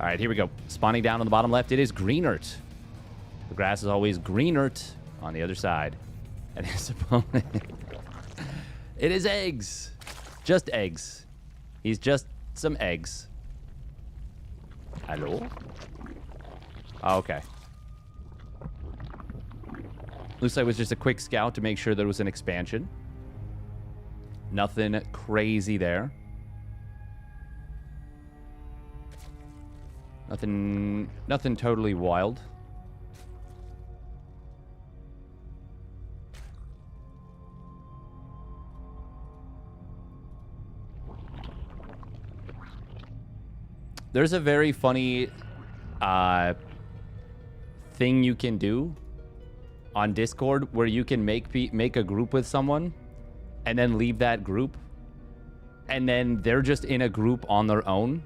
All right, here we go. Spawning down on the bottom left, it is Greenert. The grass is always Greenert on the other side. And his opponent... it is eggs. Just eggs. He's just some eggs. Hello? Oh, okay. Looks like it was just a quick scout to make sure there was an expansion. Nothing crazy there. Nothing totally wild. There's a very funny thing you can do on Discord where you can make a group with someone and then leave that group and then they're just in a group on their own.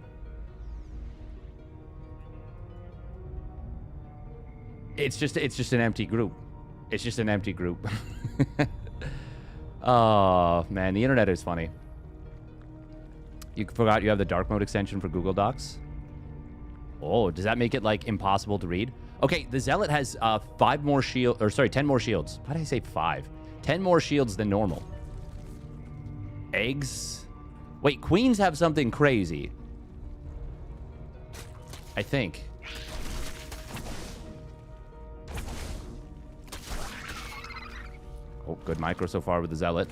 It's just an empty group. It's just an empty group. Oh, man, the internet is funny. You forgot you have the dark mode extension for Google Docs? Oh, does that make it, like, impossible to read? Okay, the Zealot has 10 more shields. Why did I say 5? 10 more shields than normal. Eggs? Wait, queens have something crazy. I think. Oh, good micro so far with the Zealot.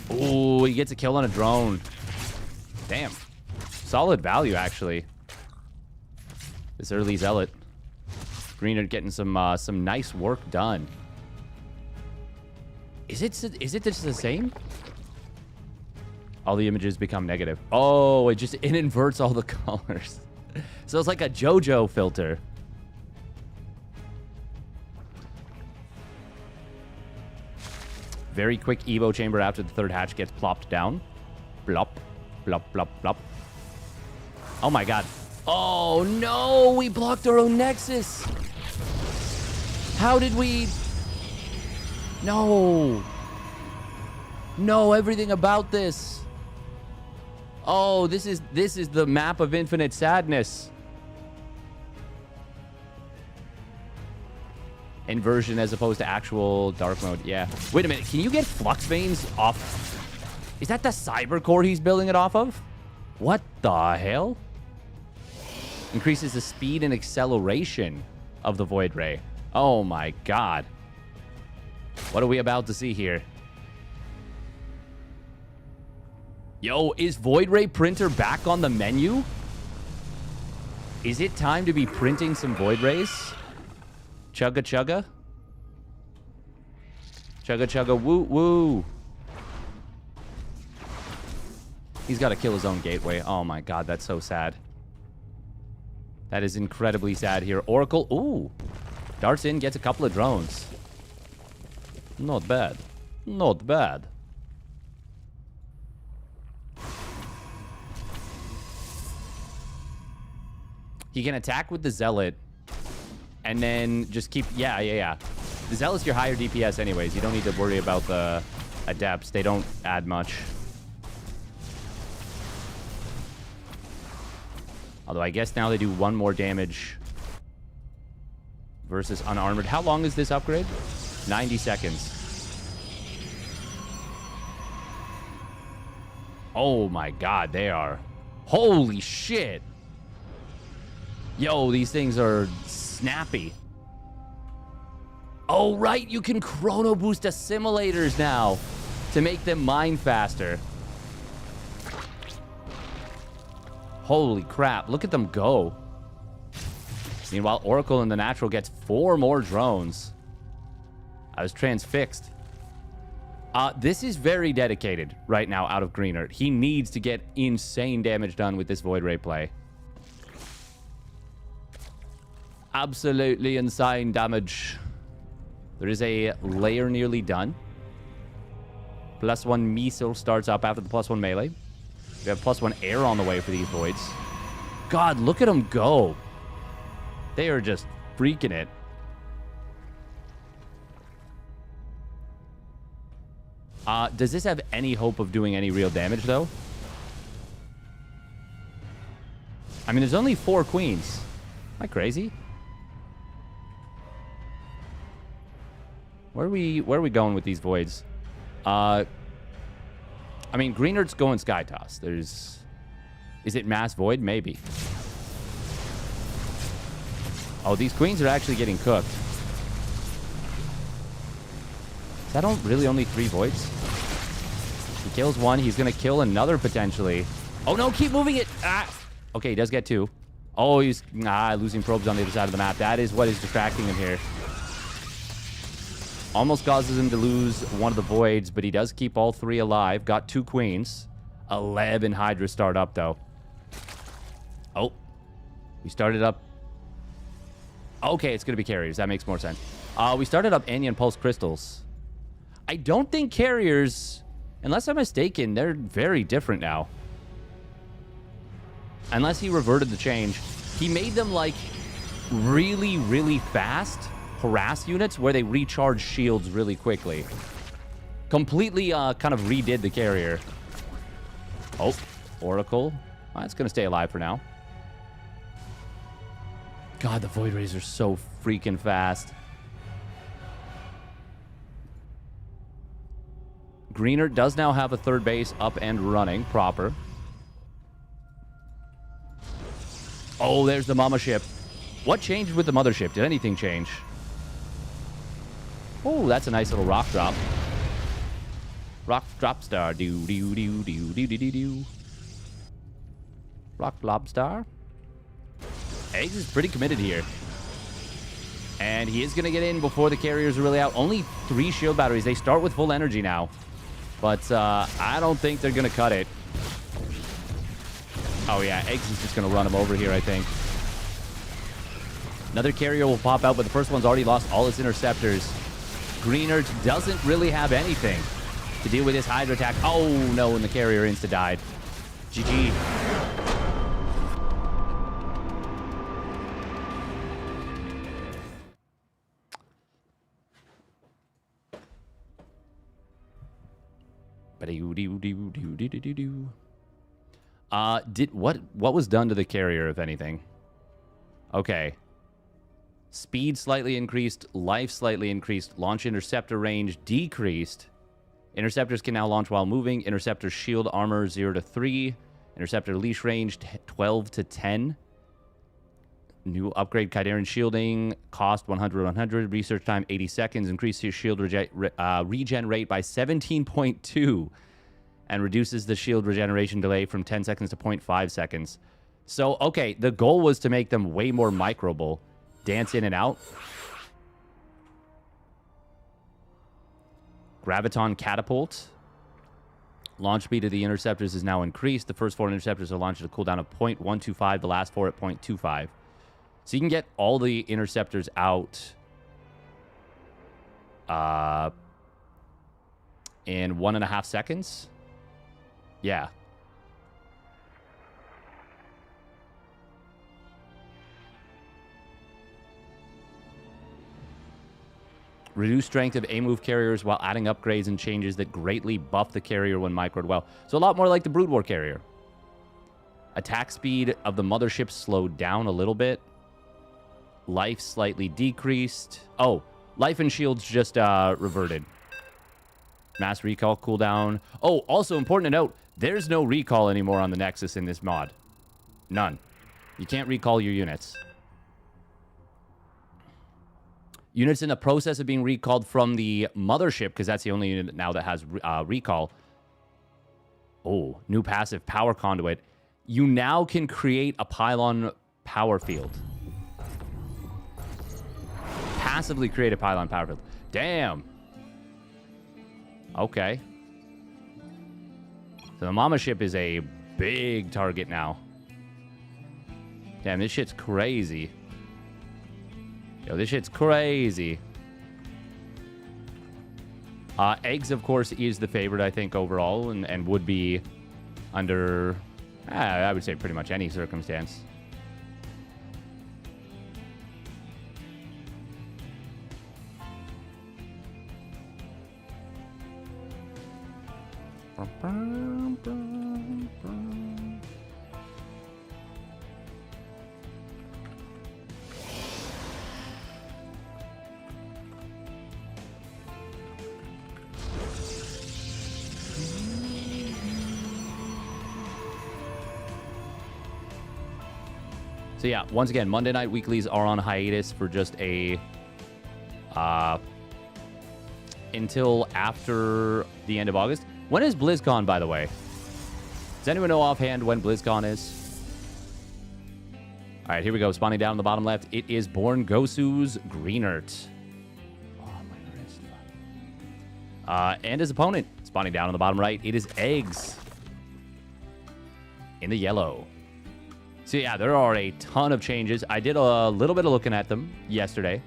Oh, he gets a kill on a drone. Damn. Solid value, actually. This early Zealot. Greener getting some nice work done. Is it just the same? All the images become negative. Oh, it inverts all the colors. So it's like a JoJo filter. Very quick Evo chamber after the third hatch gets plopped down. Blop, blop, blop, blop. Oh my god. Oh no, we blocked our own Nexus. How did we... No. No, everything about this. Oh, this is the map of infinite sadness. Inversion as opposed to actual dark mode. Yeah. Wait a minute. Can you get flux veins off? Is that the cyber core he's building it off of? What the hell? Increases the speed and acceleration of the Void Ray. Oh my god. What are we about to see here? Yo, is Void Ray printer back on the menu? Is it time to be printing some Void Rays? Chugga chugga. Chugga chugga woo woo. He's got to kill his own gateway. Oh my god, that's so sad. That is incredibly sad here. Oracle, ooh. Darts in, gets a couple of drones. Not bad. Not bad. He can attack with the Zealot and then just keep... Yeah. The Zealot's your higher DPS anyways. You don't need to worry about the Adepts. They don't add much. Although I guess now they do 1 more damage versus unarmored. How long is this upgrade? 90 seconds. Oh my god, they are... Holy shit! Yo, these things are snappy. Oh, right, you can chrono boost assimilators now to make them mine faster. Holy crap, look at them go. Meanwhile, Oracle in the natural gets 4 more drones. I was transfixed. This is very dedicated right now out of Greenert. He needs to get insane damage done with this Void Ray play. Absolutely insane damage. There is a layer nearly done. +1 missile starts up after the +1 melee. We have +1 air on the way for these voids. God, look at them go. They are just freaking it. Does this have any hope of doing any real damage, though? I mean, there's only 4 queens. Am I crazy? Where are we going with these voids? I mean, Green Earth's going Sky Toss. There's... Is it Mass Void? Maybe. Oh, these queens are actually getting cooked. Is that really only 3 voids? He kills 1. He's going to kill another, potentially. Oh, no, keep moving it. Ah. Okay, he does get 2. Oh, he's losing probes on the other side of the map. That is what is distracting him here. Almost causes him to lose one of the voids, but he does keep all 3 alive. Got 2 queens. 11 Hydra start up, though. Oh. We started up. Okay, it's going to be carriers. That makes more sense. We started up Anya and Pulse Crystals. I don't think carriers, unless I'm mistaken, they're very different now. Unless he reverted the change. He made them, like, really, really fast harass units where they recharge shields really quickly. Completely kind of redid the carrier. Oh, Oracle. Well, it's going to stay alive for now. God, the Void Rays are so freaking fast. Greener does now have a 3rd base up and running proper. Oh, there's the mama ship. What changed with the mothership? Did anything change? Oh, that's a nice little rock drop. Rock drop star. Do do do do do do do do. Rock lob star. Eggs is pretty committed here. And he is going to get in before the carriers are really out. Only 3 shield batteries. They start with full energy now. But I don't think they're going to cut it. Oh, yeah. Eggs is just going to run him over here, I think. Another carrier will pop out, but the first one's already lost all its interceptors. Green Earth doesn't really have anything to deal with this Hydra attack. Oh, no, and the carrier insta-died. GG. What was done to the carrier, if anything? Okay. Speed slightly increased, life slightly increased, launch interceptor range decreased. Interceptors can now launch while moving. Interceptor shield armor 0 to 3. Interceptor leash range 12 to 10. New upgrade Kydarian shielding, cost 100. Research time 80 seconds. Increase your shield regen rate by 17.2. And reduces the shield regeneration delay from 10 seconds to 0.5 seconds. So, okay, the goal was to make them way more microable. Dance in and out. Graviton Catapult. Launch speed of the interceptors is now increased. The first 4 interceptors are launched at a cooldown of 0.125. The last 4 at 0.25. So you can get all the interceptors out in 1.5 seconds. Yeah. Reduce strength of A-move carriers while adding upgrades and changes that greatly buff the carrier when microed well. So a lot more like the Brood War carrier. Attack speed of the mothership slowed down a little bit. Life slightly decreased. Oh, life and shields just reverted. Mass recall cooldown. Oh, also important to note, there's no recall anymore on the Nexus in this mod. None. You can't recall your units. Units in the process of being recalled from the mothership, because that's the only unit now that has recall. Oh, new passive power conduit. You now can create a pylon power field. Passively create a pylon power field. Damn. Okay. So the mama ship is a big target now. Damn, this shit's crazy. Yo, this shit's crazy. Eggs, of course, is the favorite, I think, overall, and would be under, I would say, pretty much any circumstance. So yeah, once again, Monday night weeklies are on hiatus for just a until after the end of August. When is BlizzCon, by the way? Does anyone know offhand when BlizzCon is? All right, here we go. Spawning down on the bottom left, it is Born Gosu's Greenert. Oh, my wrist. And his opponent, spawning down on the bottom right, it is Eggs in the yellow. So yeah, there are a ton of changes. I did a little bit of looking at them yesterday.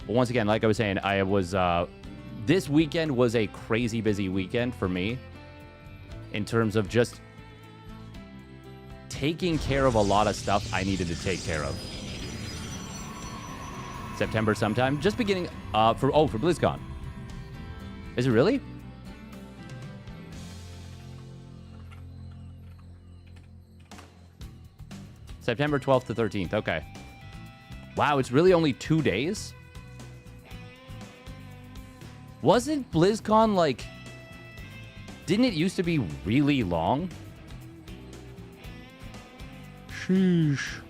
But once again, like I was saying, I was this weekend was a crazy busy weekend for me in terms of just taking care of a lot of stuff I needed to take care of. September sometime, just beginning for BlizzCon. Is it really? September 12th to 13th. Okay. Wow, it's really only 2 days? Wasn't BlizzCon like... Didn't it used to be really long? Sheesh.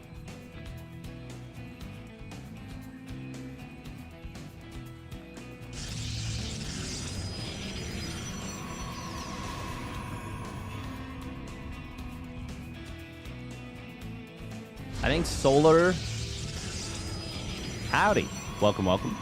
I think Solar... Howdy. Welcome, welcome.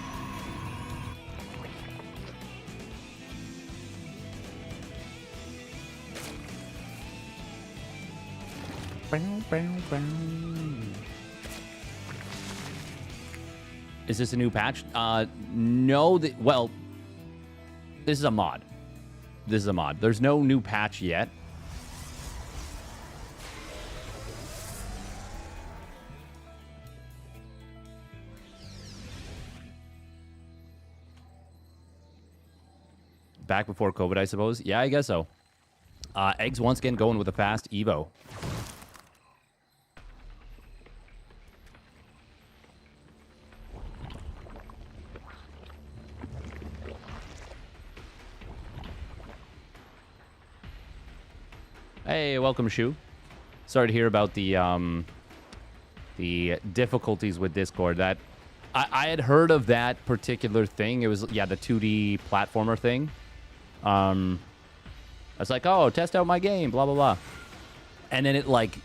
Is this a new patch? No. Well, this is a mod. This is a mod. There's no new patch yet. Back before COVID, I suppose. Yeah, I guess so. Eggs once again going with a fast Evo. Hey, welcome, Shu. Sorry to hear about the difficulties with Discord. That I had heard of that particular thing. It was, yeah, the 2D platformer thing. I was like, oh, test out my game, blah, blah, blah. And then it, like,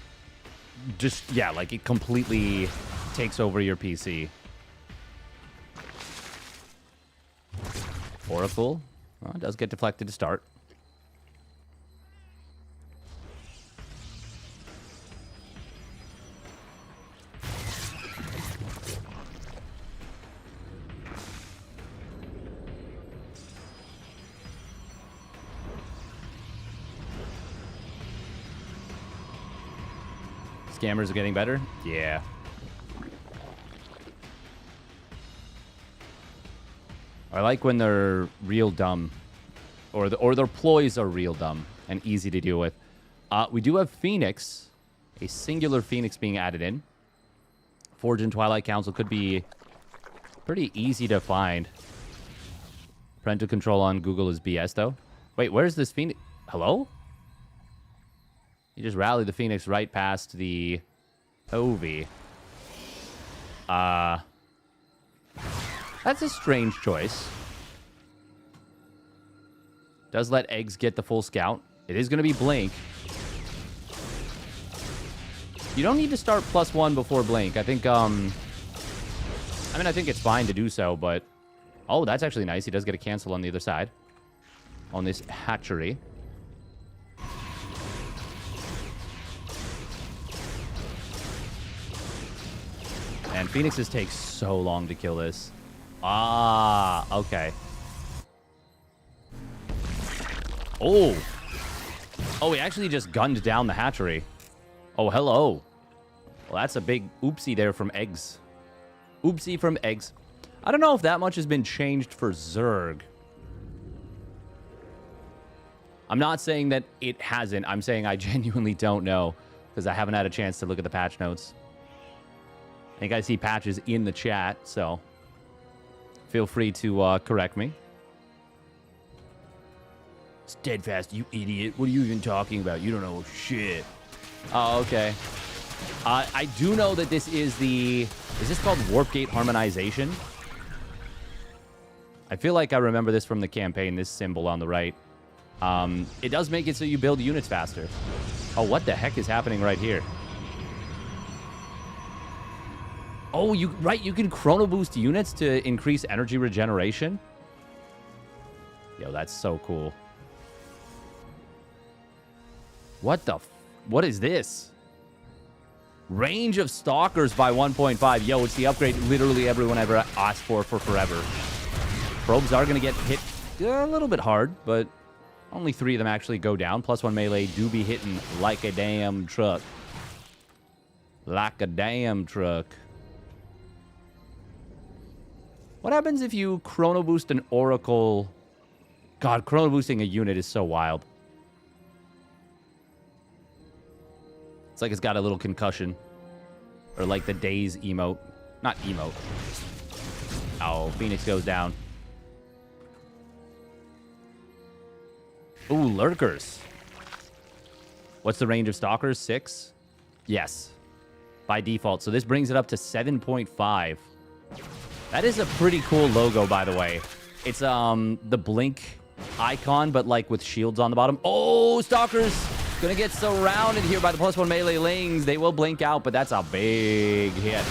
just, yeah, like, it completely takes over your PC. Oracle. Well, it does get deflected to start. Scammers are getting better? Yeah. I like when they're real dumb. Or their ploys are real dumb and easy to deal with. We do have Phoenix. A singular Phoenix being added in. Forge and Twilight Council could be pretty easy to find. Parental control on Google is BS, though. Wait, where's this Phoenix? Hello? You just rallied the Phoenix right past the Ovi. That's a strange choice. Does let Eggs get the full scout. It is going to be Blink. You don't need to start +1 before Blink. I think, I mean, I think it's fine to do so, but... Oh, that's actually nice. He does get a cancel on the other side. On this hatchery. And Phoenixes take so long to kill this. Ah, okay. Oh. Oh, he actually just gunned down the hatchery. Oh, hello. Well, that's a big oopsie there from Eggs. Oopsie from Eggs. I don't know if that much has been changed for Zerg. I'm not saying that it hasn't. I'm saying I genuinely don't know because I haven't had a chance to look at the patch notes. I think I see Patches in the chat, so feel free to correct me. Steadfast, you idiot. What are you even talking about? You don't know shit. Oh, okay. I do know that this is the... Is this called Warp Gate Harmonization? I feel like I remember this from the campaign, this symbol on the right. It does make it so you build units faster. Oh, what the heck is happening right here? Oh, you can chrono boost units to increase energy regeneration? Yo, that's so cool. What is this? Range of stalkers by 1.5. Yo, it's the upgrade literally everyone ever asked for forever. Probes are going to get hit a little bit hard, but only 3 of them actually go down. +1 melee do be hitting like a damn truck. Like a damn truck. What happens if you chrono boost an oracle? God, chrono boosting a unit is so wild. It's like it's got a little concussion. Or like the Daze emote. Not emote. Oh, Phoenix goes down. Ooh, lurkers. What's the range of stalkers? 6? Yes. By default. So this brings it up to 7.5. That is a pretty cool logo, by the way. It's the blink icon, but like with shields on the bottom. Oh, stalkers! Gonna get surrounded here by the +1 melee lings. They will blink out, but that's a big hit.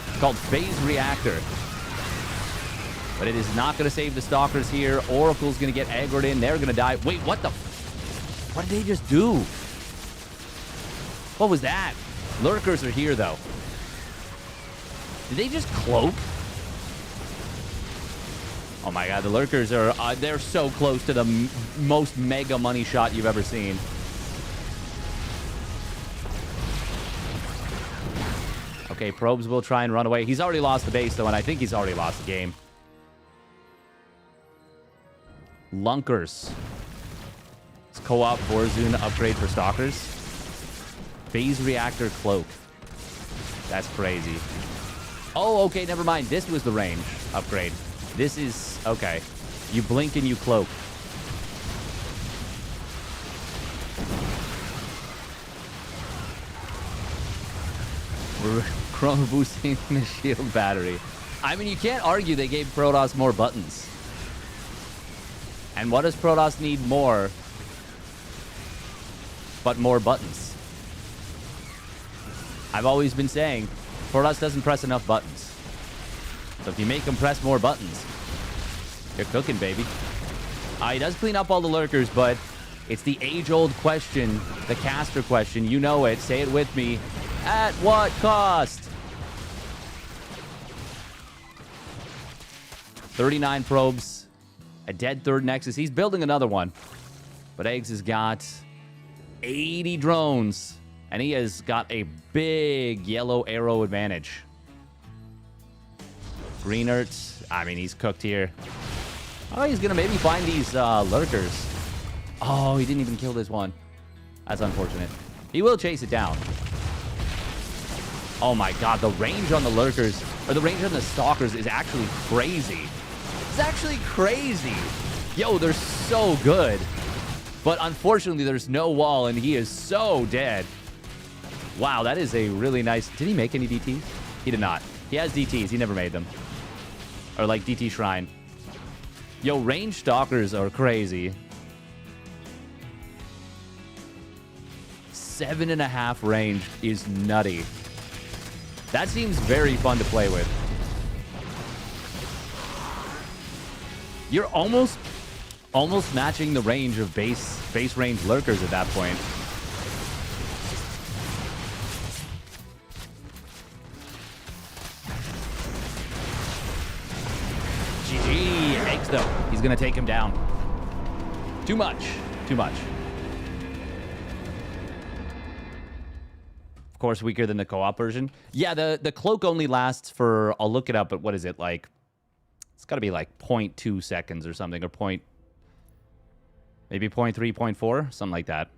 It's called Phase Reactor. But it is not gonna save the stalkers here. Oracle's gonna get aggroed in. They're gonna die. Wait, what the... What did they just do? What was that? Lurkers are here, though. Did they just cloak? Oh my god, the lurkers are... they're so close to the most mega money shot you've ever seen. Okay, probes will try and run away. He's already lost the base, though, and I think he's already lost the game. Lunkers. It's co-op Borzun upgrade for stalkers. Phase Reactor Cloak. That's crazy. Oh, okay, never mind. This was the range upgrade. This is... Okay. You blink and you cloak. We're chrono boosting the shield battery. I mean, you can't argue they gave Protoss more buttons. And what does Protoss need more but more buttons? I've always been saying Protoss doesn't press enough buttons. So if you make him press more buttons, you're cooking, baby. He does clean up all the lurkers, but it's the age-old question, the caster question. You know it. Say it with me. At what cost? 39 probes. A dead third Nexus. He's building another one. But Eggs has got 80 drones. And he has got a big yellow arrow advantage. Greenert. I mean, he's cooked here. Oh, he's going to maybe find these lurkers. Oh, he didn't even kill this one. That's unfortunate. He will chase it down. Oh my god, the range on the lurkers, or the range on the stalkers is actually crazy. It's actually crazy. Yo, they're so good. But unfortunately, there's no wall, and he is so dead. Wow, that is a really nice... Did he make any DTs? He did not. He has DTs. He never made them. Or like DT Shrine. Yo, range stalkers are crazy. 7.5 range is nutty. That seems very fun to play with. You're almost matching the range of base range lurkers at that point. GG. Eggs, though. He's going to take him down. Too much. Too much. Of course, weaker than the co-op version. Yeah, the cloak only lasts for... I'll look it up, but what is it? Like... It's got to be like 0.2 seconds or something, or 0. Maybe 0.3, 0.4, something like that.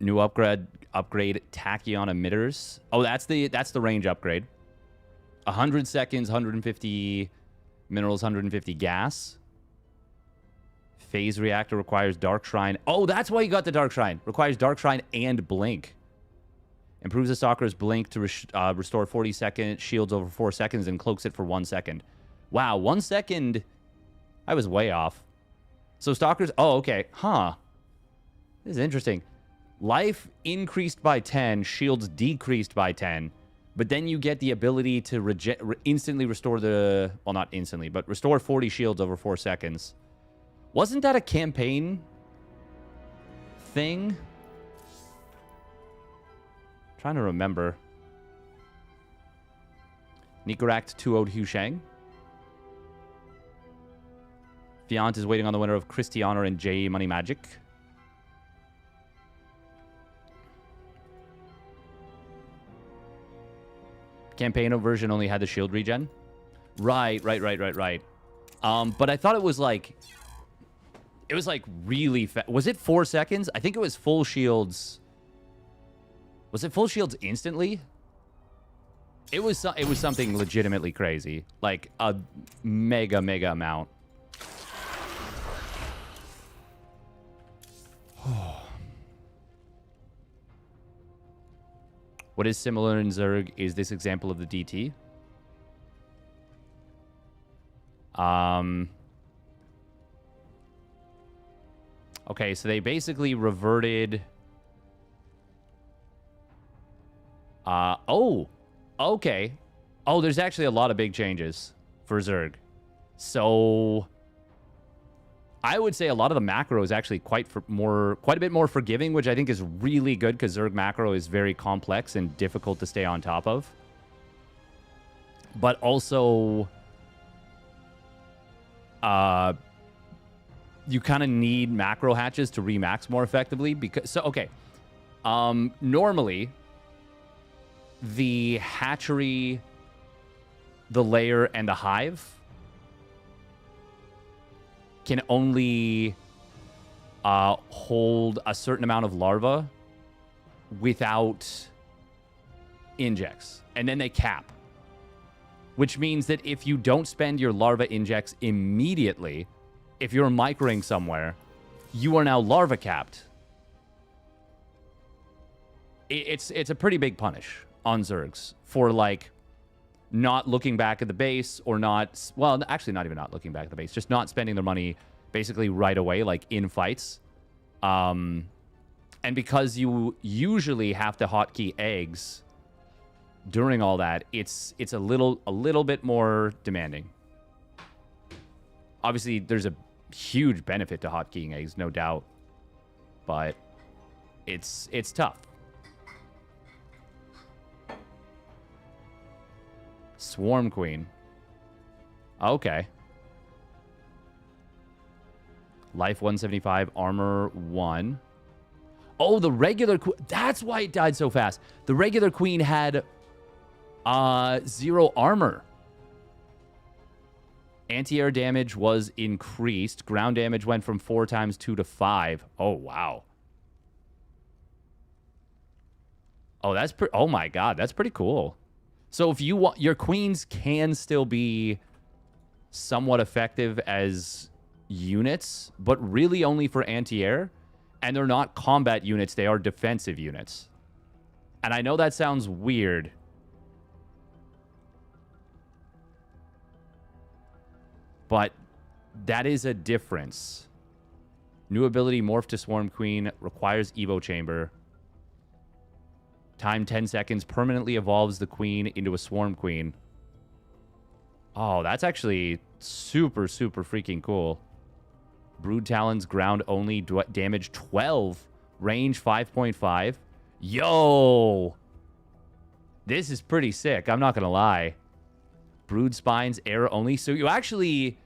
New upgrade tachyon emitters. Oh, that's the range upgrade. 100 seconds, 150 minerals, 150 gas. Phase reactor requires Dark Shrine. Oh, that's why you got the Dark Shrine. Requires Dark Shrine and Blink. Improves the Stalker's Blink to restore 40-second shields over 4 seconds and cloaks it for 1 second. Wow, 1 second. I was way off. So Stalkers... Oh, okay. Huh. This is interesting. Life increased by 10, shields decreased by 10, but then you get the ability to instantly restore the... Well, not instantly, but restore 40 shields over 4 seconds. Wasn't that a campaign thing? Trying to remember. Nikaract 2-0'd Hushang. Fiant is waiting on the winner of Christiana and J Money Magic. Campaign version only had the shield regen. Right. But I thought it was like... It was like really fast. Was it 4 seconds? I think it was full shields. Was it full shields instantly? It was something legitimately crazy. Like a mega amount. What is similar in Zerg is this example of the DT. Okay, so they basically reverted... Oh, okay. Oh, there's actually a lot of big changes for Zerg. So... I would say a lot of the macro is actually quite a bit more forgiving, which I think is really good because Zerg macro is very complex and difficult to stay on top of. But also, you kind of need macro hatches to remax more effectively because normally the hatchery, the lair, and the hive can only hold a certain amount of larvae without injects. And then they cap. Which means that if you don't spend your larva injects immediately, if you're microing somewhere, you are now larva capped. It's a pretty big punish on Zergs for, like, not looking back at the base or not... Well, actually not even not looking back at the base. Just not spending their money basically right away, like in fights. And because you usually have to hotkey eggs during all that, it's a little bit more demanding. Obviously, there's a huge benefit to hotkeying eggs, no doubt. But it's tough. Swarm Queen. Okay. Life 175, armor 1. Oh, the regular queen. That's why it died so fast. The regular queen had 0 armor. Anti-air damage was increased. Ground damage went from 4 times 2 to 5. Oh, wow. Oh, oh my god, that's pretty cool. So if you want, your queens can still be somewhat effective as units, but really only for anti-air. And they're not combat units, they are defensive units. And I know that sounds weird. But that is a difference. New ability, Morph to Swarm Queen, requires Evo Chamber. Time 10 seconds, permanently evolves the queen into a Swarm Queen. Oh, that's actually super freaking cool. Brood Talons, ground only, damage 12, range 5.5. Yo! This is pretty sick, I'm not gonna lie. Brood Spines, air only. So you actually,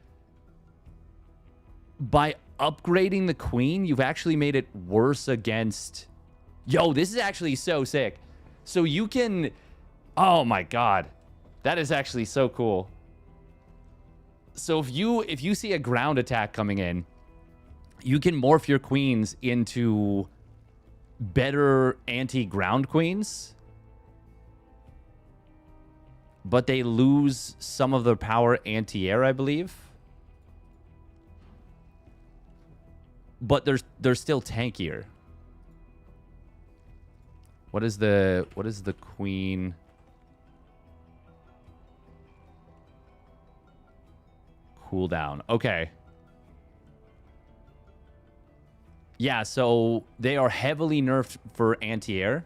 by upgrading the queen, you've actually made it worse against Yo, this is actually so sick. So you can... Oh my god. That is actually so cool. So if you see a ground attack coming in, you can morph your queens into better anti-ground queens. But they lose some of their power anti-air, I believe. But they're still tankier. What is the queen? Cooldown. Okay. Yeah, so they are heavily nerfed for anti-air.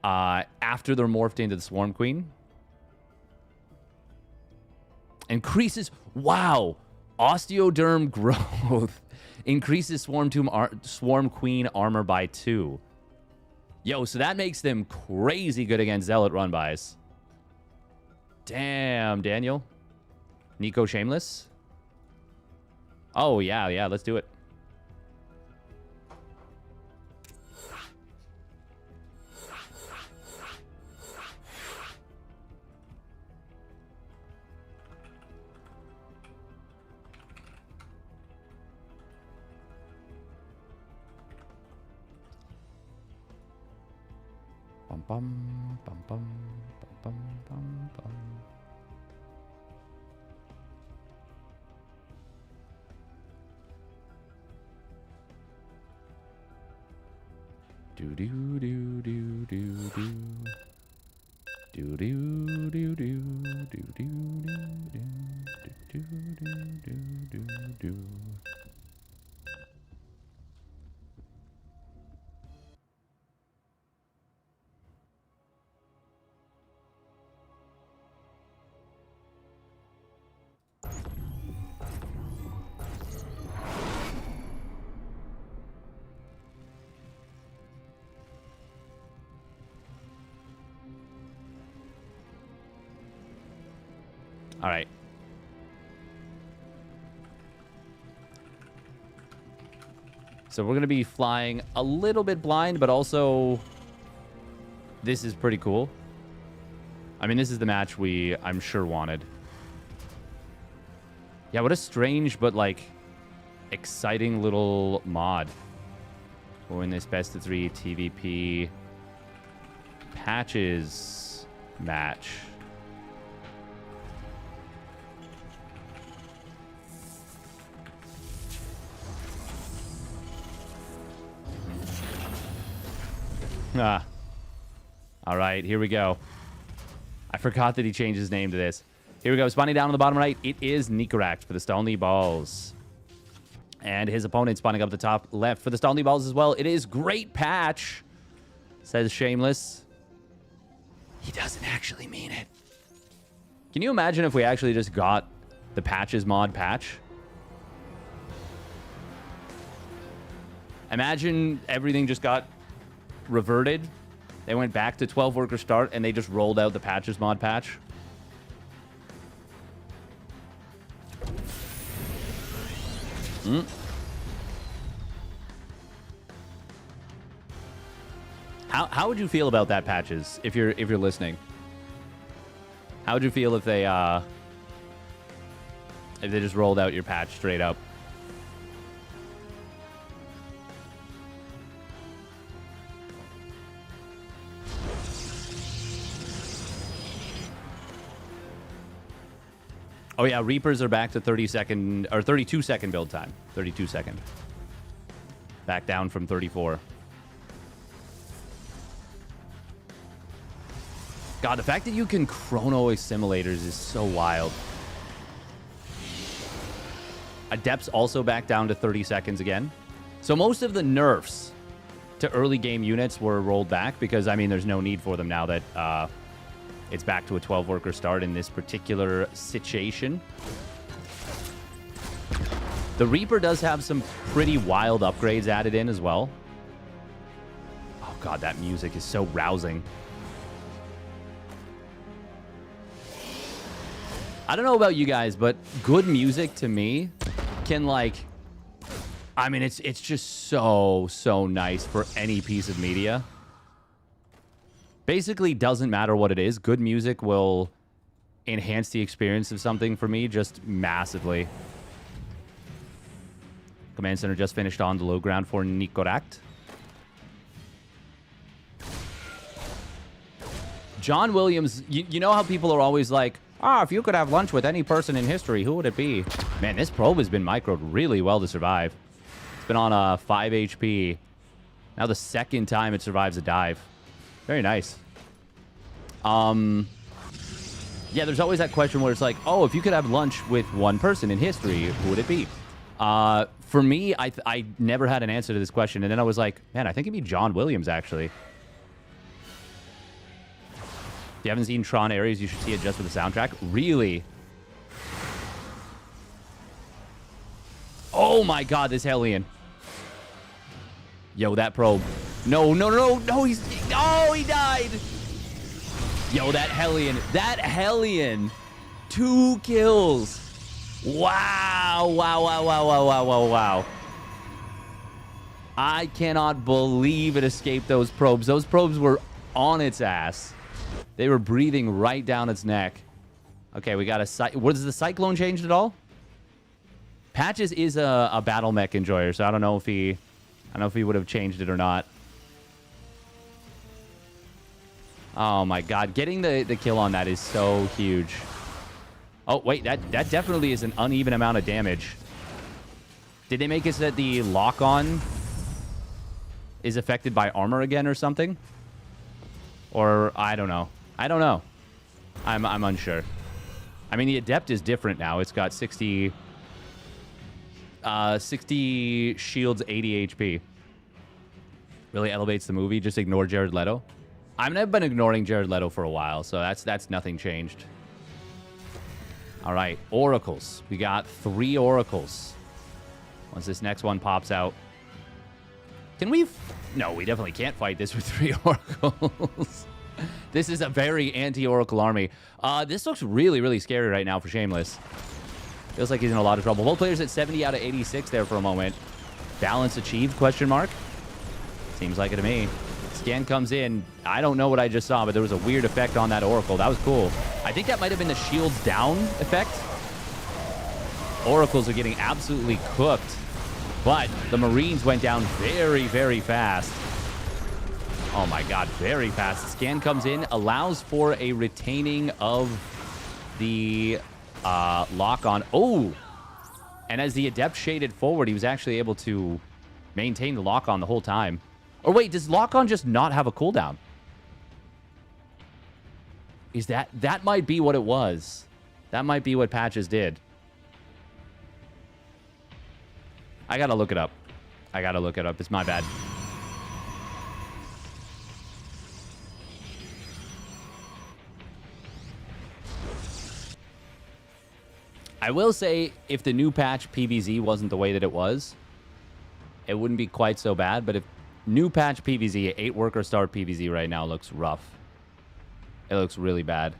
After they're morphed into the Swarm Queen. Increases... Wow! Osteoderm growth. Increases Swarm Queen armor by 2. Yo, so that makes them crazy good against Zealot run-bys. Damn, Daniel. Nico Shameless. Oh, yeah, let's do it. Bum bum bum bum bum bum bum. Do do do do do do. Do do do do do do do do do do do. All right. So we're going to be flying a little bit blind, but also this is pretty cool. I mean, this is the match I'm sure, wanted. Yeah, what a strange but, like, exciting little mod. We'll win this best of 3 TVP patches match. All right, here we go. I forgot that he changed his name to this. Here we go. Spawning down on the bottom right. It is Nikaract for the Stony Balls. And his opponent spawning up the top left for the Stony Balls as well. It is Great Patch, says Shameless. He doesn't actually mean it. Can you imagine if we actually just got the Patches mod patch? Imagine everything just got reverted. They went back to 12 worker start and they just rolled out the Patches mod patch. How would you feel about that, Patches, if you're listening? How would you feel if they just rolled out your patch straight up? Oh yeah, Reapers are back to 30-second or 32-second build time. 32-second. Back down from 34. God, the fact that you can chrono assimilators is so wild. Adepts also back down to 30 seconds again. So most of the nerfs to early game units were rolled back because, I mean, there's no need for them now that it's back to a 12-worker start in this particular situation. The Reaper does have some pretty wild upgrades added in as well. Oh god, that music is so rousing. I don't know about you guys, but good music to me can, like, I mean, it's just so nice for any piece of media. Basically, doesn't matter what it is. Good music will enhance the experience of something for me just massively. Command Center just finished on the low ground for Nicorakt. John Williams, you know how people are always like, if you could have lunch with any person in history, who would it be? Man, this probe has been microed really well to survive. It's been on 5 HP. Now the second time it survives a dive. Very nice. Yeah, there's always that question where it's like, if you could have lunch with one person in history, who would it be? For me, I never had an answer to this question, and then I was like, man, I think it'd be John Williams, actually. If you haven't seen Tron Ares, you should see it just for the soundtrack. Really? Oh my god, this Hellion. Yo, that probe. No, he died. Yo, that Hellion. 2 kills. Wow. I cannot believe it escaped those probes. Those probes were on its ass. They were breathing right down its neck. Okay, we got a... What, is the Cyclone changed at all? Patches is a battle mech enjoyer, so I don't know if he would have changed it or not. Oh my god, getting the kill on that is so huge. Oh, wait, that definitely is an uneven amount of damage. Did they make it so that the lock-on is affected by armor again or something? Or, I don't know. I'm unsure. I mean, the Adept is different now. It's got 60 shields, 80 HP. Really elevates the movie. Just ignore Jared Leto. I've been ignoring Jared Leto for a while, so that's nothing changed. All right, oracles. We got 3 oracles. Once this next one pops out. Can we... No, we definitely can't fight this with 3 oracles. This is a very anti-oracle army. This looks really, really scary right now for Shameless. Feels like he's in a lot of trouble. Both players at 70 out of 86 there for a moment. Balance achieved, question mark? Seems like it to me. Scan comes in. I don't know what I just saw, but there was a weird effect on that oracle. That was cool. I think that might have been the shields down effect. Oracles are getting absolutely cooked. But the Marines went down very, very fast. Oh my god, very fast. The scan comes in, allows for a retaining of the lock-on. Oh! And as the Adept shaded forward, he was actually able to maintain the lock-on the whole time. Or wait, does lock-on just not have a cooldown? Is that might be what it was. That might be what Patches did. I gotta look it up. It's my bad. I will say, if the new patch PvZ wasn't the way that it was, it wouldn't be quite so bad. But if new patch PvZ, 8 worker start PvZ right now looks rough. It looks really bad.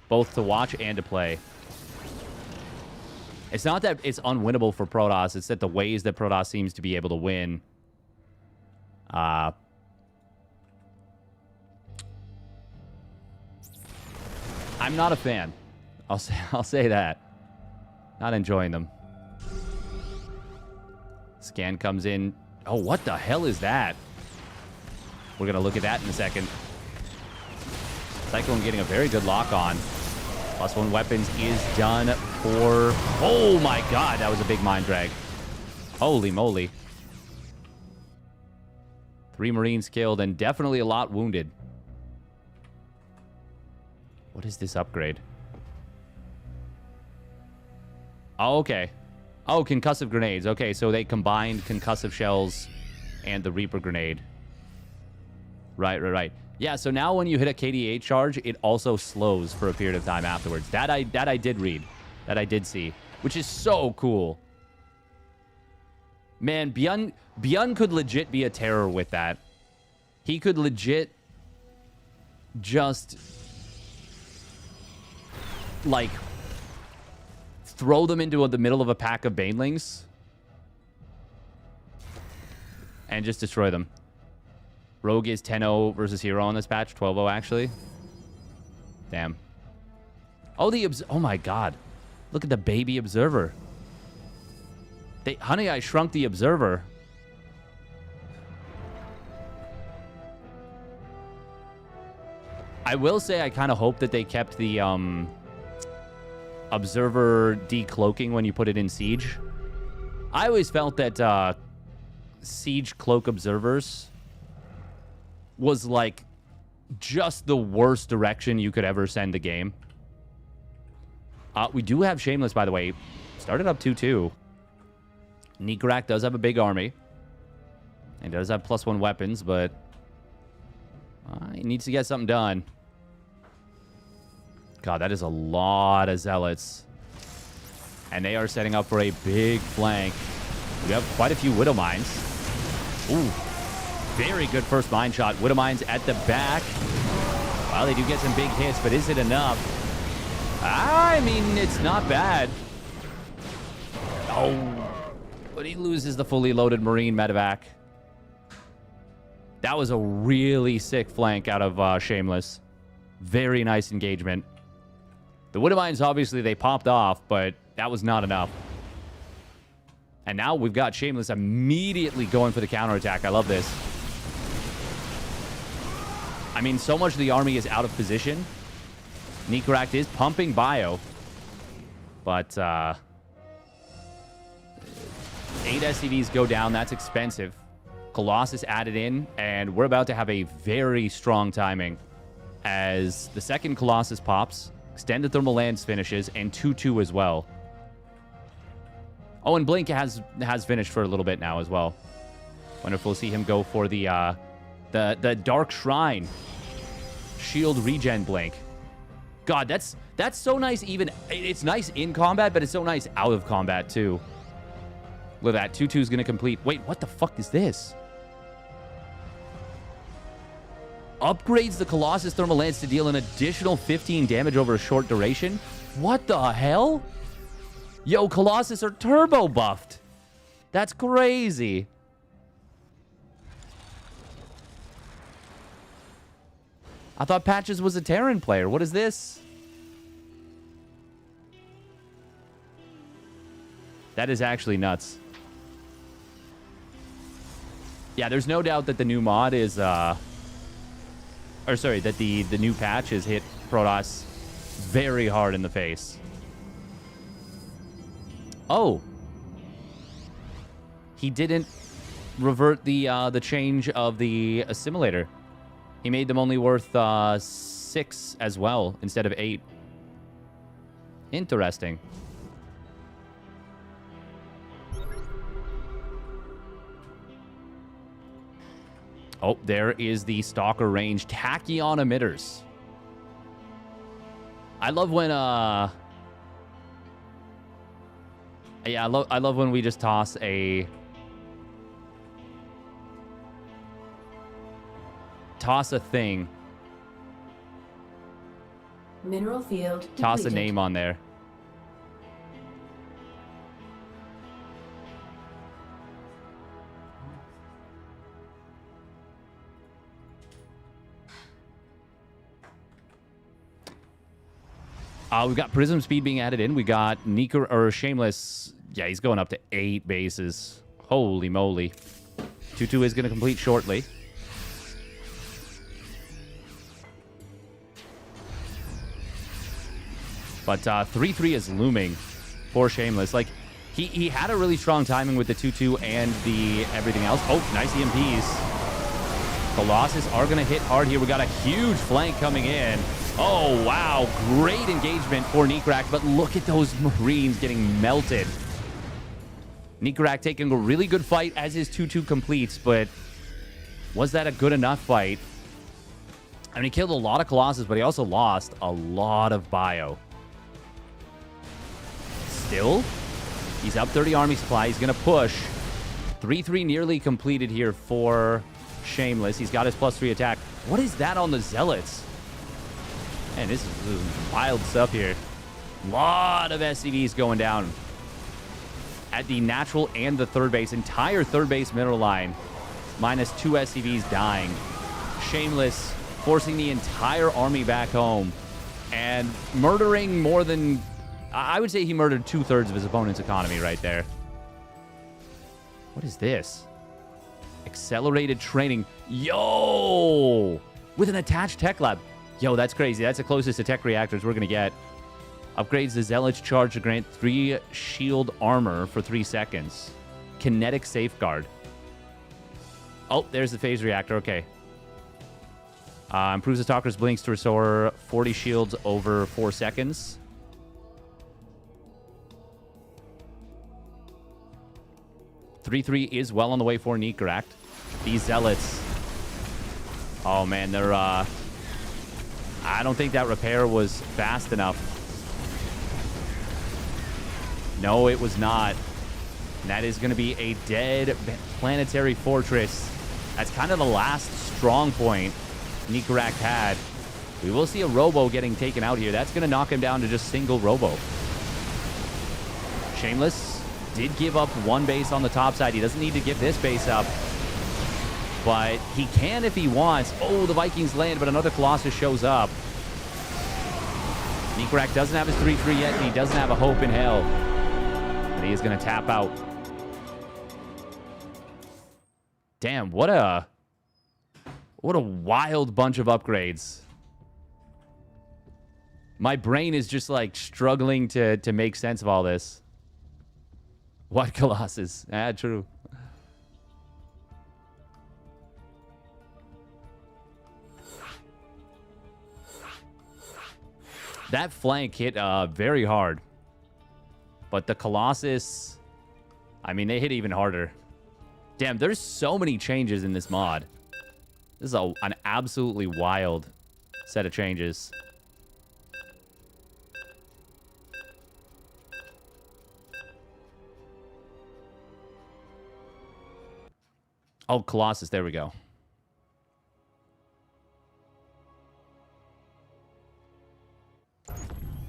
Both to watch and to play. It's not that it's unwinnable for Protoss, it's that the ways that Protoss seems to be able to win. I'm not a fan. I'll say that. Not enjoying them. Scan comes in. Oh, what the hell is that? We're going to look at that in a second. Cyclone getting a very good lock on. +1 weapons is done for... Oh my god, that was a big mind drag. Holy moly. 3 Marines killed and definitely a lot wounded. What is this upgrade? Oh, okay. Oh, concussive grenades. Okay, so they combined concussive shells and the Reaper grenade. Right. Yeah, so now when you hit a KDA charge, it also slows for a period of time afterwards. That I did read. That I did see. Which is so cool. Man, ByuN could legit be a terror with that. He could legit just... like... throw them into the middle of a pack of Banelings and just destroy them. Rogue is 10-0 versus Hero on this patch. 12-0, actually. Damn. Oh, oh my god. Look at the baby Observer. Honey, I Shrunk the Observer. I will say I kind of hope that they kept the Observer decloaking when you put it in Siege. I always felt that Siege Cloak Observers was like just the worst direction you could ever send a game. We do have Shameless, by the way. Started up 2-2. Nikrak does have a big army. He does have +1 weapons, but he needs to get something done. God, that is a lot of Zealots. And they are setting up for a big flank. We have quite a few Widow Mines. Ooh, very good first mine shot. Widow Mines at the back. Well, they do get some big hits, but is it enough? I mean, it's not bad. Oh, but he loses the fully loaded Marine medevac. That was a really sick flank out of Shameless. Very nice engagement. The Widow Mines, obviously, they popped off, but that was not enough. And now we've got Shameless immediately going for the counterattack. I love this. I mean, so much of the army is out of position. Nikrak is pumping bio. But, 8 SCVs go down. That's expensive. Colossus added in, and we're about to have a very strong timing as the second Colossus pops, extended thermal lance finishes, and 2-2 as well. Oh, and Blink has finished for a little bit now as well. Wonder if we'll see him go for the Dark Shrine shield regen Blink. God, that's so nice. Even it's nice in combat, but it's so nice out of combat too. Look at that. 2-2 is going to complete. Wait, what the fuck is this? Upgrades the Colossus Thermal Lance to deal an additional 15 damage over a short duration? What the hell? Yo, Colossus are turbo buffed. That's crazy. I thought Patches was a Terran player. What is this? That is actually nuts. Yeah, there's no doubt that the new mod is, or sorry, that the new patch has hit Protoss very hard in the face. Oh. He didn't revert the change of the assimilator. He made them only worth 6 as well instead of 8. Interesting. Oh, there is the Stalker range Tachyon emitters. I love when yeah, I love when we just toss a thing. Mineral field depleted. Toss a name on there. We've got Prism Speed being added in. We got Shameless. Yeah, he's going up to 8 bases. Holy moly. 2-2 is going to complete shortly. But 3-3 is looming for Shameless. Like, he had a really strong timing with the 2-2 and the everything else. Oh, nice EMPs. Colossus are going to hit hard here. We got a huge flank coming in. Oh, wow. Great engagement for Nikrak, but look at those Marines getting melted. Nikrak taking a really good fight as his 2-2 completes, but was that a good enough fight? I mean, he killed a lot of Colossus, but he also lost a lot of bio. Still, he's up 30 army supply. He's going to push. 3-3 nearly completed here for Shameless. He's got his +3 attack. What is that on the Zealots? Man, this is wild stuff here. A lot of SCVs going down at the natural and the third base. Entire third base mineral line minus 2 SCVs dying. Shameless forcing the entire army back home and murdering more than... I would say he murdered 2/3 of his opponent's economy right there. What is this? Accelerated training. Yo! With an attached tech lab. Yo, that's crazy. That's the closest to tech reactors we're going to get. Upgrades the Zealot's charge to grant 3 shield armor for 3 seconds. Kinetic safeguard. Oh, there's the phase reactor. Okay. Improves the Stalker's blinks to restore 40 shields over 4 seconds. (3-3) is well on the way for Necract. These Zealots. Oh, man, they're... I don't think that repair was fast enough. No, it was not. And that is going to be a dead planetary fortress. That's kind of the last strong point Necract had. We will see a Robo getting taken out here. That's going to knock him down to just single Robo. Shameless did give up 1 base on the top side. He doesn't need to give this base up. But he can if he wants. Oh, the Vikings land, but another Colossus shows up. Necract doesn't have his 3-3 yet, and he doesn't have a hope in hell. And he is going to tap out. Damn, what a wild bunch of upgrades. My brain is just like struggling to make sense of all this. What Colossus? Ah, true. That flank hit very hard. But the Colossus, I mean, they hit even harder. Damn, there's so many changes in this mod. This is an absolutely wild set of changes. Oh, Colossus, there we go.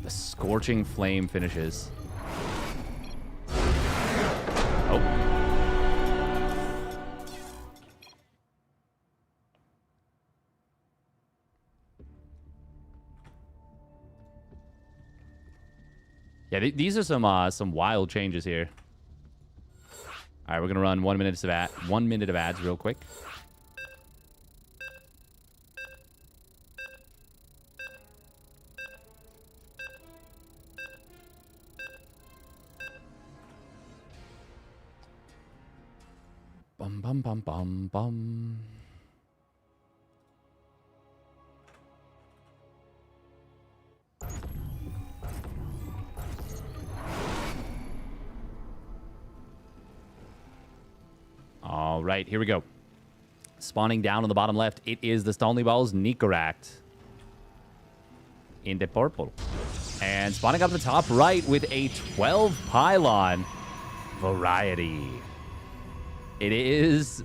The Scorching Flame finishes. Oh. Yeah, these are some wild changes here. All right, we're gonna run 1 minute of ads real quick. Bum bum bum bum bum. All right, here we go. Spawning down on the bottom left, it is the Stalny Balls Necract in the purple. And spawning up the top right with a 12 pylon variety. It is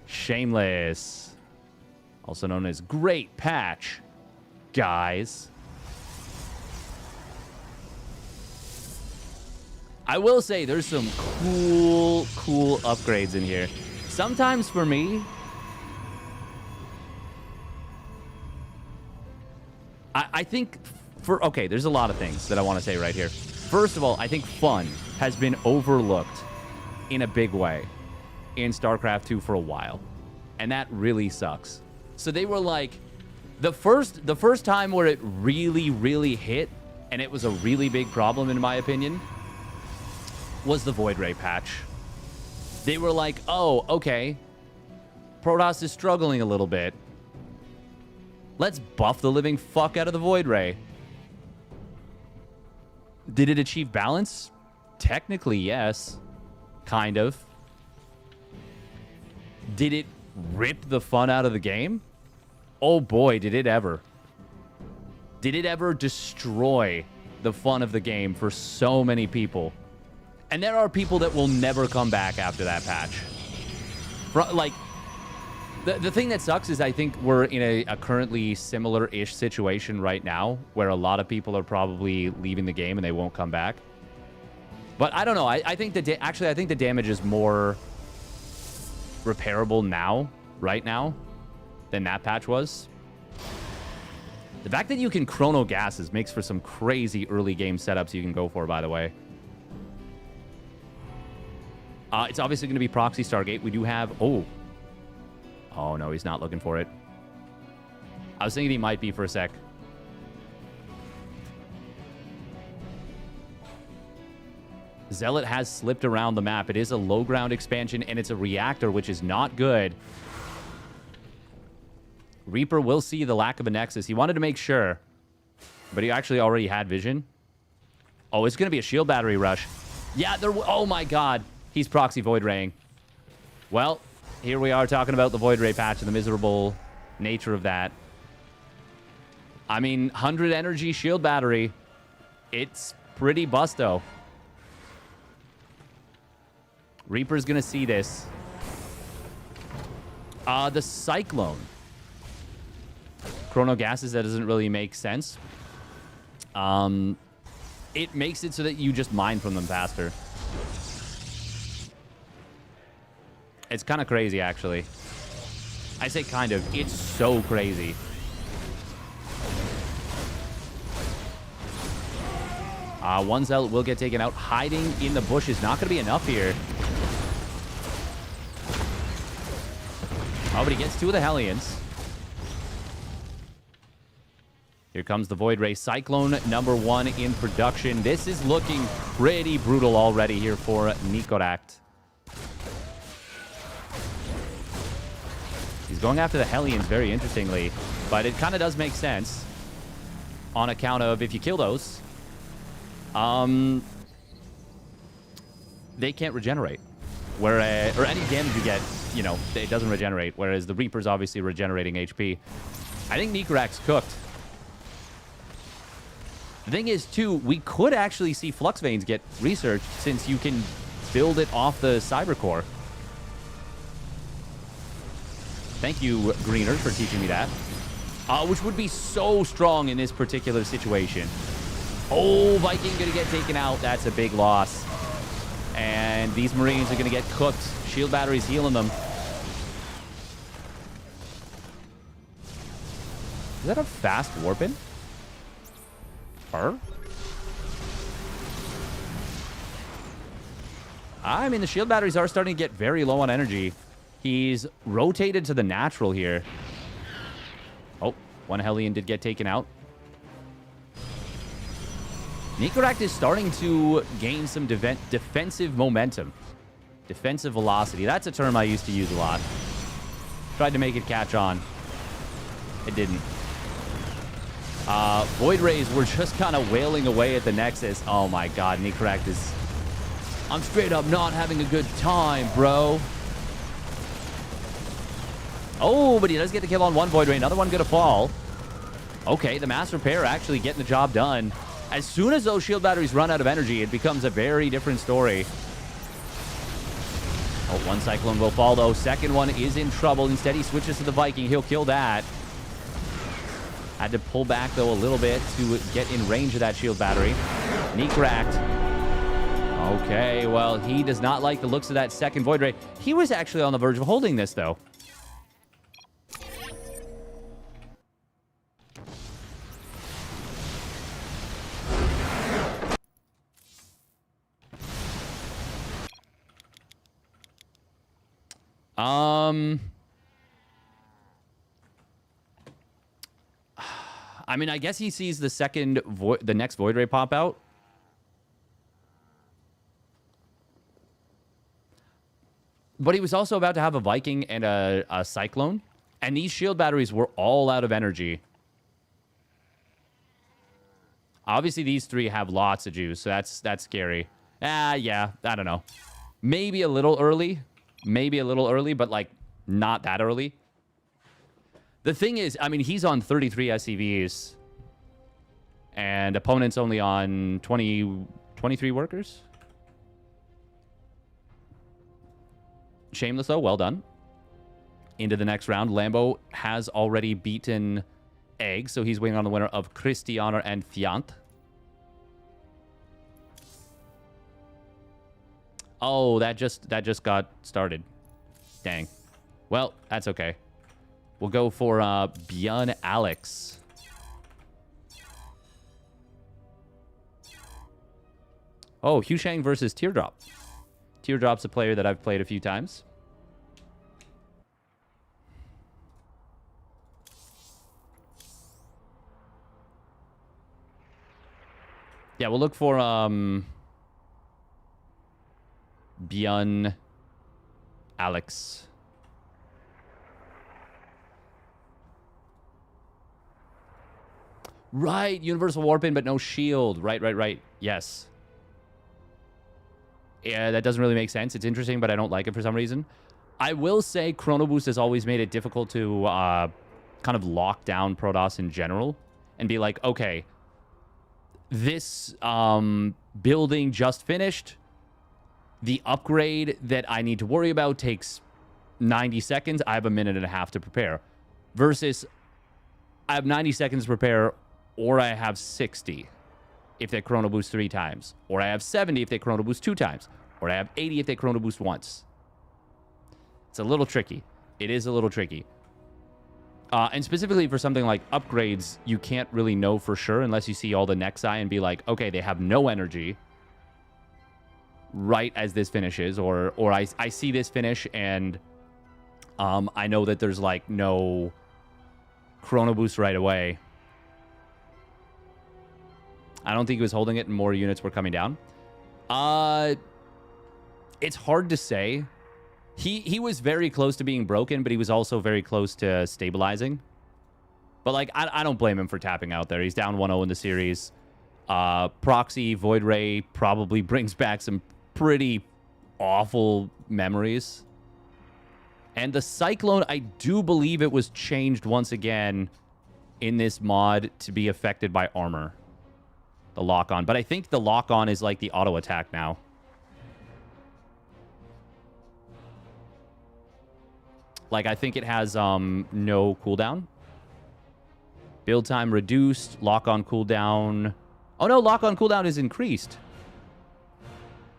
Shameless, also known as Great Patch, guys. I will say there's some cool upgrades in here. Sometimes for me, I think okay, there's a lot of things that I want to say right here. First of all, I think fun has been overlooked in a big way in StarCraft 2 for a while. And that really sucks. So they were like, the first time where it really hit, and it was a really big problem in my opinion, was the Void Ray patch. They were like, oh, okay, Protoss is struggling a little bit. Let's buff the living fuck out of the Void Ray. Did it achieve balance? Technically, yes. Kind of. Did it rip the fun out of the game? Oh boy, did it ever. Did it ever destroy the fun of the game for so many people? And there are people that will never come back after that patch. Like, the thing that sucks is I think we're in a currently similar-ish situation right now where a lot of people are probably leaving the game and they won't come back. But I don't know. I think I think the damage is more repairable now, right now, than that patch was. The fact that you can chrono gases makes for some crazy early game setups you can go for, by the way. It's obviously going to be proxy Stargate. We do have... Oh, no, he's not looking for it. I was thinking he might be for a sec. Zealot has slipped around the map. It is a low ground expansion, and it's a reactor, which is not good. Reaper will see the lack of a Nexus. He wanted to make sure, but he actually already had vision. Oh, it's going to be a shield battery rush. Yeah, oh my god. He's proxy Void Raying. Well, here we are talking about the Void Ray patch and the miserable nature of that. I mean, 100 energy shield battery. It's pretty busto. Reaper's going to see this. The Cyclone. Chrono gases, that doesn't really make sense. It makes it so that you just mine from them faster. It's kind of crazy, actually. I say kind of. It's so crazy. One Zealot will get taken out. Hiding in the bush is not going to be enough here. Oh, but he gets two of the Hellions. Here comes the Void Ray. Cyclone #1 in production. This is looking pretty brutal already here for Nicorakt. He's going after the Hellions very interestingly, but it kind of does make sense on account of if you kill those, they can't regenerate. Or any damage you get, you know, it doesn't regenerate, whereas the Reaper's obviously regenerating HP. I think Nicorakt's cooked. The thing is, too, we could actually see Flux Veins get researched since you can build it off the Cybercore. Thank you, Greener, for teaching me that. Which would be so strong in this particular situation. Oh, Viking going to get taken out. That's a big loss. And these Marines are going to get cooked. Shield batteries healing them. Is that a fast warp-in? I mean, the shield batteries are starting to get very low on energy. He's rotated to the natural here. Oh, one Hellion did get taken out. Nicorakt is starting to gain some defensive momentum. Defensive velocity. That's a term I used to use a lot. Tried to make it catch on. It didn't. Void Rays were just kind of wailing away at the Nexus. Oh my god, Nicorakt is... I'm straight up not having a good time, bro. Oh, but he does get the kill on one Void Ray. Another one gonna fall. Okay, the Mass Repair actually getting the job done. As soon as those shield batteries run out of energy, it becomes a very different story. Oh, one Cyclone will fall, though. Second one is in trouble. Instead, he switches to the Viking. He'll kill that. Had to pull back, though, a little bit to get in range of that shield battery. Nicorakt. Okay, well, he does not like the looks of that second Void Ray. He was actually on the verge of holding this, though. I mean, I guess he sees the the next Void Ray pop out. But he was also about to have a Viking and a Cyclone. And these shield batteries were all out of energy. Obviously, these three have lots of juice, so that's scary. Yeah, I don't know. Maybe a little early. Maybe a little early, but, like, not that early. The thing is, I mean, he's on 33 SCVs. And opponent's only on 23 workers. Shameless, though. Well done. Into the next round. Lambo has already beaten Egg, so he's waiting on the winner of Christianer and Fiant. Oh, that just got started. Dang. Well, that's okay. We'll go for ByuN Alex. Oh, Hushang versus Teardrop. Teardrop's a player that I've played a few times. Yeah, we'll look for ByuN Alex. Right, Universal Warpin, but no shield. Right. Yes. Yeah, that doesn't really make sense. It's interesting, but I don't like it for some reason. I will say Chrono Boost has always made it difficult to kind of lock down Protoss in general and be like, okay, this building just finished. The upgrade that I need to worry about takes 90 seconds. I have a minute and a half to prepare. Versus I have 90 seconds to prepare, or I have 60 if they Chrono Boost 3 times. Or I have 70 if they Chrono Boost 2 times. Or I have 80 if they Chrono Boost once. It's a little tricky. It is a little tricky. And specifically for something like upgrades, you can't really know for sure unless you see all the Nexi and be like, okay, they have no energy right as this finishes. Or I see this finish and I know that there's like no Chrono Boost right away. I don't think he was holding it and more units were coming down. It's hard to say. He was very close to being broken, but he was also very close to stabilizing. But, like, I don't blame him for tapping out there. He's down 1-0 in the series. Proxy, Void Ray probably brings back some pretty awful memories. And the Cyclone, I do believe it was changed once again in this mod to be affected by armor. The lock-on. But I think the lock-on is like the auto-attack now. Like, I think it has no cooldown. Build time reduced. Lock-on cooldown. Oh, no. Lock-on cooldown is increased.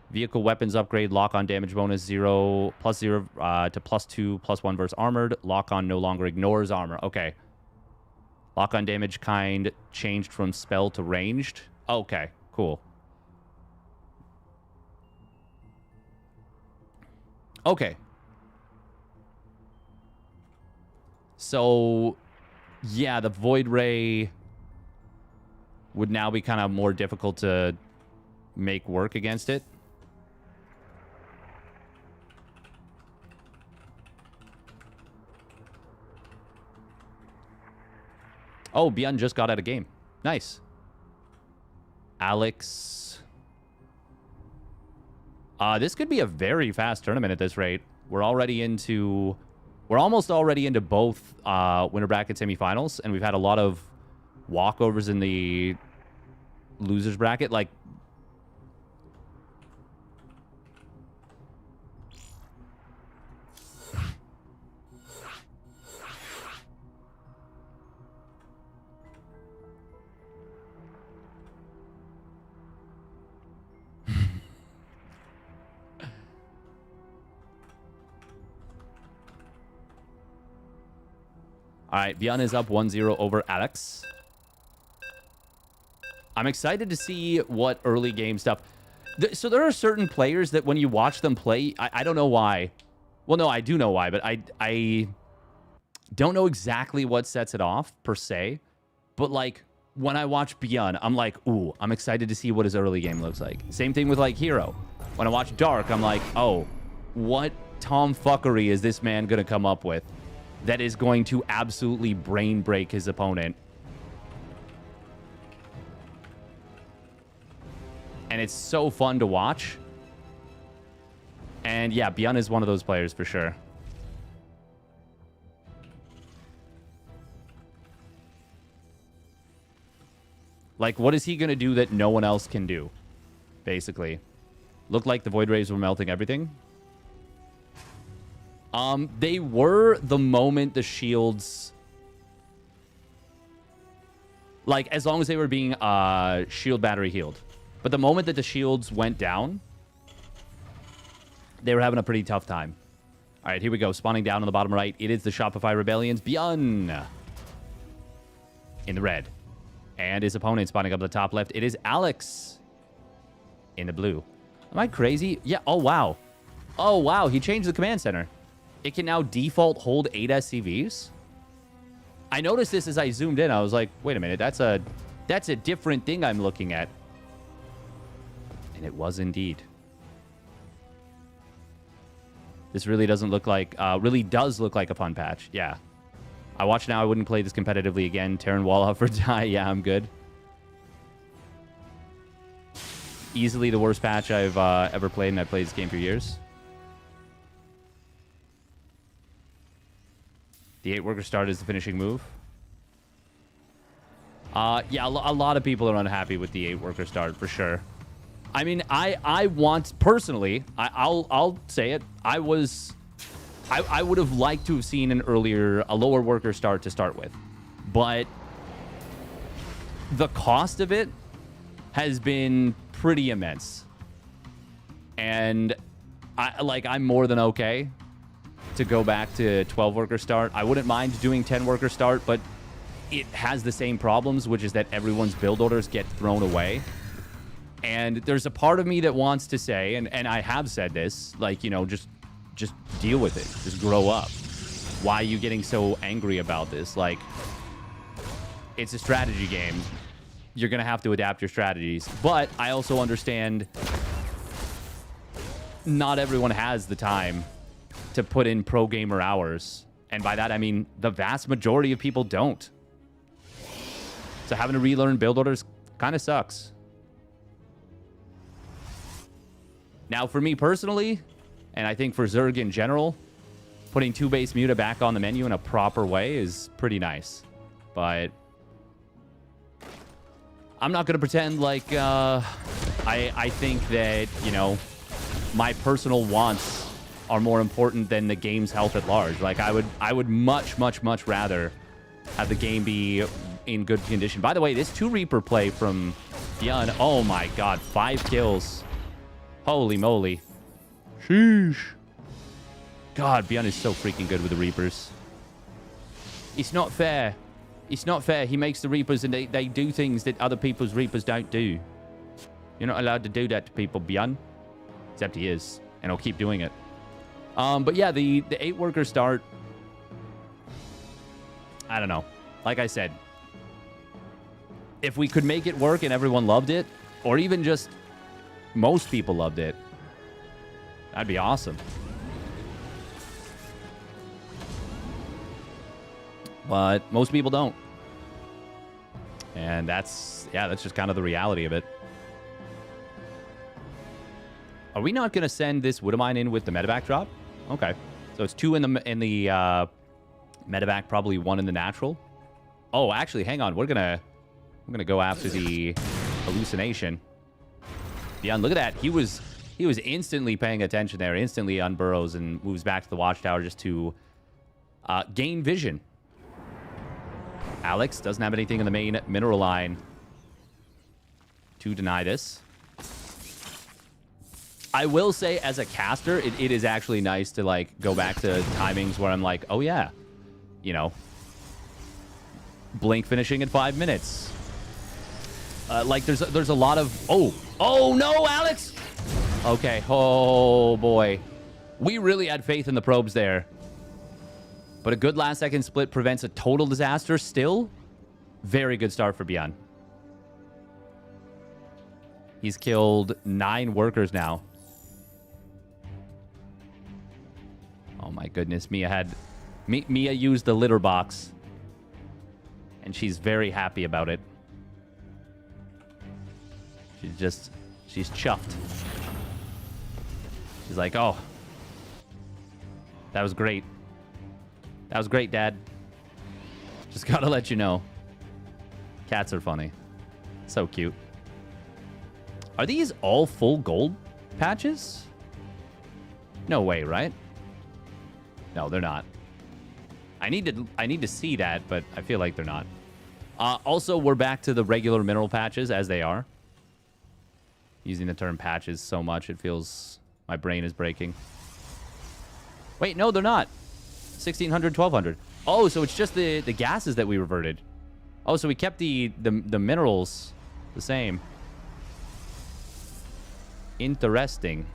Vehicle weapons upgrade. Lock-on damage bonus 0. Plus 0 to +2. +1 versus armored. Lock-on no longer ignores armor. Okay. Lock-on damage kind changed from spell to ranged. Okay. Cool. Okay. So, yeah, the Void Ray would now be kind of more difficult to make work against it. Oh, ByuN just got out of game. Nice. Alex. This could be a very fast tournament at this rate. We're almost already into both winner bracket semifinals, and we've had a lot of walkovers in the losers bracket. Like, all right, ByuN is up 1-0 over Alex. I'm excited to see what early game stuff. So there are certain players that when you watch them play, I don't know why. Well, no, I do know why, but I don't know exactly what sets it off, per se. But, like, when I watch ByuN, I'm like, ooh, I'm excited to see what his early game looks like. Same thing with, like, Hero. When I watch Dark, I'm like, oh, what tomfuckery is this man going to come up with that is going to absolutely brain break his opponent? And it's so fun to watch. And yeah, ByuN is one of those players for sure. Like, what is he going to do that no one else can do? Basically. Looked like the Void Rays were melting everything. They were the moment the shields... Like, as long as they were being shield battery healed. But the moment that the shields went down, they were having a pretty tough time. All right, here we go. Spawning down on the bottom right. It is the Shopify Rebellion's ByuN in the red. And his opponent spawning up at the top left. It is Alex in the blue. Am I crazy? Yeah. Oh, wow. Oh, wow. He changed the command center. It can now default hold 8 SCVs. I noticed this as I zoomed in. I was like, wait a minute. That's a different thing I'm looking at. And it was indeed. This really doesn't look like, really does look like a fun patch. Yeah. I watch now. I wouldn't play this competitively again. Terran Wallhoff for die. Yeah, I'm good. Easily the worst patch I've ever played, and I've played this game for years. The 8-worker start is the finishing move. Yeah, a lot of people are unhappy with the 8-worker start, for sure. I mean, I want, personally, I'll say it, I would have liked to have seen a lower worker start to start with. But the cost of it has been pretty immense. And I'm more than okay to go back to 12-worker start. I wouldn't mind doing 10-worker start, but it has the same problems, which is that everyone's build orders get thrown away. And there's a part of me that wants to say, and I have said this, like, you know, just deal with it. Just grow up. Why are you getting so angry about this? Like, it's a strategy game. You're going to have to adapt your strategies. But I also understand not everyone has the time to put in pro gamer hours. And by that, I mean the vast majority of people don't. So having to relearn build orders kind of sucks. Now, for me personally, and I think for Zerg in general, putting 2-base Muta back on the menu in a proper way is pretty nice. But I'm not going to pretend like I think that, you know, my personal wants are more important than the game's health at large. Like, I would much rather have the game be in good condition. By the way, this 2 Reaper play from ByuN, oh my god, 5 kills. Holy moly. Sheesh. God, ByuN is so freaking good with the Reapers. It's not fair. It's not fair. He makes the Reapers and they do things that other people's Reapers don't do. You're not allowed to do that to people, ByuN. Except he is. And he'll keep doing it. But yeah, the 8-worker start, I don't know. Like I said, if we could make it work and everyone loved it, or even just most people loved it, that'd be awesome. But most people don't. And that's just kind of the reality of it. Are we not going to send this Widowmine in with the medevac drop? Okay. So it's 2 in the medevac, probably 1 in the natural. Oh, actually, hang on. We're gonna go after the hallucination. ByuN, look at that. He was instantly paying attention there. Instantly unburrows and moves back to the watchtower just to gain vision. Alex doesn't have anything in the main mineral line to deny this. I will say, as a caster, it is actually nice to, like, go back to timings where I'm like, oh yeah, you know, blink finishing in 5 minutes. Like, there's a lot of... Oh, no, Alex! Okay, oh, boy. We really had faith in the probes there. But a good last-second split prevents a total disaster still. Very good start for ByuN. He's killed 9 workers now. Oh, my goodness. Mia used the litter box. And she's very happy about it. She's chuffed. She's like, oh, that was great. That was great, Dad. Just gotta let you know. Cats are funny. So cute. Are these all full gold patches? No way, right? No, they're not. I need to see that, but I feel like they're not. Also, we're back to the regular mineral patches as they are. Using the term patches so much, it feels my brain is breaking. Wait, no, they're not. 1600, 1200. Oh, so it's just the gases that we reverted. Oh, so we kept the minerals the same. Interesting.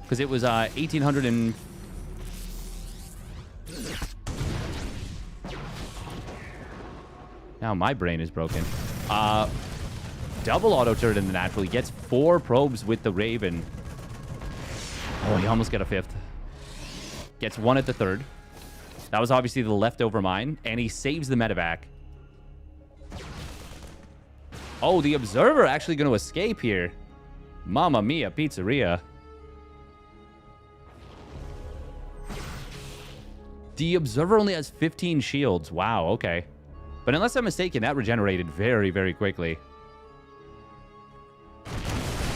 Because it was 1800 and... Now my brain is broken. Double auto turret in the natural. He gets 4 probes with the Raven. Oh, he almost got a 5th. Gets 1 at the 3rd. That was obviously the leftover mine. And he saves the medevac. Oh, the Observer actually going to escape here. Mamma mia, pizzeria. The Observer only has 15 shields. Wow, okay. But unless I'm mistaken, that regenerated very, very quickly.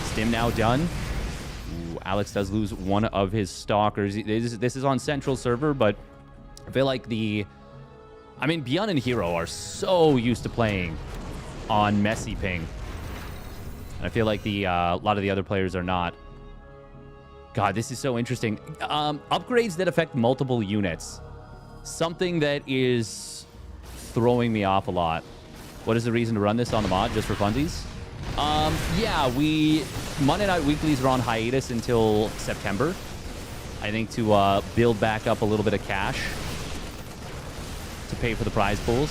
Stim now done. Ooh, Alex does lose one of his stalkers. This is on Central server, but I feel like I mean, ByuN and Hero are so used to playing on messy ping. And I feel like a lot of the other players are not. God, this is so interesting. Upgrades that affect multiple units. Something that is throwing me off a lot. What is the reason to run this on the mod? Just for funsies? Yeah, Monday Night Weeklies are on hiatus until September. I think to build back up a little bit of cash to pay for the prize pools.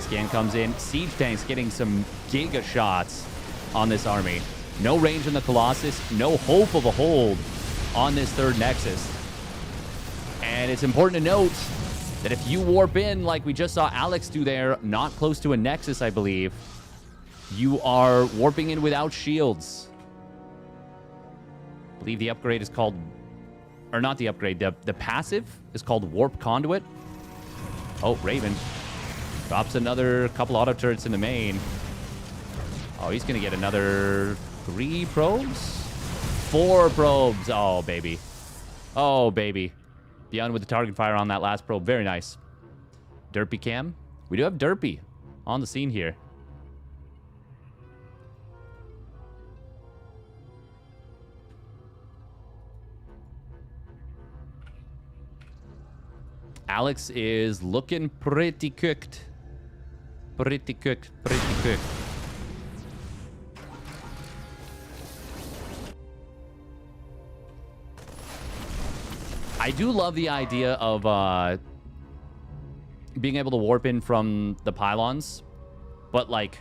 Scan comes in. Siege tanks getting some giga shots on this army. No range on the Colossus. No hope of a hold on this 3rd Nexus. And it's important to note that if you warp in like we just saw Alex do there, not close to a Nexus, I believe, you are warping in without shields. I believe the upgrade is called... Or not the upgrade. The passive is called Warp Conduit. Oh, Raven. Drops another couple auto turrets in the main. Oh, he's going to get another 3 probes? 4 probes. Oh, baby. Oh, baby. ByuN with the target fire on that last probe. Very nice. Derpy cam. We do have Derpy on the scene here. Alex is looking pretty cooked. Pretty cooked. Pretty cooked. I do love the idea of being able to warp in from the pylons, but like,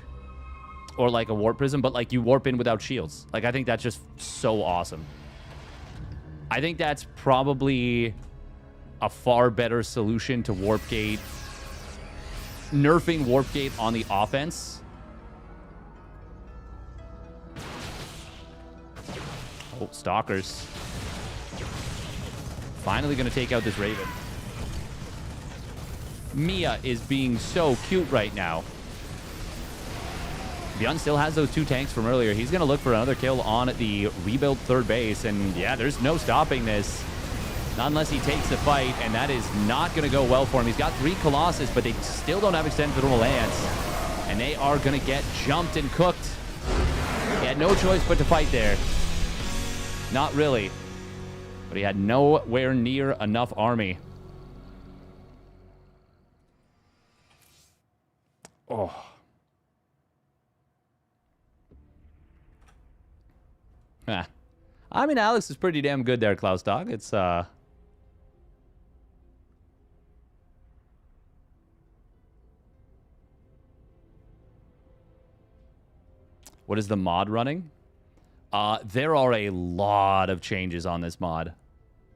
or like a warp prism, but like you warp in without shields. Like, I think that's just so awesome. I think that's probably a far better solution to warp gate. Nerfing warp gate on the offense. Oh, stalkers. Finally going to take out this Raven. Mia is being so cute right now. ByuN still has those 2 tanks from earlier. He's going to look for another kill on the rebuilt 3rd base. And yeah, there's no stopping this. Not unless he takes the fight. And that is not going to go well for him. He's got 3 Colossus, but they still don't have extended thermal lance. And they are going to get jumped and cooked. He had no choice but to fight there. Not really. But he had nowhere near enough army. Oh. Ah. I mean, Alex is pretty damn good there, Klaus Dog. It's, What is the mod running? There are a lot of changes on this mod.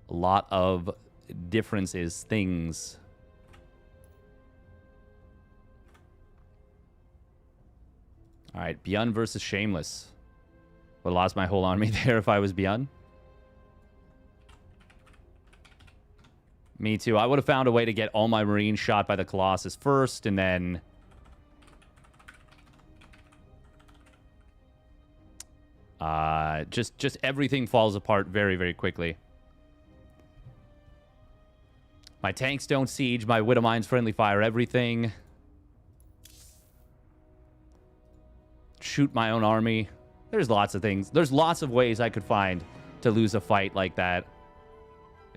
A lot of differences, things. All right, ByuN versus Shameless. Would have lost my whole army there if I was ByuN. Me too. I would have found a way to get all my Marines shot by the Colossus first, and then... just everything falls apart very, very quickly. My tanks don't siege. My Widow Mines friendly fire everything. Shoot my own army. There's lots of things. There's lots of ways I could find to lose a fight like that.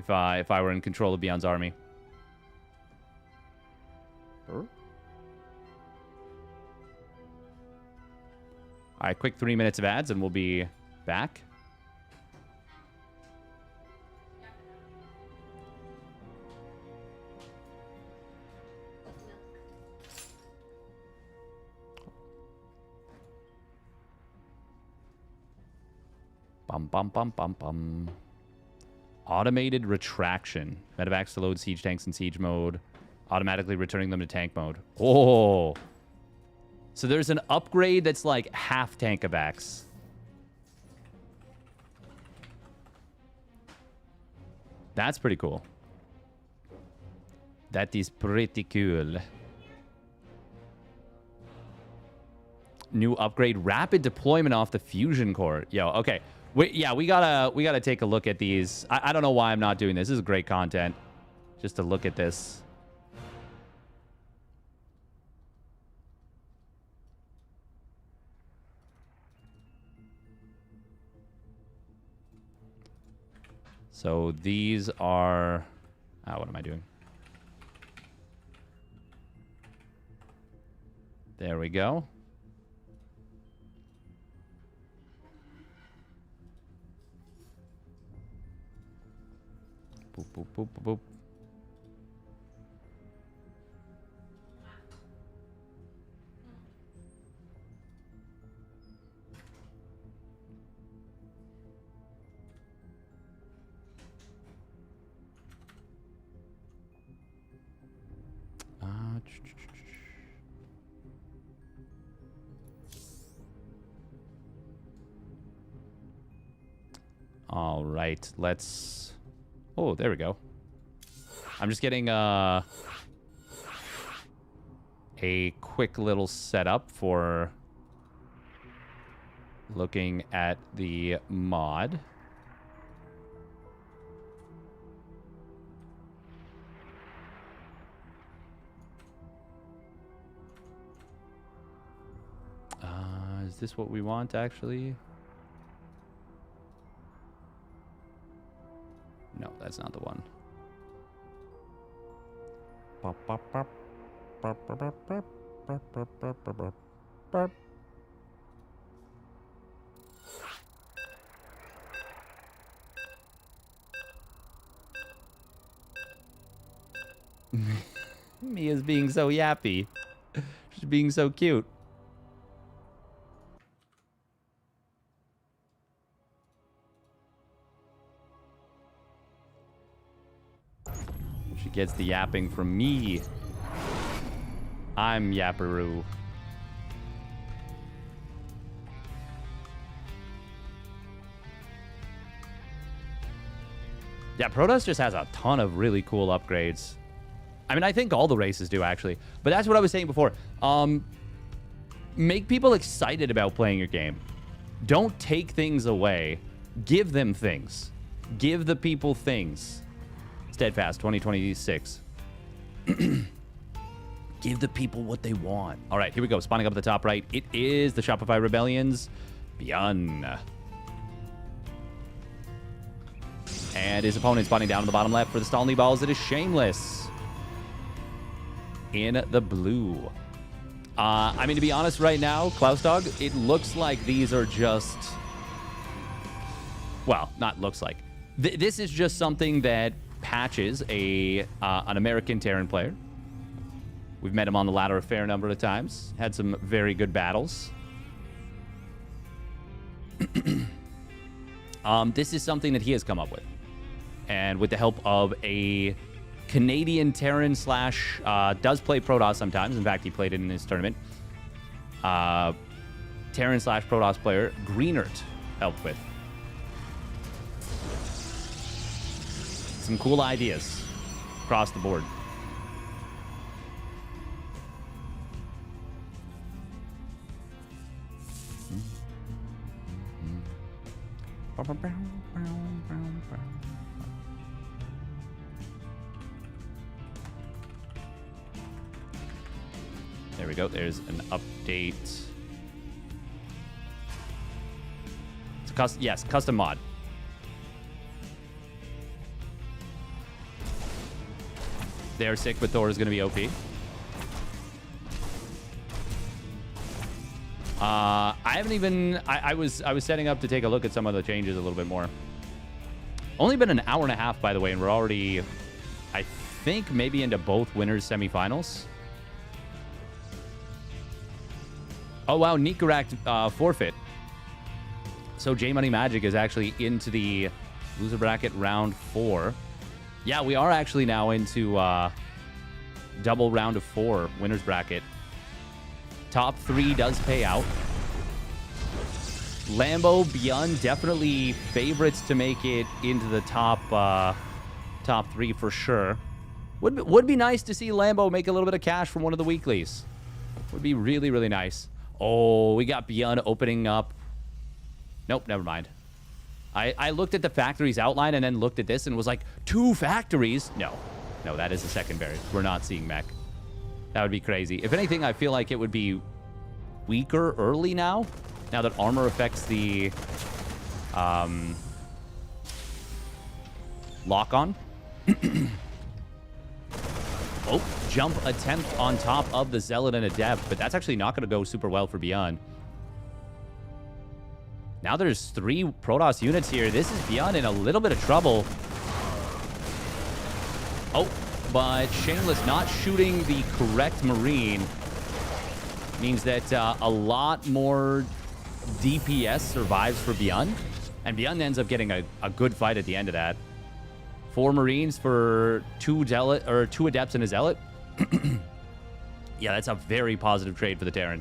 if I were in control of ByuN's army. All right, quick 3 minutes of ads, and we'll be back. Bum, bum, bum, bum, bum. Automated retraction. Medevacs to load siege tanks in siege mode. Automatically returning them to tank mode. Oh. So there's an upgrade that's like half tank-evacs. That's pretty cool. That is pretty cool. New upgrade. Rapid deployment off the fusion core. Yo, okay. We gotta take a look at these. I don't know why I'm not doing this. This is great content. Just to look at this. So these are... what am I doing? There we go. Boop, boop, boop, boop, boop. All right, let's... Oh, there we go. I'm just getting a quick little setup for looking at the mod. Is this what we want, actually? No, that's not the one. Mia's being so yappy. She's being so cute. She gets the yapping from me. I'm Yapperoo. Yeah, Protoss just has a ton of really cool upgrades. I mean, I think all the races do, actually. But that's what I was saying before. Make people excited about playing your game. Don't take things away. Give them things. Give the people things. Steadfast 2026. Give the people what they want. All right, here we go. Spawning up at the top right. It is the Shopify Rebellion's ByuN. And his opponent spawning down on the bottom left for the Stalny Balls. It is Shameless. In the blue. I mean, to be honest right now, Klaus Dog, it looks like these are just... Well, not looks like. This is just something that Patches, an American Terran player. We've met him on the ladder a fair number of times. Had some very good battles. This is something that he has come up with. And with the help of a Canadian Terran slash, does play Protoss sometimes. In fact, he played it in his tournament. Terran slash Protoss player, Greenert, helped with. Some cool ideas across the board. There we go. There's an update. It's a yes, custom mod. They're sick, but Thor is going to be OP. I haven't even... I was setting up to take a look at some of the changes a little bit more. Only been an hour and a half, by the way, and we're already, I think, maybe into both winners' semifinals. Oh, wow, Nikarak forfeit. So J-Money Magic is actually into the loser bracket round 4. Yeah, we are actually now into double round of 4 winners bracket. Top 3 does pay out. Lambo, ByuN, definitely favorites to make it into the top 3 for sure. Would be nice to see Lambo make a little bit of cash from one of the weeklies. Would be really, really nice. Oh, we got ByuN opening up. Nope, never mind. I looked at the factories outline and then looked at this and was like, 2 factories? No, that is the second variant. We're not seeing mech. That would be crazy. If anything, I feel like it would be weaker early now that armor affects the lock-on. Oh, jump attempt on top of the Zealot and Adept, but that's actually not going to go super well for ByuN. Now there's 3 Protoss units here. This is ByuN in a little bit of trouble. Oh, but Shameless not shooting the correct Marine means that a lot more DPS survives for ByuN, and ByuN ends up getting a good fight at the end of that. 4 Marines for 2 Adepts and a Zealot. Yeah, that's a very positive trade for the Terran.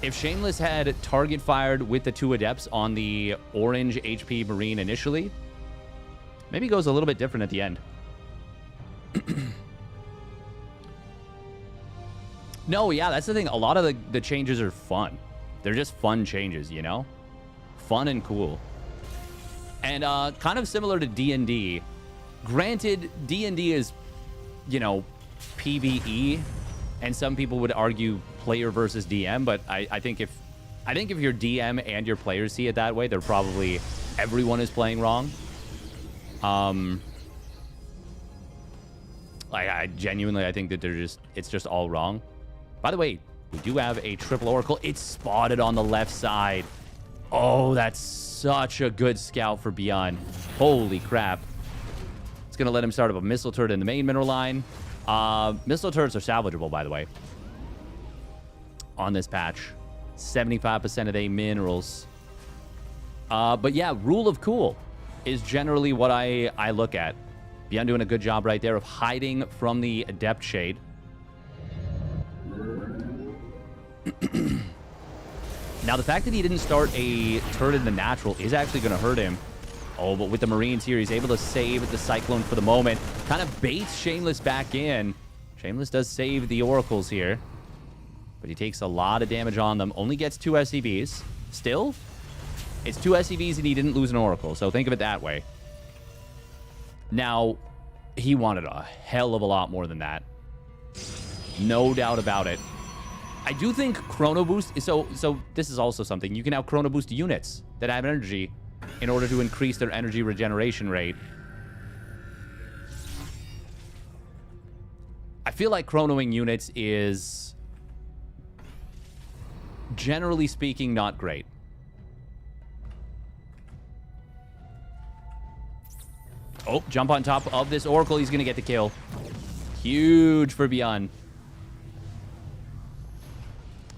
If Shameless had target fired with the 2 Adepts on the orange HP Marine initially, maybe it goes a little bit different at the end. No, yeah, that's the thing. A lot of the changes are fun. They're just fun changes, you know? Fun and cool. And kind of similar to D&D. Granted, D&D is, you know, PvE, and some people would argue player versus DM, but I think if your DM and your players see it that way, they're probably everyone is playing wrong. I genuinely think that it's just all wrong. By the way, we do have a triple Oracle. It's spotted on the left side. Oh, that's such a good scout for ByuN. Holy crap. It's going to let him start up a missile turret in the main mineral line. Missile turrets are salvageable, by the way, on this patch. 75% of they minerals. But yeah, rule of cool is generally what I look at. ByuN doing a good job right there of hiding from the Adept Shade. Now, the fact that he didn't start a turret in the natural is actually going to hurt him. Oh, but with the Marines here, he's able to save the Cyclone for the moment. Kind of baits Shameless back in. Shameless does save the Oracles here, but he takes a lot of damage on them. Only gets 2 SCVs. Still, it's 2 SCVs and he didn't lose an Oracle, so think of it that way. Now, he wanted a hell of a lot more than that. No doubt about it. I do think Chrono Boost... So this is also something. You can now Chrono Boost units that have energy in order to increase their energy regeneration rate. I feel like chronoing units is, generally speaking, not great. Oh, jump on top of this Oracle. He's going to get the kill. Huge for ByuN.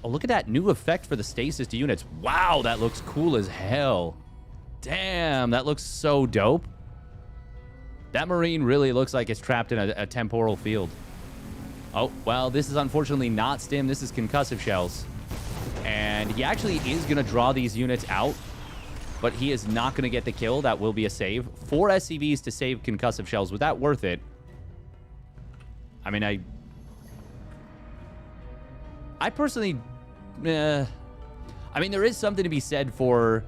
Oh, look at that new effect for the stasis units. Wow, that looks cool as hell. Damn, that looks so dope. That Marine really looks like it's trapped in a temporal field. Oh, well, this is unfortunately not Stim. This is concussive shells. And he actually is going to draw these units out, but he is not going to get the kill. That will be a save. 4 SCVs to save concussive shells. Was that worth it? I mean, I personally... I mean, there is something to be said for...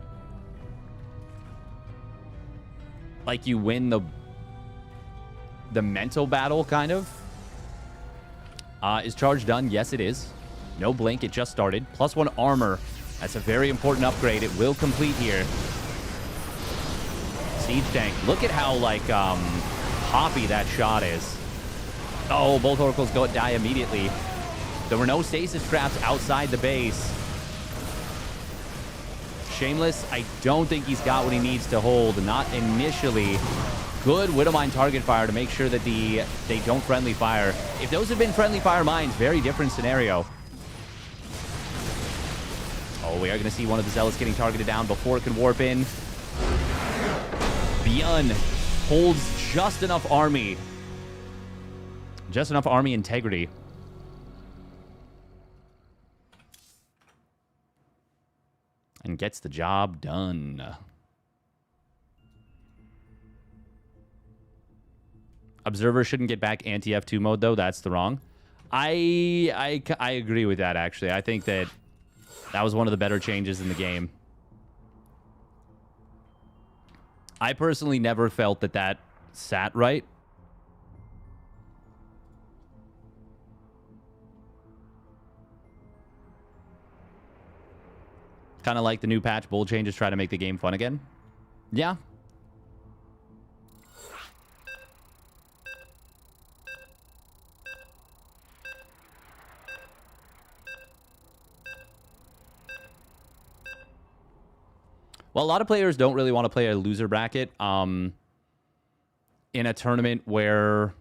like, you win the mental battle, kind of. Is charge done? Yes, it is. No blink. It just started. +1 armor. That's a very important upgrade. It will complete here. Siege tank. Look at how, like, poppy that shot is. Oh, both oracles die immediately. There were no stasis traps outside the base. Shameless, I don't think he's got what he needs to hold. Not initially. Good Widowmine target fire to make sure that they don't friendly fire. If those had been friendly fire mines, very different scenario. Oh, we are going to see one of the Zealots getting targeted down before it can warp in. ByuN holds just enough army. Just enough army integrity. And gets the job done. Observer shouldn't get back anti-F2 mode, though. That's the wrong. I agree with that, actually. I think that was one of the better changes in the game. I personally never felt that sat right. Kind of like the new patch, bold changes try to make the game fun again. Yeah. Well, a lot of players don't really want to play a loser bracket in a tournament where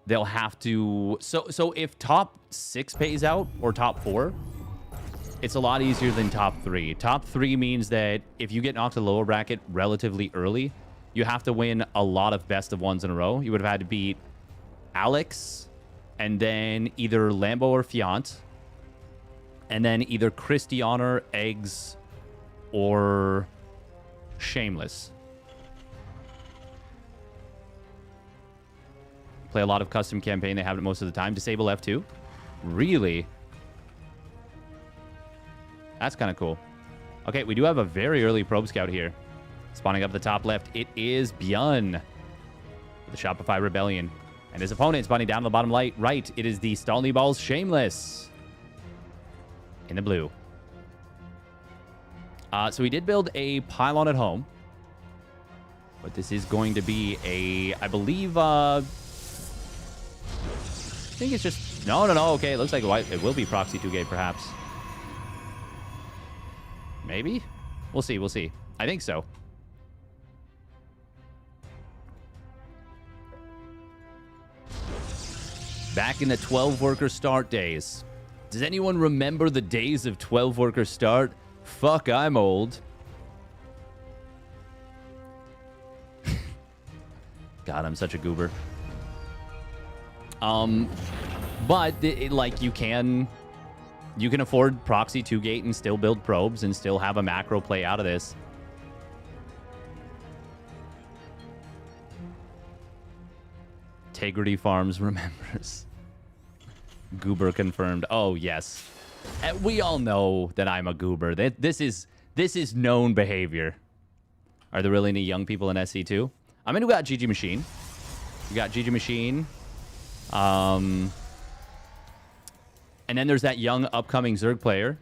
they'll have to... So if top 6 pays out, or top 4... it's a lot easier than top 3. Top 3 means that if you get knocked to the lower bracket relatively early, you have to win a lot of best of ones in a row. You would have had to beat Alex, and then either Lambo or Fiant, and then either Christianer, Eggs, or Shameless. Play a lot of custom campaign. They have it most of the time. Disable F2. Really? That's kind of cool. Okay, we do have a very early probe scout here. Spawning up the top left, it is ByuN with the Shopify Rebellion. And his opponent spawning down the bottom right, it is the Stalny Balls Shameless in the blue. So we did build a pylon at home. But this is going to be a, I believe, I think it's just, no. Okay, it looks like it will be Proxy 2 gate, perhaps. Maybe? We'll see. I think so. Back in the 12-worker start days. Does anyone remember the days of 12-worker start? Fuck, I'm old. God, I'm such a goober. But like you can afford Proxy 2 gate and still build probes and still have a macro play out of this. Integrity Farms remembers. Goober confirmed. Oh, yes. We all know that I'm a goober. This is known behavior. Are there really any young people in SC2? I mean, we got GG Machine. We got GG Machine. And then there's that young upcoming Zerg player.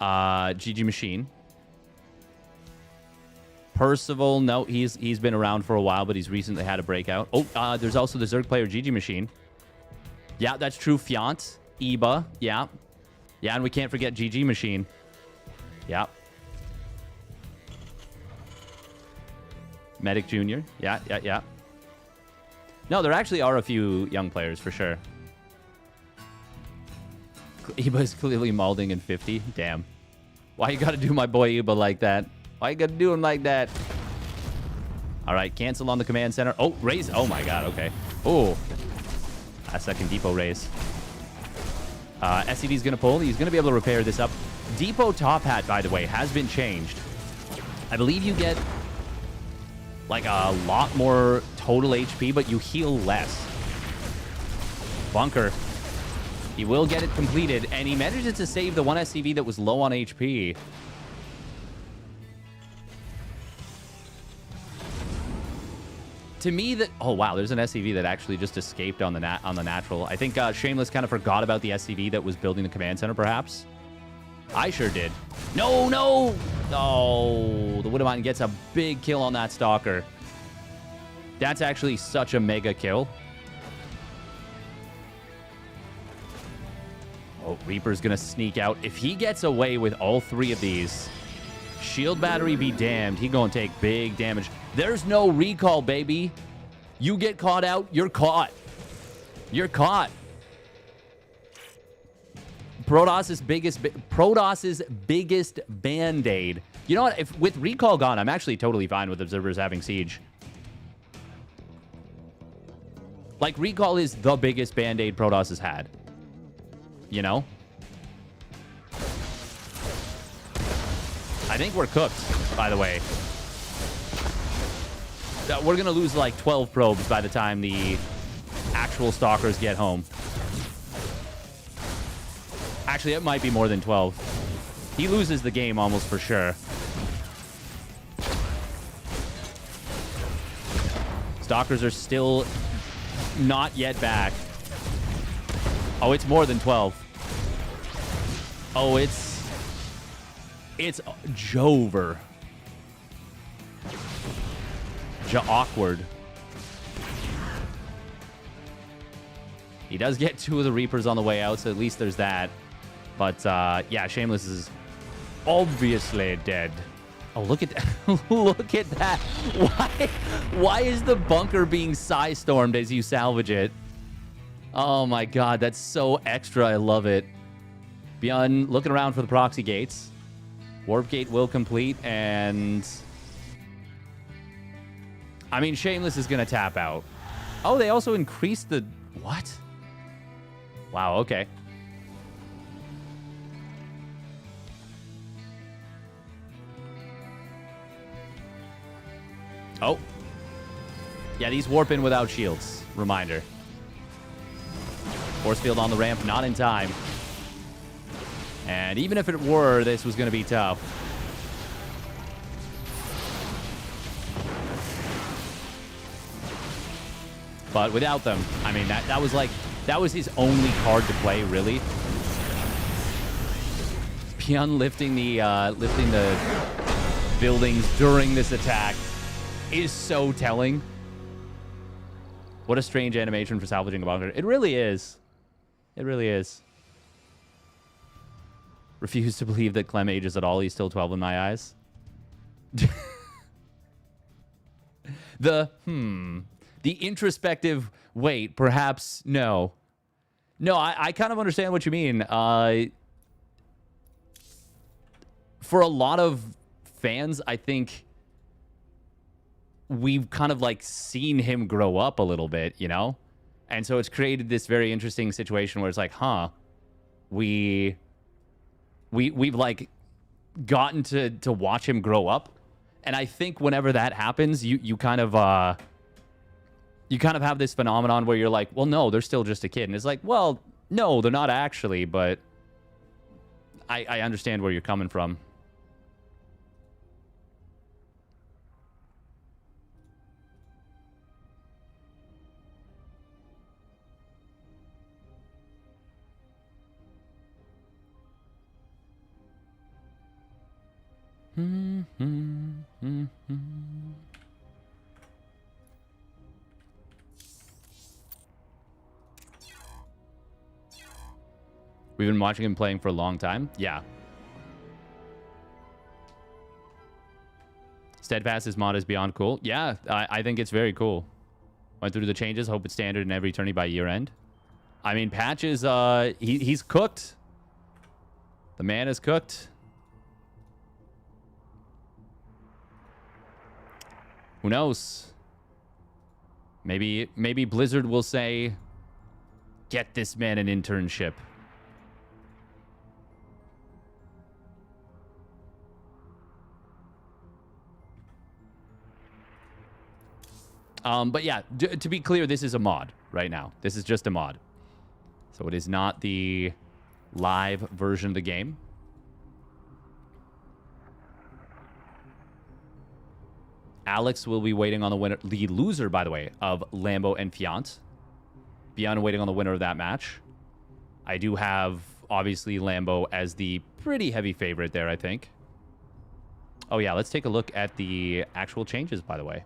GG Machine. Percival, no, he's been around for a while, but he's recently had a breakout. Oh, there's also the Zerg player GG Machine. Yeah, that's true. Fiant, Eba, yeah. Yeah, and we can't forget GG Machine. Yeah. Medic Jr. Yeah. No, there actually are a few young players for sure. Eba is clearly molding in 50. Damn. Why you gotta do my boy Eba like that? Why you gotta do him like that? All right, cancel on the command center. Oh, raise. Oh my god, okay. Oh, a second depot raise. SCD's gonna pull. He's gonna be able to repair this up. Depot top hat, by the way, has been changed. I believe you get like a lot more total HP, but you heal less. Bunker. He will get it completed, and he manages to save the one SCV that was low on HP. To me, that... Oh, wow, there's an SCV that actually just escaped on the natural. I think Shameless kind of forgot about the SCV that was building the command center, perhaps. I sure did. No! Oh, the Widowmine gets a big kill on that Stalker. That's actually such a mega kill. Oh, Reaper's going to sneak out. If he gets away with all 3 of these, shield battery be damned. He going to take big damage. There's no recall, baby. You get caught out, you're caught. You're caught. Protos's biggest band-aid. You know what? If with recall gone, I'm actually totally fine with observers having siege. Like, recall is the biggest band-aid Protoss has had. You know? I think we're cooked, by the way. We're going to lose like 12 probes by the time the actual stalkers get home. Actually, it might be more than 12. He loses the game almost for sure. Stalkers are still not yet back. Oh, it's more than 12. Oh, it's Jover. Awkward. He does get 2 of the Reapers on the way out, so at least there's that. But, yeah, Shameless is obviously dead. Oh, look at that. Look at that. Why is the bunker being Psy-stormed as you salvage it? Oh, my God. That's so extra. I love it. ByuN looking around for the proxy gates. Warp gate will complete, and... I mean, Shameless is going to tap out. Oh, they also increased the... What? Wow, okay. Oh. Yeah, these warp in without shields. Reminder. Force field on the ramp, not in time. And even if it were, this was going to be tough. But without them, I mean, that was his only card to play, really. ByuN lifting the buildings during this attack is so telling. What a strange animation for salvaging a bunker. It really is. It really is. Refuse to believe that Clem ages at all. He's still 12 in my eyes. The introspective, wait, perhaps, no. No, I kind of understand what you mean. For a lot of fans, I think we've kind of like seen him grow up a little bit, you know? And so it's created this very interesting situation where it's like, huh, we've like gotten to watch him grow up. And I think whenever that happens, you kind of have this phenomenon where you're like, well, no, they're still just a kid. And it's like, well, no, they're not actually, but I understand where you're coming from. We've been watching him playing for a long time. Yeah. Steadfast's mod is beyond cool. Yeah, I think it's very cool. Went through the changes. Hope it's standard in every tourney by year end. I mean, Patches, he's cooked. The man is cooked. Who knows? Maybe Blizzard will say, get this man an internship. But yeah, to be clear, this is a mod right now. This is just a mod. So it is not the live version of the game. Alex will be waiting on the loser, by the way, of Lambo and Fiant. ByuN waiting on the winner of that match. I do have, obviously, Lambo as the pretty heavy favorite there, I think. Oh, yeah, let's take a look at the actual changes, by the way.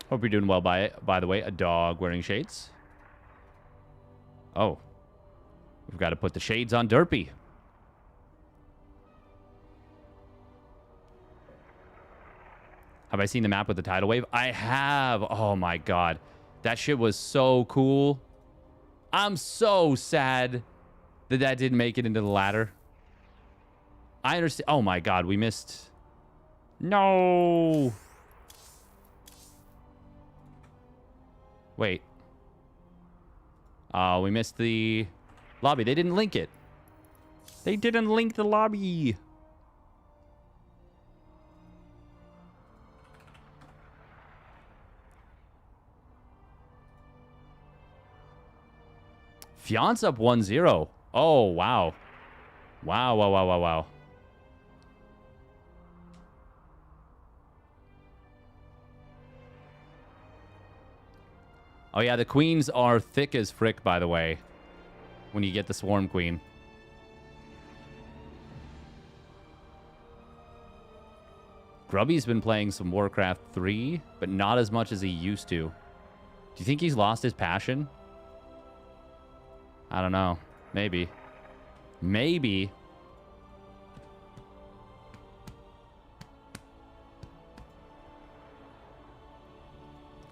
Hope you're doing well, by the way. A dog wearing shades. Oh. We've got to put the shades on Derpy. Have I seen the map with the tidal wave? I have. Oh, my God. That shit was so cool. I'm so sad that that didn't make it into the ladder. I understand. Oh, my God. We missed. No. Wait. We missed the lobby. They didn't link it. They didn't link the lobby. Fiance up 1-0. Oh, wow. Wow, wow, wow, wow, wow. Oh, yeah, the queens are thick as frick, by the way, when you get the Swarm Queen. Grubby's been playing some Warcraft 3, but not as much as he used to. Do you think he's lost his passion? I don't know. Maybe. Maybe.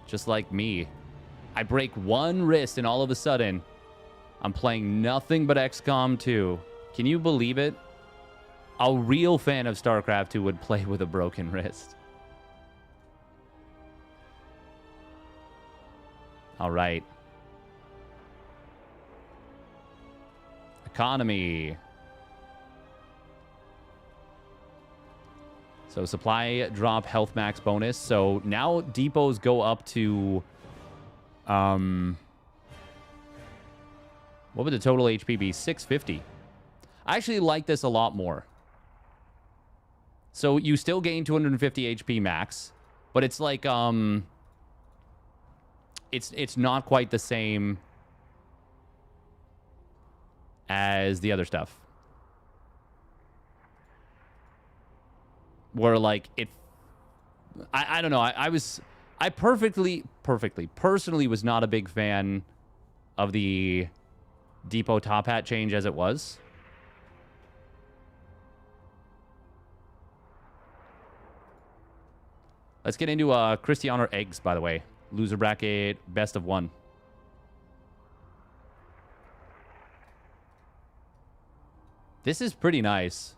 Just like me. I break one wrist and all of a sudden, I'm playing nothing but XCOM 2. Can you believe it? A real fan of StarCraft 2 would play with a broken wrist. All right. Economy. So supply drop health max bonus. So now depots go up to... what would the total HP be? 650. I actually like this a lot more. So you still gain 250 HP max, but it's like it's not quite the same as the other stuff. Where like it I don't know, I personally was not a big fan of the depot top hat change as it was. Let's get into Cristiano eggs, by the way. Loser bracket, best of one. This is pretty nice.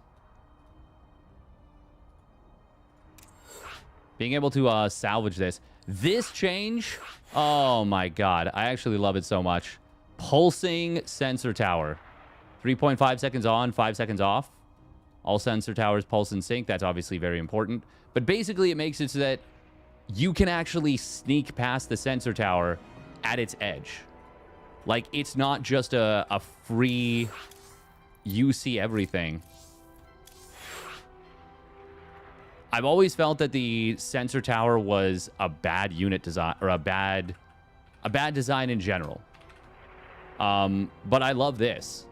Being able to salvage this. This change, oh my god. I actually love it so much. Pulsing sensor tower. 3.5 seconds on, 5 seconds off. All sensor towers pulse in sync. That's obviously very important. But basically it makes it so that you can actually sneak past the sensor tower at its edge. Like, it's not just a free... You see everything. I've always felt that the sensor tower was a bad unit design, or a bad design in general. But I love this.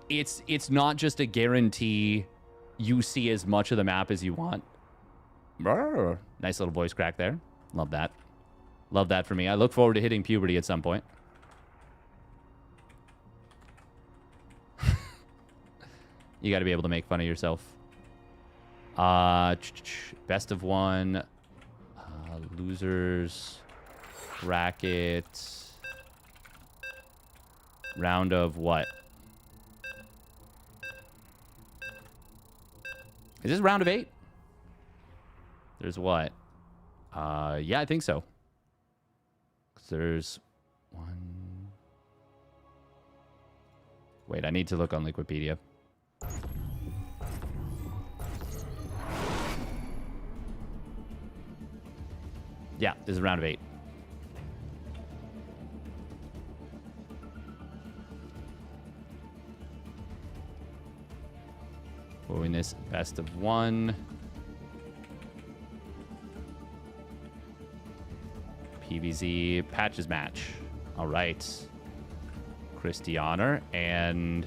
It's not just a guarantee you see as much of the map as you want. Brr. Nice little voice crack there. Love that. Love that for me. I look forward to hitting puberty at some point. You got to be able to make fun of yourself. Best of one. Losers. Bracket. Round of what? Is this round of 8? There's what? Yeah, I think so. 'Cause there's one... Wait, I need to look on Wikipedia. Yeah, this is a round of 8. We'll win this best of one. PVZ patches match. All right. Cristiano and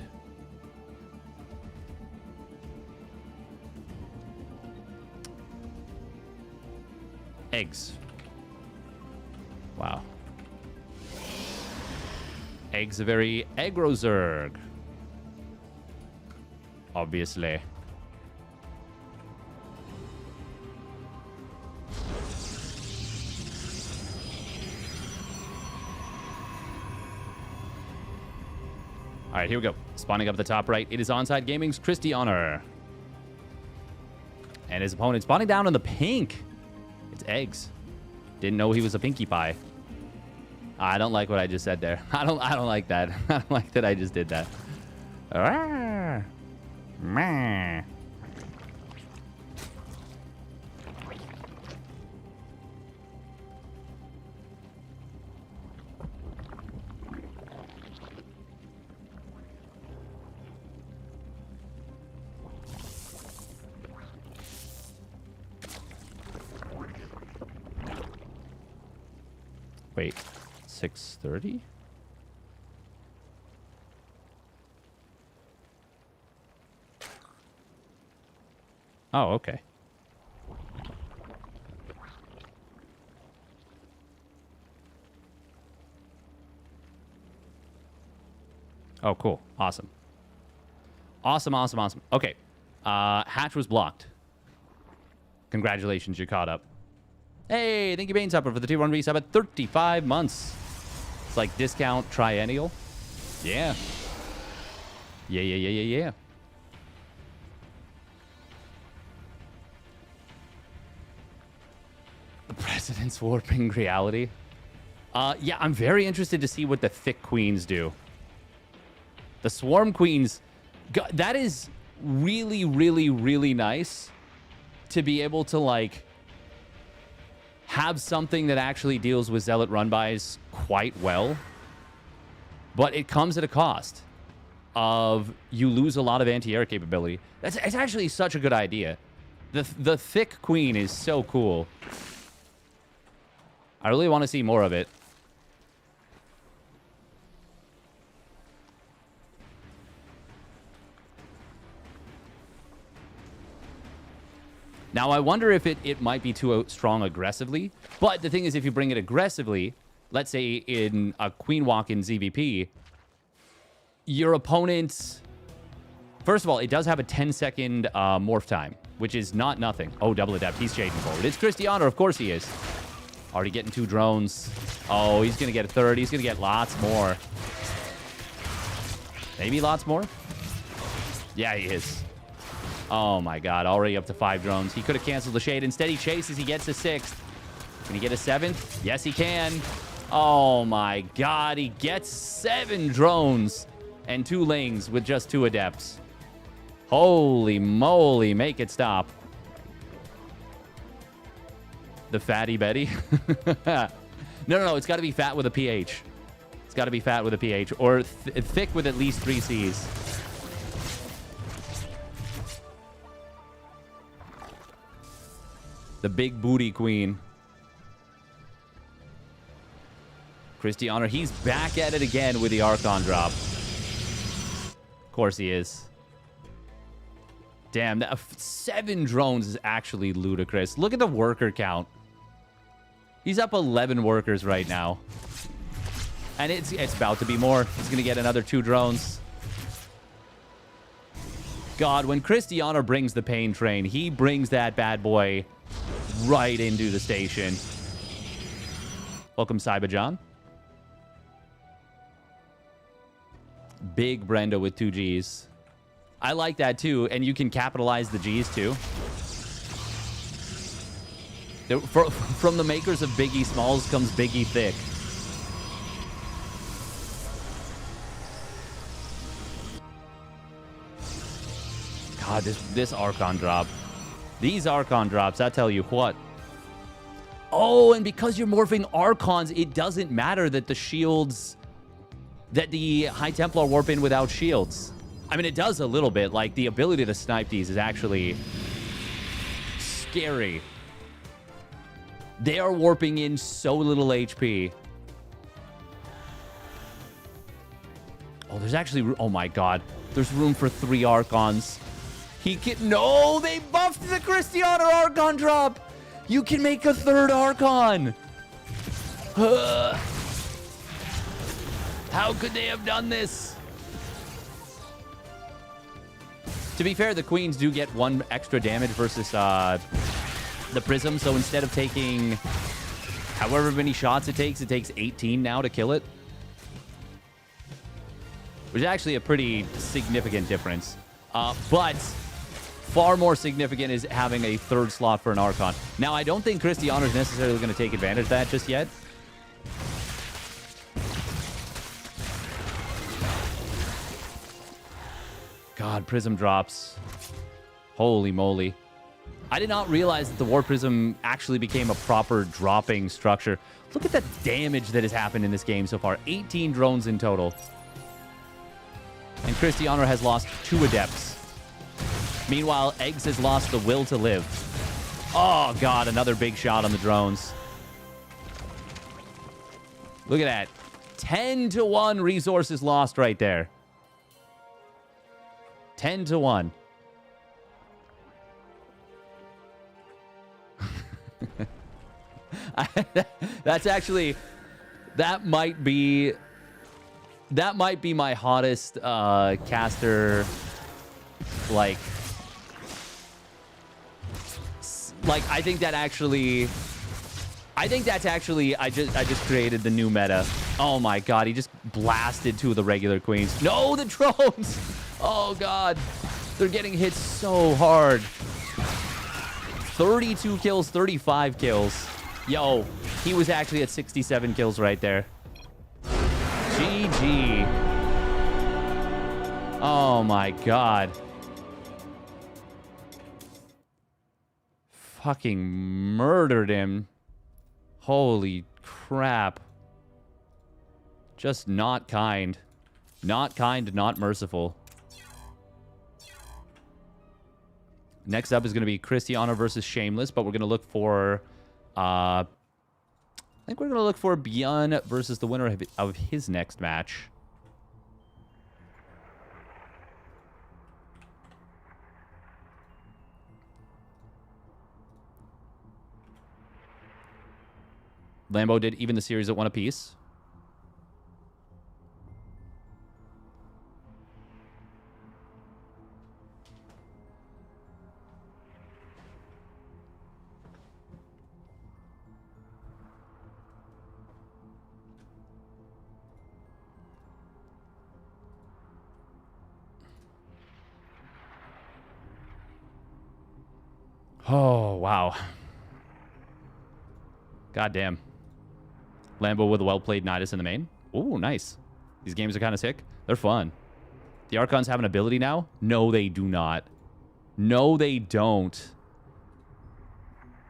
Eggs. Wow. Eggs are very aggro-zerg. Obviously. All right, here we go. Spawning up at the top right. It is Onside Gaming's Christianer. And his opponent spawning down in the pink. It's eggs. Didn't know he was a Pinkie Pie. I don't like what I just said there. I don't like that. I don't like that I just did that. Arrgh. Meh. Wait, 6:30? Oh, okay. Oh, cool. Awesome. Awesome, awesome, awesome. Okay. Hatch was blocked. Congratulations, you're caught up. Hey, thank you, Bane Supper, for the tier 1 resub at 35 months. It's like discount triennial. Yeah. Yeah. The President's warping reality. Yeah, I'm very interested to see what the Thick Queens do. The Swarm Queens, that is really, really, really nice to be able to, like, have something that actually deals with Zealot run-bys quite well. But it comes at a cost of you lose a lot of anti-air capability. It's actually such a good idea. The Thick Queen is so cool. I really want to see more of it. Now, I wonder if it might be too strong aggressively. But the thing is, if you bring it aggressively, let's say in a Queen Walk in ZVP, your opponent... First of all, it does have a 10-second morph time, which is not nothing. Oh, double adept. He's shading forward. It's Christianer. Of course he is. Already getting 2 drones. Oh, he's going to get a third. He's going to get lots more. Maybe lots more? Yeah, he is. Oh my god, already up to 5 drones. He could have canceled the shade. Instead, he chases. He gets a 6th. Can he get a 7th? Yes, he can. Oh my god, he gets 7 drones and 2 lings with just 2 adepts. Holy moly, make it stop. The Fatty Betty? No, it's got to be fat with a PH. It's got to be fat with a PH. Or thick with at least 3 Cs. The big booty queen. Christianer, he's back at it again with the Archon drop. Of course he is. Damn, that 7 drones is actually ludicrous. Look at the worker count. He's up 11 workers right now. And it's about to be more. He's going to get another 2 drones. God, when Christianer brings the pain train, he brings that bad boy right into the station. Welcome, Cyberjohn. Big Brenda with 2 Gs. I like that too, and you can capitalize the Gs too. From the makers of Biggie Smalls comes Biggie Thick. God, this Archon drop. These Archon drops, I tell you what. Oh, and because you're morphing Archons, it doesn't matter that the shields... that the High Templar warp in without shields. I mean, it does a little bit. Like, the ability to snipe these is actually scary. They are warping in so little HP. Oh, there's actually... oh my god. There's room for 3 Archons. He can... no! They buffed the Christianer Archon drop! You can make a third Archon! How could they have done this? To be fair, the queens do get 1 extra damage versus the prism, so instead of taking however many shots it takes 18 now to kill it. Which is actually a pretty significant difference. But far more significant is having a third slot for an Archon. Now, I don't think Cristiano is necessarily going to take advantage of that just yet. God, Prism drops. Holy moly. I did not realize that the War Prism actually became a proper dropping structure. Look at the damage that has happened in this game so far. 18 drones in total. And Cristiano has lost 2 Adepts. Meanwhile, Eggs has lost the will to live. Oh, God, another big shot on the drones. Look at that. 10-1 resources lost right there. 10-1. That's actually... That might be my hottest caster, like I think that's actually I just created the new meta. Oh my god, he just blasted 2 of the regular queens. No, the drones. Oh god, they're getting hit so hard. 32 kills, 35 kills. Yo, he was actually at 67 kills right there. GG. Oh my god. Fucking murdered him. Holy crap. Just not kind. Not kind, not merciful. Next up is going to be Cristiano versus Shameless, but we're going to look for... I think we're going to look for ByuN versus the winner of his next match. Lambo did even the series at 1 apiece. Oh, wow. Goddamn. Lambo with a well-played Nidus in the main. Ooh, nice. These games are kind of sick. They're fun. The Archons have an ability now? No, they do not. No, they don't.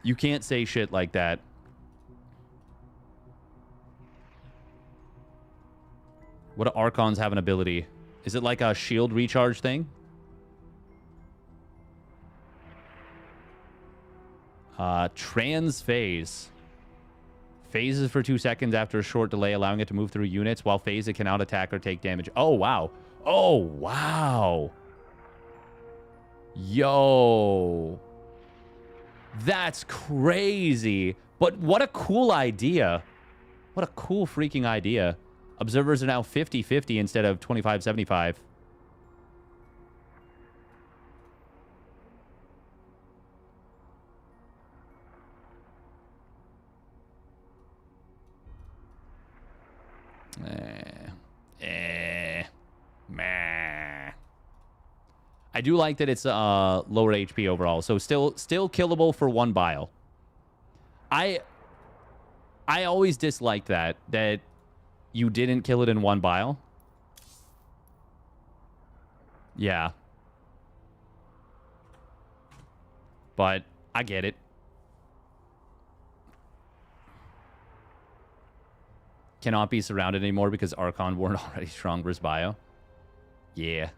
You can't say shit like that. What do Archons have an ability? Is it like a shield recharge thing? Trans phase. Phases for 2 seconds after a short delay, allowing it to move through units. While phase, it cannot attack or take damage. Oh, wow. Oh, wow. Yo. That's crazy. But what a cool idea. What a cool freaking idea. Observers are now 50-50 instead of 25-75. Meh. I do like that it's lower HP overall, so still killable for 1 bile. I always disliked that you didn't kill it in 1 bile. Yeah. But I get it. Cannot be surrounded anymore because Archon weren't already strong versus bio. Yeah.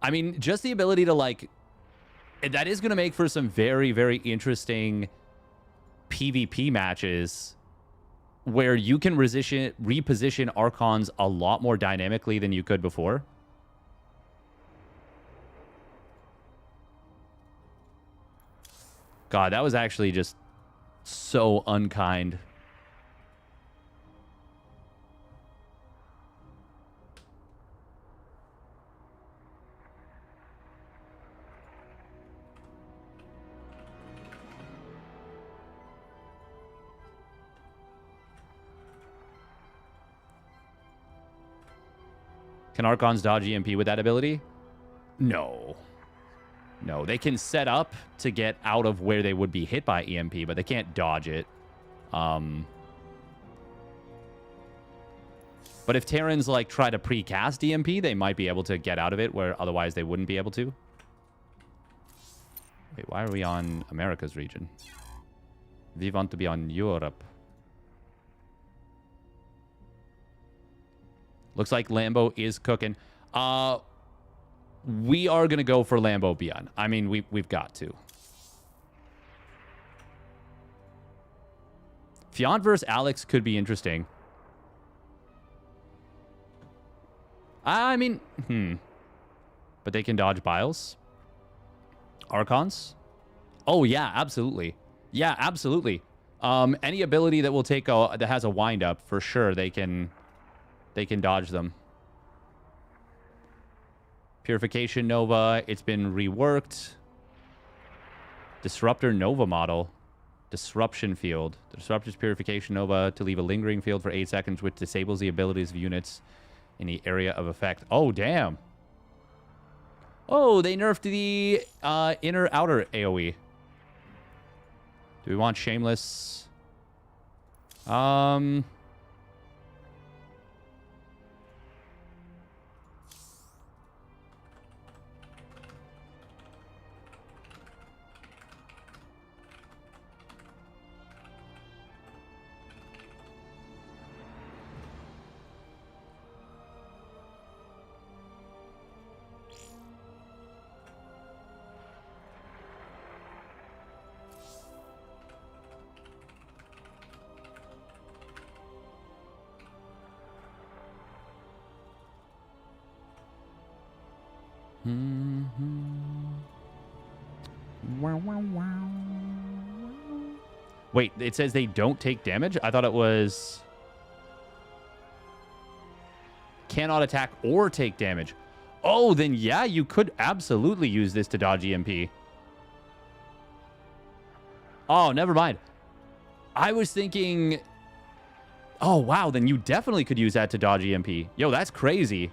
I mean, just the ability to, like... That is going to make for some very, very interesting PvP matches where you can reposition Archons a lot more dynamically than you could before. God, that was actually just so unkind. Can Archons dodge EMP with that ability? No. No, they can set up to get out of where they would be hit by EMP, but they can't dodge it. But if Terrans, like, try to precast EMP, they might be able to get out of it, where otherwise they wouldn't be able to. Wait, why are we on America's region? We want to be on Europe. Looks like Lambo is cooking. We are going to go for Lambo ByuN. I mean, we've got to. Fiant versus Alex could be interesting. I mean, But they can dodge Biles. Archons? Oh, yeah, absolutely. Yeah, absolutely. Any ability that will take that has a wind-up, for sure, they can dodge them. Purification Nova, it's been reworked. Disruptor Nova model. Disruption field. Disruptors Purification Nova to leave a lingering field for 8 seconds, which disables the abilities of units in the area of effect. Oh, damn. Oh, they nerfed the inner-outer AoE. Do we want Shameless? Wait, it says they don't take damage? I thought it was... Cannot attack or take damage. Oh, then yeah, you could absolutely use this to dodge EMP. Oh, never mind. I was thinking... Oh, wow, then you definitely could use that to dodge EMP. Yo, that's crazy.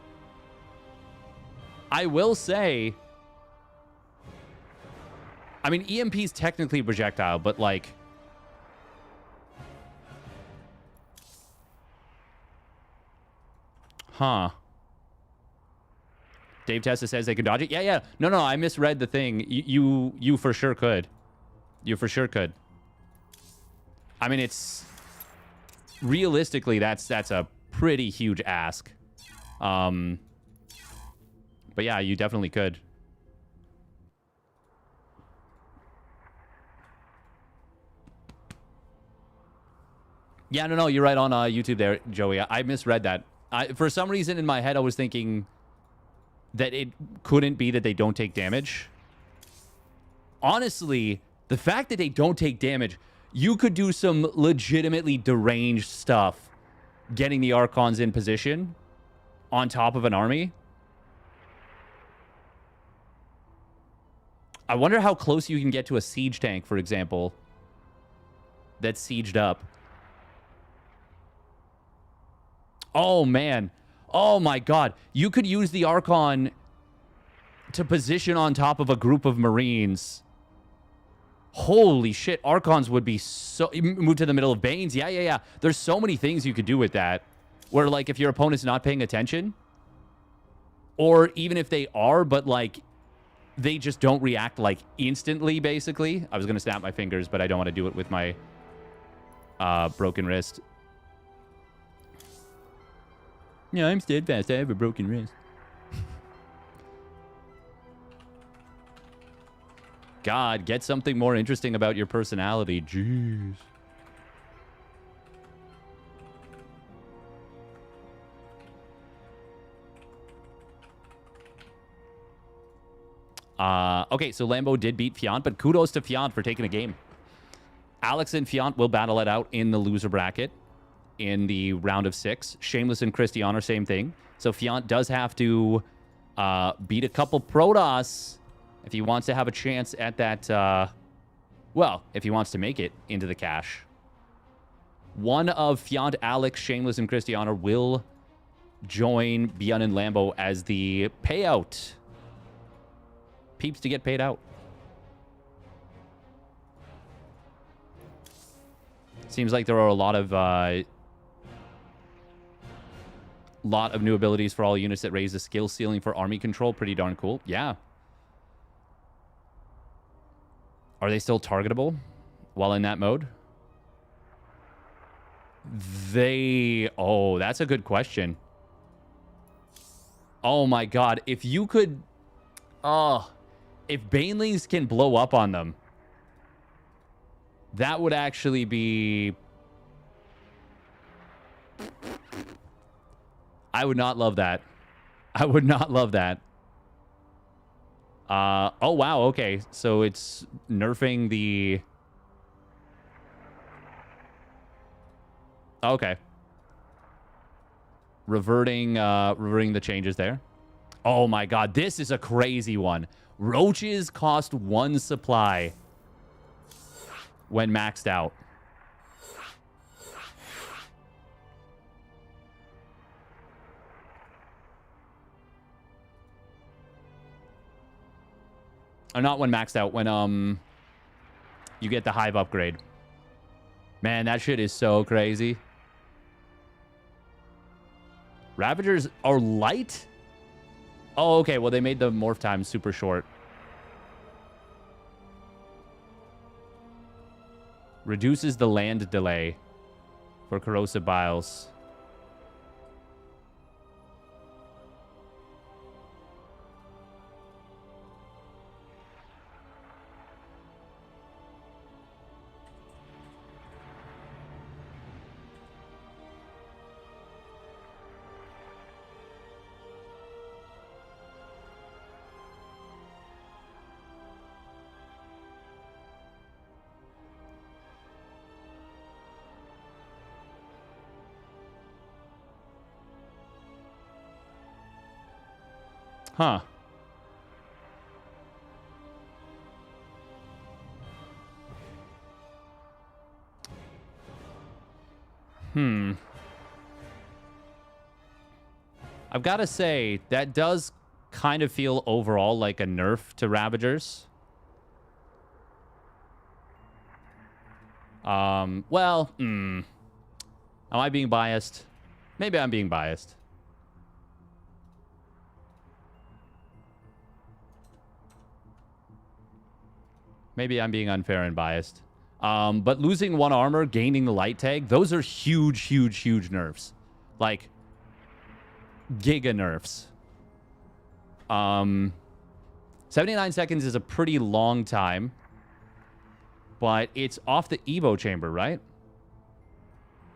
I will say... I mean, EMP is technically a projectile, but, like... Huh. Dave Tessa says they can dodge it. Yeah, yeah. No, I misread the thing. You for sure could. You for sure could. I mean, it's... Realistically, that's a pretty huge ask. But yeah, you definitely could. Yeah, no, you're right on YouTube there, Joey. I misread that. For some reason in my head, I was thinking that it couldn't be that they don't take damage. Honestly, the fact that they don't take damage, you could do some legitimately deranged stuff getting the Archons in position on top of an army. I wonder how close you can get to a siege tank, for example, that's sieged up. Oh, man. Oh, my God. You could use the Archon to position on top of a group of Marines. Holy shit. Archons would be so... Move to the middle of Banes. Yeah. There's so many things you could do with that. Where, like, if your opponent's not paying attention, or even if they are, but, like, they just don't react, like, instantly, basically. I was going to snap my fingers, but I don't want to do it with my broken wrist. Yeah, I'm Steadfast. I have a broken wrist. God, get something more interesting about your personality. Jeez. Okay, so Lambo did beat Fiant, but kudos to Fiant for taking a game. Alex and Fiant will battle it out in the loser bracket in the round of 6. Shameless and Christian are same thing. So Fiant does have to beat a couple Protoss if he wants to have a chance at that, well, if he wants to make it into the cash. One of Fiant, Alex, Shameless, and Christiana will join ByuN and Lambo as the payout. Peeps to get paid out. Seems like there are a lot of new abilities for all units that raise the skill ceiling for army control. Pretty darn cool. Yeah. Are they still targetable while in that mode? Oh, that's a good question. Oh my god. If you could... Oh, if Banelings can blow up on them, that would actually be... I would not love that. I would not love that. Oh, wow. Okay. So it's nerfing the... Okay. Reverting the changes there. Oh my god. This is a crazy one. Roaches cost 1 supply when maxed out. Or not when maxed out, when you get the Hive upgrade. Man, that shit is so crazy. Ravagers are light? Oh, okay. Well, they made the morph time super short. Reduces the land delay for corrosive biles. Huh. I've got to say, that does kind of feel overall like a nerf to Ravagers. Well, am I being biased? Maybe I'm being biased. Maybe I'm being unfair and biased. But losing 1 armor, gaining the light tag, those are huge, huge, huge nerfs. Like, giga nerfs. 79 seconds is a pretty long time. But it's off the Evo chamber, right?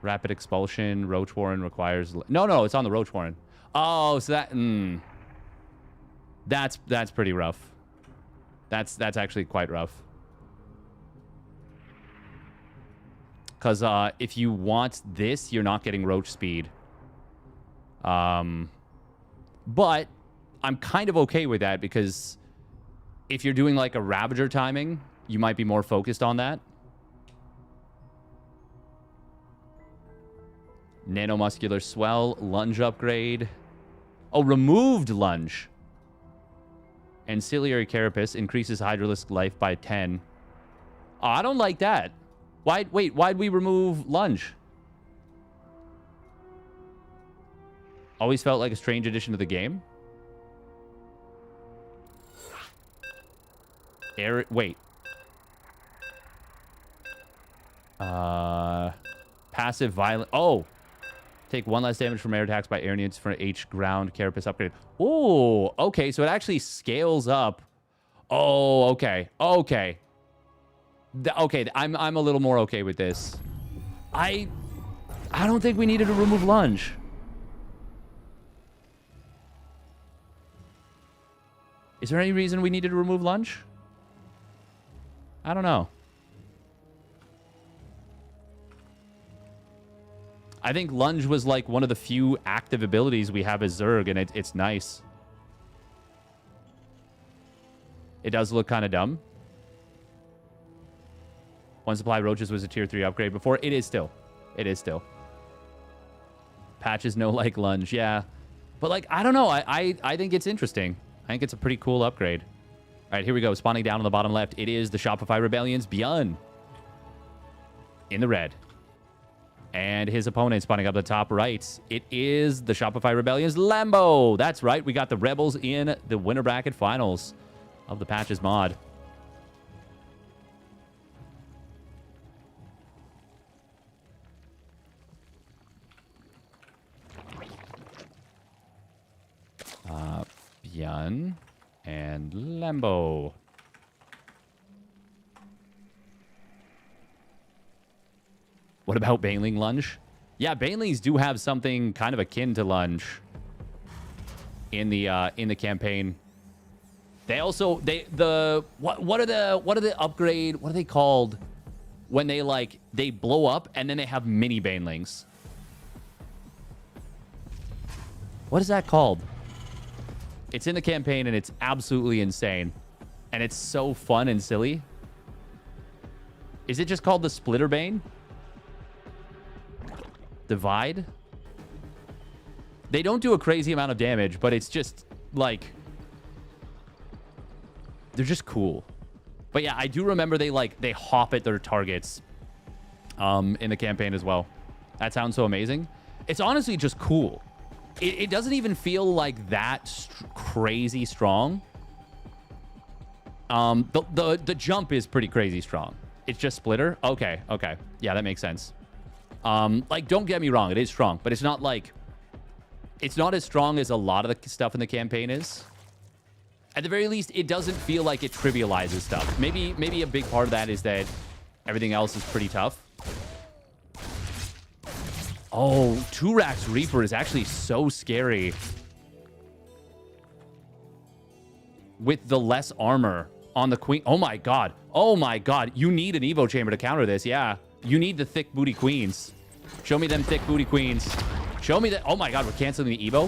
Rapid expulsion, Roach Warren requires... No, it's on the Roach Warren. Oh, so that... That's pretty rough. That's actually quite rough. Because if you want this, you're not getting Roach speed. But I'm kind of okay with that because if you're doing like a Ravager timing, you might be more focused on that. Nanomuscular swell, lunge upgrade. Oh, removed lunge. Ancillary carapace increases Hydralisk life by 10. Oh, I don't like that. Why'd we remove lunge? Always felt like a strange addition to the game. Wait. Passive violent. Oh. Take 1 less damage from air attacks by air units for H ground carapace upgrade. Oh, okay. So it actually scales up. Oh, okay. Okay. Okay, I'm a little more okay with this. I don't think we needed to remove lunge. Is there any reason we needed to remove lunge? I don't know. I think lunge was like one of the few active abilities we have as Zerg, and it's nice. It does look kind of dumb. One supply roaches was a tier 3 upgrade before. It is still. It is still. Patches no like lunge. Yeah. But like, I don't know. I think it's interesting. I think it's a pretty cool upgrade. All right, here we go. Spawning down on the bottom left. It is the Shopify Rebellion's ByuN. In the red. And his opponent spawning up the top right. It is the Shopify Rebellion's Lambo. That's right. We got the Rebels in the winner bracket finals of the Patches mod. ByuN and Lambo. What about Baneling lunge? Yeah, Banelings do have something kind of akin to lunge in the campaign. They also what are the upgrade? What are they called when they blow up and then they have mini Banelings? What is that called? It's in the campaign and it's absolutely insane. And it's so fun and silly. Is it just called the Splitter Bane? Divide? They don't do a crazy amount of damage, but it's just like... they're just cool. But yeah, I do remember they hop at their targets in the campaign as well. That sounds so amazing. It's honestly just cool. It doesn't even feel like that crazy strong. The jump is pretty crazy strong. It's just splitter? Okay. Yeah, that makes sense. Like, don't get me wrong. It is strong, but it's not like... it's not as strong as a lot of the stuff in the campaign is. At the very least, it doesn't feel like it trivializes stuff. Maybe a big part of that is that everything else is pretty tough. Oh, Turax Reaper is actually so scary. With the less armor on the queen. Oh my god. Oh my god. You need an Evo chamber to counter this. Yeah. You need the thick booty queens. Show me them thick booty queens. Show me that. Oh my god, we're canceling the Evo.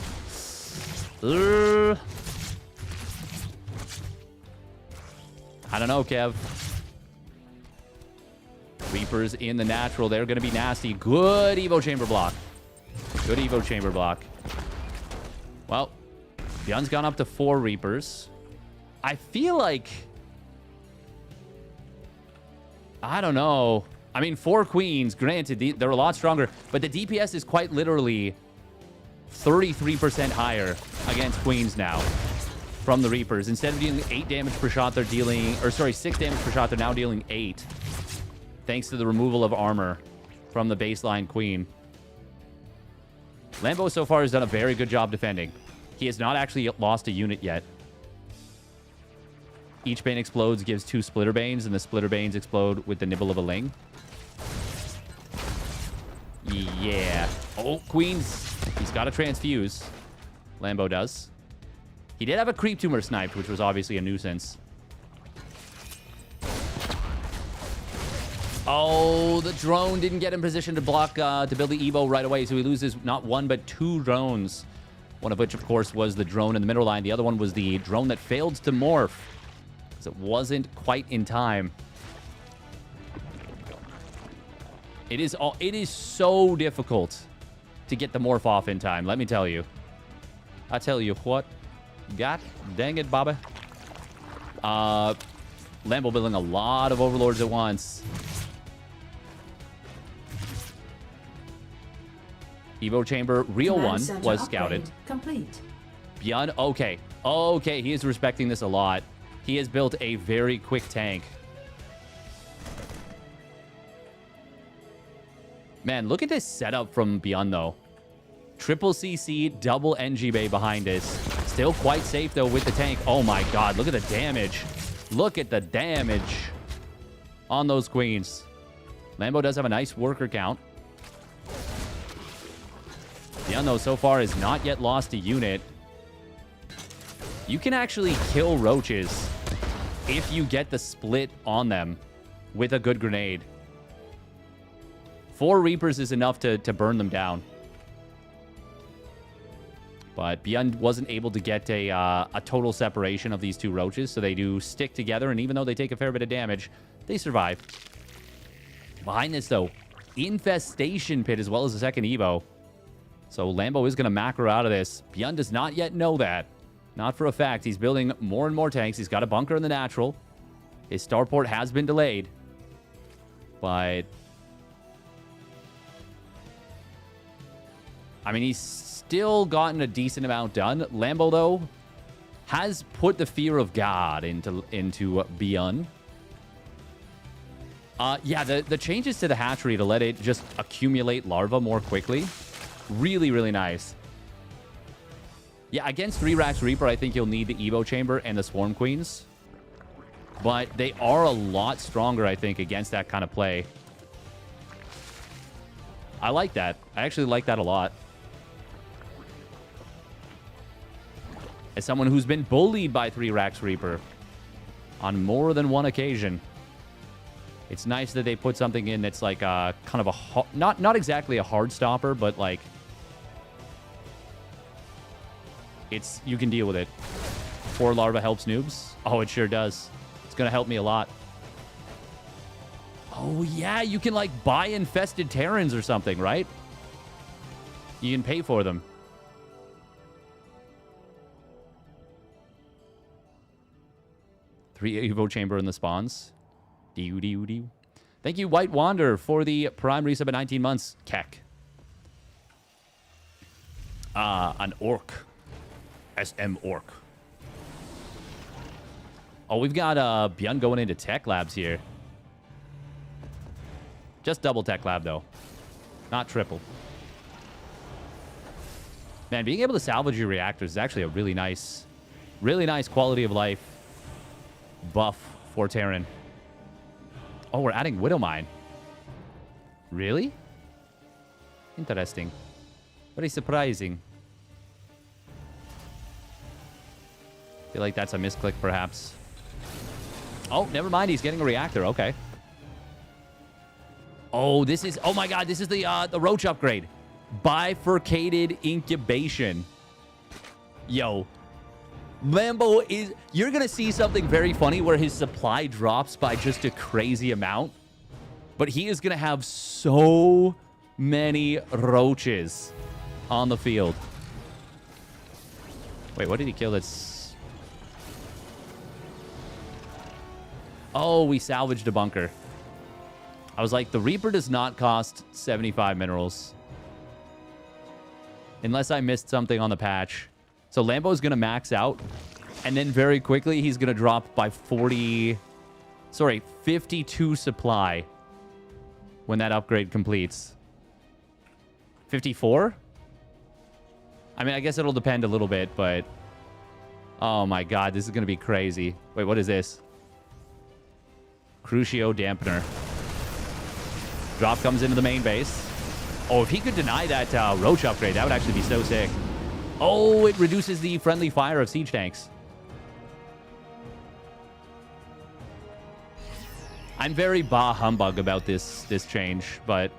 I don't know, Kev. Reapers in the natural. They're going to be nasty. Good Evo chamber block. Good Evo chamber block. Well, ByuN's gone up to 4 Reapers. I feel like... I don't know. I mean, 4 Queens, granted, they're a lot stronger, but the DPS is quite literally 33% higher against Queens now from the Reapers. Instead of dealing 8 damage per shot, they're dealing... or sorry, 6 damage per shot, they're now dealing 8. Thanks to the removal of armor from the baseline Queen. Lambo so far has done a very good job defending. He has not actually lost a unit yet. Each Bane explodes gives 2 Splitter Banes, and the Splitter Banes explode with the nibble of a Ling. Yeah. Oh, Queens. He's got to transfuse. Lambo does. He did have a Creep Tumor sniped, which was obviously a nuisance. Oh, the drone didn't get in position to block, to build the Evo right away, so he loses not 1, but 2 drones. One of which, of course, was the drone in the middle line. The other one was the drone that failed to morph, because it wasn't quite in time. It is so difficult to get the morph off in time, let me tell you. I tell you what. God dang it, Bobby. Lambo building a lot of Overlords at once. Evo chamber, real one, was scouted. Complete. ByuN, okay. Okay, he is respecting this a lot. He has built a very quick tank. Man, look at this setup from ByuN, though. Triple CC, double NG Bay behind us. Still quite safe, though, with the tank. Oh, my God. Look at the damage. Look at the damage on those Queens. Lambo does have a nice worker count. ByuN, though, so far has not yet lost a unit. You can actually kill roaches if you get the split on them with a good grenade. 4 Reapers is enough to burn them down. But ByuN wasn't able to get a total separation of these 2 roaches, so they do stick together, and even though they take a fair bit of damage, they survive. Behind this, though, Infestation Pit as well as a second Evo. So Lambo is going to macro out of this. ByuN does not yet know that. Not for a fact. He's building more and more tanks. He's got a bunker in the natural. His starport has been delayed. But I mean, he's still gotten a decent amount done. Lambo, though, has put the fear of God into ByuN. Yeah, the changes to the hatchery to let it just accumulate larvae more quickly. Really, really nice. Yeah, against 3 Racks Reaper, I think you'll need the Evo Chamber and the Swarm Queens. But they are a lot stronger, I think, against that kind of play. I like that. I actually like that a lot. As someone who's been bullied by 3 Racks Reaper on more than one occasion, it's nice that they put something in that's like kind of a... Not exactly a hard stopper, but like... You can deal with it. 4 larva helps noobs. Oh, it sure does. It's going to help me a lot. Oh, yeah. You can, like, buy infested Terrans or something, right? You can pay for them. Three Evo Chamber in the spawns. Doo-doo-doo. Thank you, White Wander, for the Prime resub at 19 months. Keck. An Orc. SM Orc. Oh, we've got ByuN going into Tech Labs here. Just double Tech Lab, though. Not triple. Man, being able to salvage your reactors is actually a really nice quality of life buff for Terran. Oh, we're adding Widowmine. Really? Interesting. Very surprising. I feel like that's a misclick, perhaps. Oh, never mind. He's getting a reactor. Okay. Oh, this is... Oh, my God. This is the roach upgrade. Bifurcated incubation. Yo. Lambo is... You're going to see something very funny where his supply drops by just a crazy amount. But he is going to have so many roaches on the field. Wait, what did he kill? That's... Oh, we salvaged a bunker. I was like, the Reaper does not cost 75 minerals. Unless I missed something on the patch. So Lambo's going to max out. And then very quickly, he's going to drop by 52 supply. When that upgrade completes. 54? I mean, I guess it'll depend a little bit, but... Oh my God, this is going to be crazy. Wait, what is this? Crucio Dampener. Drop comes into the main base. Oh, if he could deny that roach upgrade, that would actually be so sick. Oh, it reduces the friendly fire of siege tanks. I'm very bah humbug about this change, but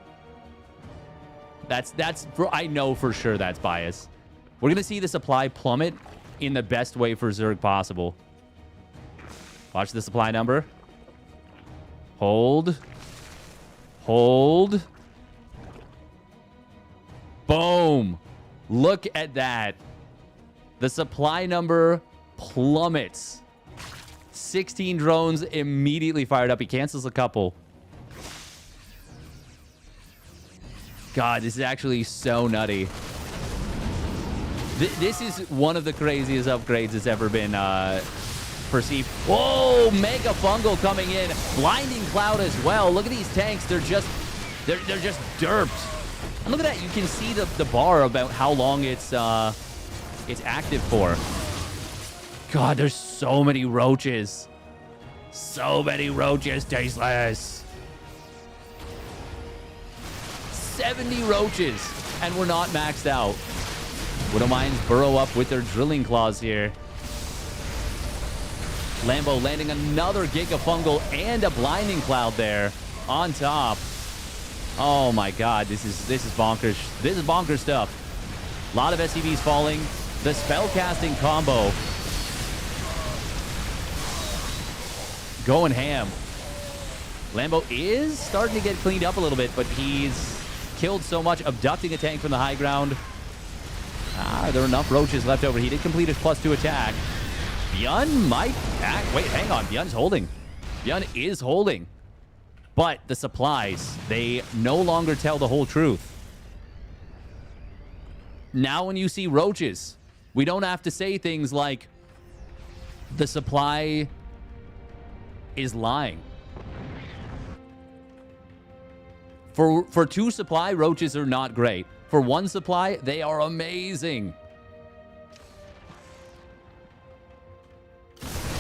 I know for sure that's bias. We're gonna see the supply plummet in the best way for Zerg possible. Watch the supply number. Hold. Hold. Boom. Look at that. The supply number plummets. 16 drones immediately fired up. He cancels a couple. God, this is actually so nutty. This is one of the craziest upgrades that's ever been perceived. Whoa, Mega Fungal coming in. Blinding Cloud as well. Look at these tanks. They're just derped. And look at that. You can see the bar about how long it's active for. God, there's so many roaches. So many roaches, tasteless. 70 roaches, and we're not maxed out. Widowmines burrow up with their drilling claws here. Lambo landing another Gigafungal and a Blinding Cloud there on top. Oh my god, this is bonkers. This is bonkers stuff. A lot of SCVs falling. The spellcasting combo going ham. Lambo is starting to get cleaned up a little bit, but he's killed so much, abducting a tank from the high ground. There are enough roaches left over. He did complete his +2 attack. ByuN might act. Wait, hang on. ByuN's holding. ByuN is holding. But the supplies, they no longer tell the whole truth. Now when you see roaches, we don't have to say things like the supply is lying. For 2 supply, roaches are not great. For 1 supply, they are amazing.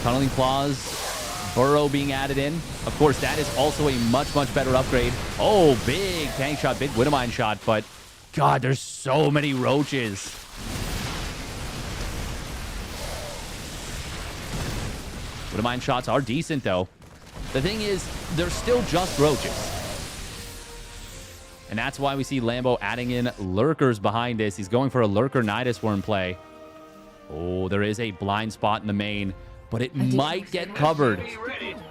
Tunneling Claws, Burrow being added in. Of course, that is also a much, much better upgrade. Oh, big tank shot, big Widowmine shot, but God, there's so many roaches. Widowmine shots are decent, though. The thing is, they're still just roaches. And that's why we see Lambo adding in lurkers behind this. He's going for a lurker Nidus Worm play. Oh, there is a blind spot in the main, but it might get covered.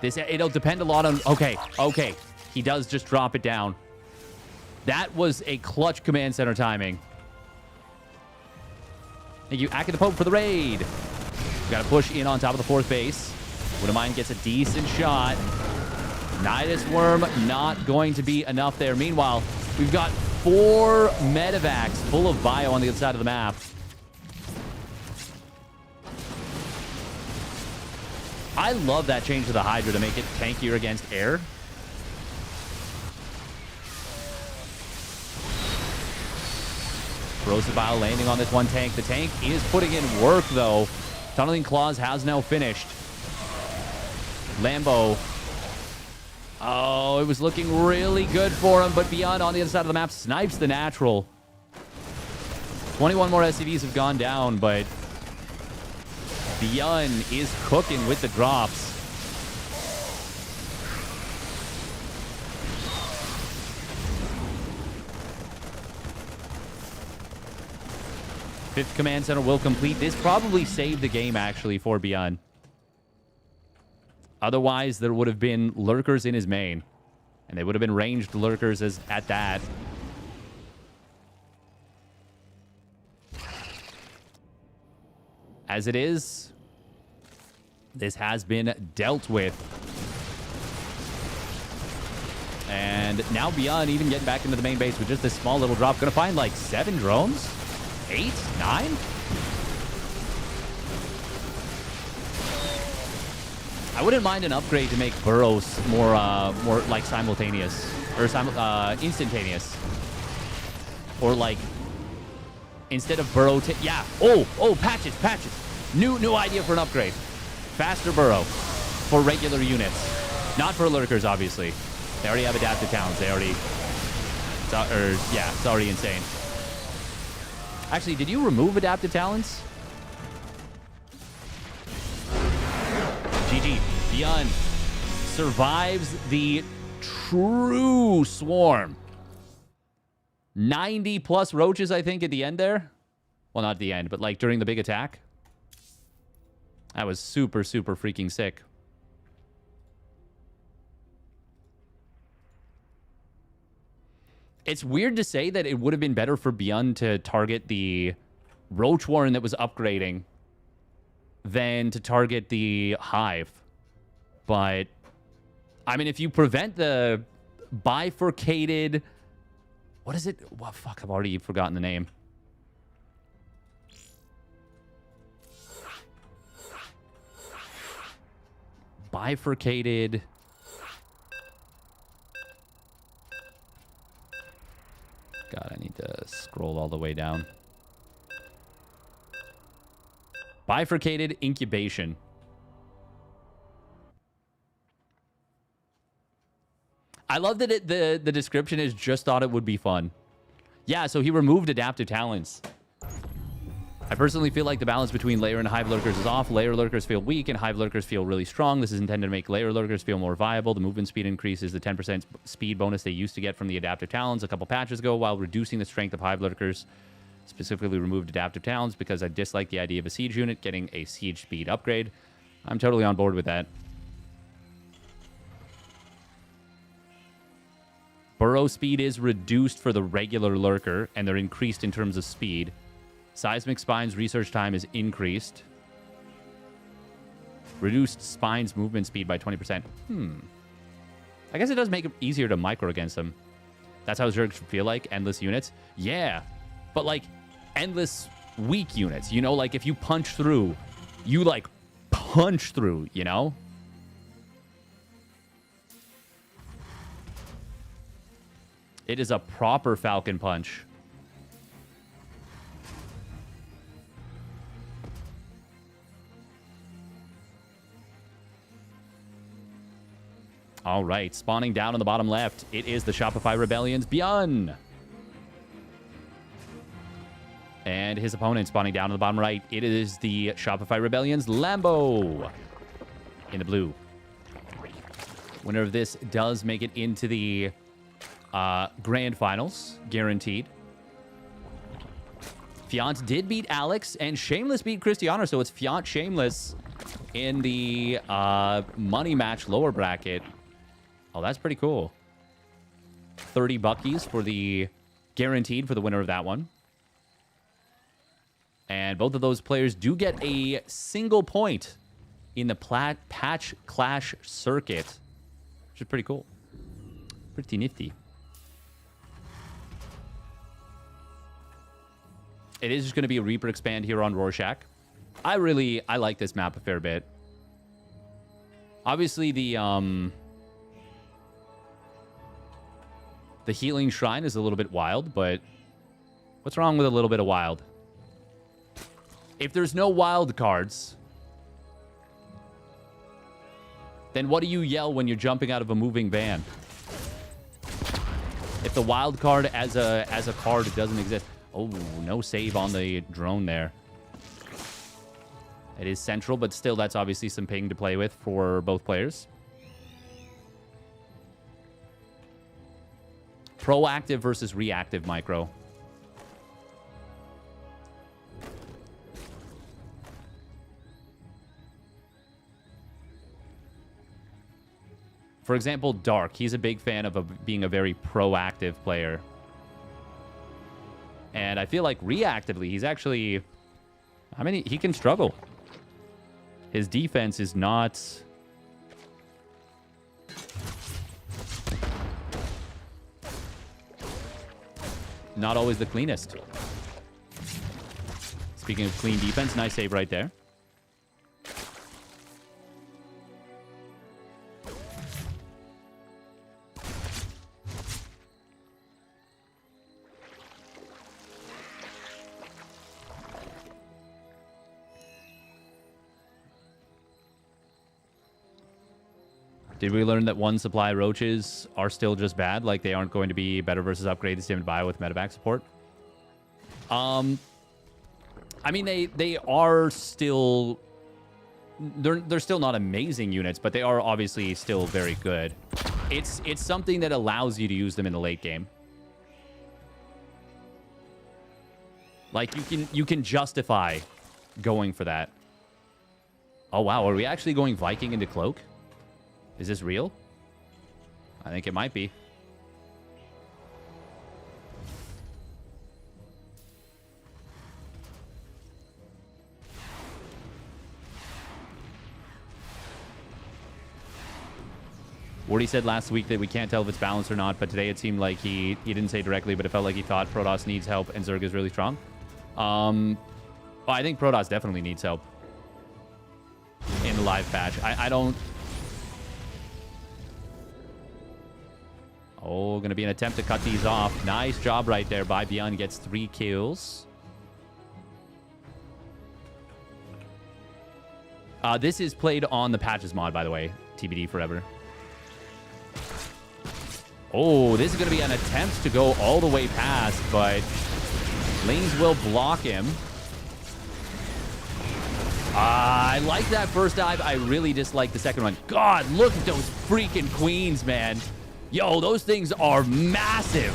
It'll depend a lot on... Okay. He does just drop it down. That was a clutch command center timing. Thank you, Ack of the Pope, for the raid. Got to push in on top of the 4th base. Widowmine gets a decent shot. Nidus Worm not going to be enough there. Meanwhile, we've got 4 medevacs full of bio on the other side of the map. I love that change to the Hydra to make it tankier against air. Corrosive Bile landing on this one tank. The tank is putting in work, though. Tunneling Claws has now finished. Lambo. Oh, it was looking really good for him, but ByuN on the other side of the map snipes the natural. 21 more SCVs have gone down, but ByuN is cooking with the drops. Fifth command center will complete. This probably saved the game, actually, for ByuN. Otherwise, there would have been lurkers in his main. And they would have been ranged lurkers at that. As it is, this has been dealt with. And now ByuN even getting back into the main base with just this small little drop. Gonna find like 7 drones? 8? 9? I wouldn't mind an upgrade to make burrows more like simultaneous or instantaneous, or like instead of burrow. Yeah. Oh, patches. New idea for an upgrade. Faster burrow for regular units, not for lurkers. Obviously, they already have adaptive talents. They already. It's already insane. Actually, did you remove adaptive talents? GG. ByuN survives the true swarm. 90 plus roaches, I think, at the end there. Well, not at the end, but like during the big attack. That was super, super freaking sick. It's weird to say that it would have been better for ByuN to target the Roach Warren that was upgrading than to target the Hive. But, I mean, if you prevent the bifurcated... What is it? Well, fuck, I've already forgotten the name. Bifurcated... God, I need to scroll all the way down. Bifurcated incubation. I love that the description is just thought it would be fun. Yeah, so he removed adaptive talents. I personally feel like the balance between layer and hive lurkers is off. Layer lurkers feel weak and hive lurkers feel really strong. This is intended to make layer lurkers feel more viable. The movement speed increases the 10% speed bonus they used to get from the adaptive talons a couple patches ago, while reducing the strength of hive lurkers. Specifically removed adaptive talons because I dislike the idea of a siege unit getting a siege speed upgrade. I'm totally on board with that. Burrow speed is reduced for the regular lurker, and they're increased in terms of speed. Seismic Spine's research time is increased. Reduced Spine's movement speed by 20%. I guess it does make it easier to micro against them. That's how Zerg should feel like. Endless units. Yeah. But, like, endless weak units. You know, like, if you punch through, you, like, punch through, you know? It is a proper Falcon Punch. All right, spawning down on the bottom left, it is the Shopify Rebellion's ByuN. And his opponent spawning down on the bottom right, it is the Shopify Rebellion's Lambo in the blue. Winner of this does make it into the grand finals, guaranteed. Fiant did beat Alex, and Shameless beat Cristiano, so it's Fiant Shameless in the money match lower bracket. Oh, that's pretty cool. 30 buckies for the guaranteed for the winner of that one. And both of those players do get a single point in the patch clash circuit, which is pretty cool. Pretty nifty. It is just going to be a Reaper expand here on Rorschach. I like this map a fair bit. Obviously, the Healing Shrine is a little bit wild, but what's wrong with a little bit of wild? If there's no wild cards, then what do you yell when you're jumping out of a moving van? If the wild card as a card doesn't exist. Oh, no save on the drone there. It is central, but still that's obviously some ping to play with for both players. Proactive versus reactive micro. For example, Dark. He's a big fan of being a very proactive player. And I feel like reactively, he's actually... I mean, he can struggle. His defense is not... not always the cleanest. Speaking of clean defense, nice save right there. Did we learn that one supply roaches are still just bad? Like they aren't going to be better versus upgraded Sim Bio with medevac support? I mean, they are still... They're still not amazing units, but they are obviously still very good. It's something that allows you to use them in the late game. Like, you can justify going for that. Oh, wow. Are we actually going Viking into Cloak? Is this real? I think it might be. Wardy said last week that we can't tell if it's balanced or not, but today it seemed like he didn't say directly, but it felt like he thought Protoss needs help and Zerg is really strong. Well, I think Protoss definitely needs help in the live patch. I don't... Oh, going to be an attempt to cut these off. Nice job right there by ByuN. Gets 3 kills. This is played on the Patches mod, by the way. TBD forever. Oh, this is going to be an attempt to go all the way past, but Lanes will block him. I like that first dive. I really dislike the second one. God, look at those freaking queens, man. Yo, those things are massive.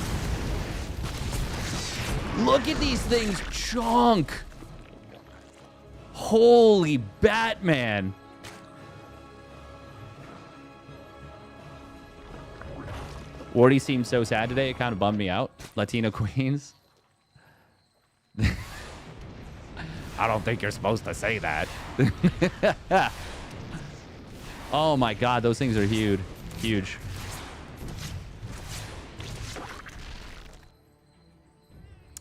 Look at these things chunk. Holy Batman. Wardy seemed so sad today. It kind of bummed me out. Latino queens. I don't think you're supposed to say that. Oh my God, those things are huge. Huge.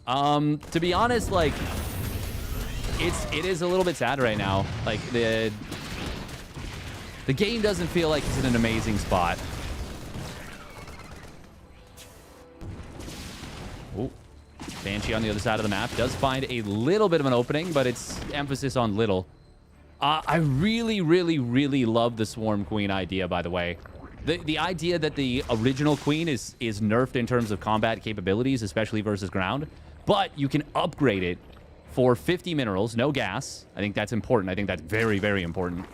To be honest, like, it is a little bit sad right now. Like, the game doesn't feel like it's in an amazing spot. Oh, Banshee on the other side of the map does find a little bit of an opening, but it's emphasis on little. I really, really, really love the Swarm Queen idea, by the way. The idea that the original Queen is nerfed in terms of combat capabilities, especially versus ground, but you can upgrade it for 50 minerals, no gas. I think that's important. I think that's very, very important.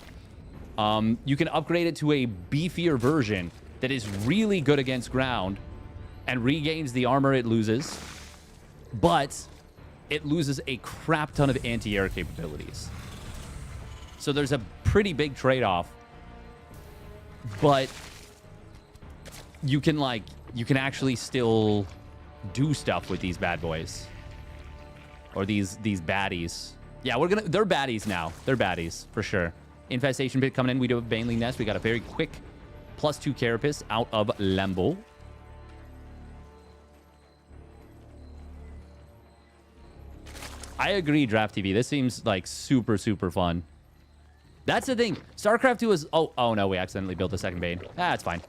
You can upgrade it to a beefier version that is really good against ground and regains the armor it loses, but it loses a crap ton of anti-air capabilities. So there's a pretty big trade-off, but you can actually still do stuff with these bad boys. Or these baddies. Yeah, they're baddies now. They're baddies, for sure. Infestation Pit coming in. We do have Baneling Nest. We got a very quick +2 Carapace out of Lambo. I agree, Draft TV. This seems like super, super fun. That's the thing. StarCraft 2 is... Oh, no. We accidentally built a second Bane. That's fine.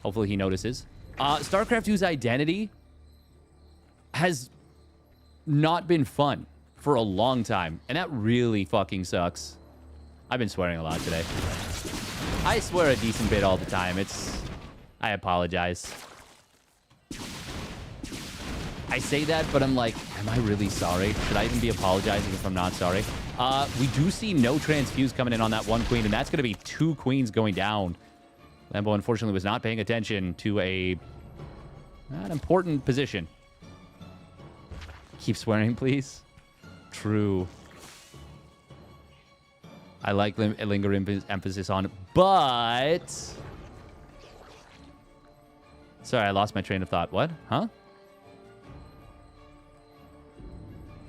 Hopefully he notices. StarCraft 2's identity has not been fun for a long time. And that really fucking sucks. I've been swearing a lot today. I swear a decent bit all the time. I apologize. I say that, but I'm like, am I really sorry? Should I even be apologizing if I'm not sorry? We do see no transfuse coming in on that one queen, and that's going to be 2 queens going down. Lambo, unfortunately, was not paying attention to an important position. Keep swearing, please. True. I like linger emphasis on, but... Sorry, I lost my train of thought. What? Huh?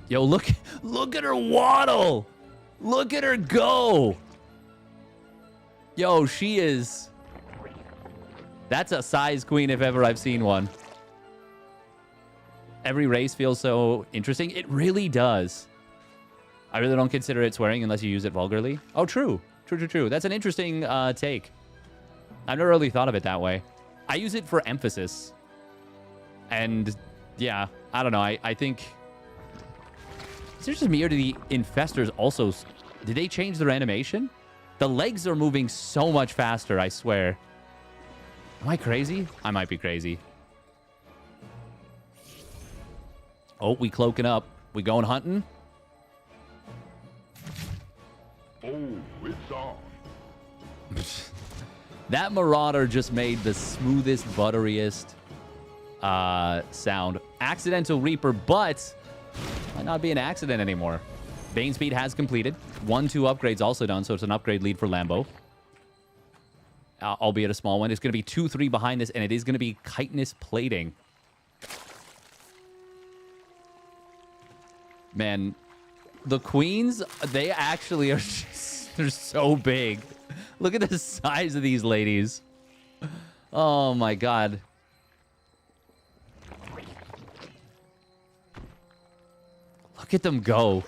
Yo, look at her waddle. Look at her go. Yo, she is... That's a size queen if ever I've seen one. Every race feels so interesting. It really does. I really don't consider it swearing unless you use it vulgarly. Oh, true. True. That's an interesting take. I've never really thought of it that way. I use it for emphasis. And, yeah, I don't know. I think... Is it just me or do the infestors also... Did they change their animation? The legs are moving so much faster, I swear. Am I crazy? I might be crazy. Oh, we cloaking up. We going hunting? Oh, it's on. That Marauder just made the smoothest, butteriest sound. Accidental Reaper, but might not be an accident anymore. Bane Speed has completed. 1-2 upgrades also done, so it's an upgrade lead for Lambo. Albeit a small one. It's going to be 2-3 behind this, and it is going to be chitinous plating. Man, the queens, they actually are just, they're so big. Look at the size of these ladies. Oh my god. Look at them go.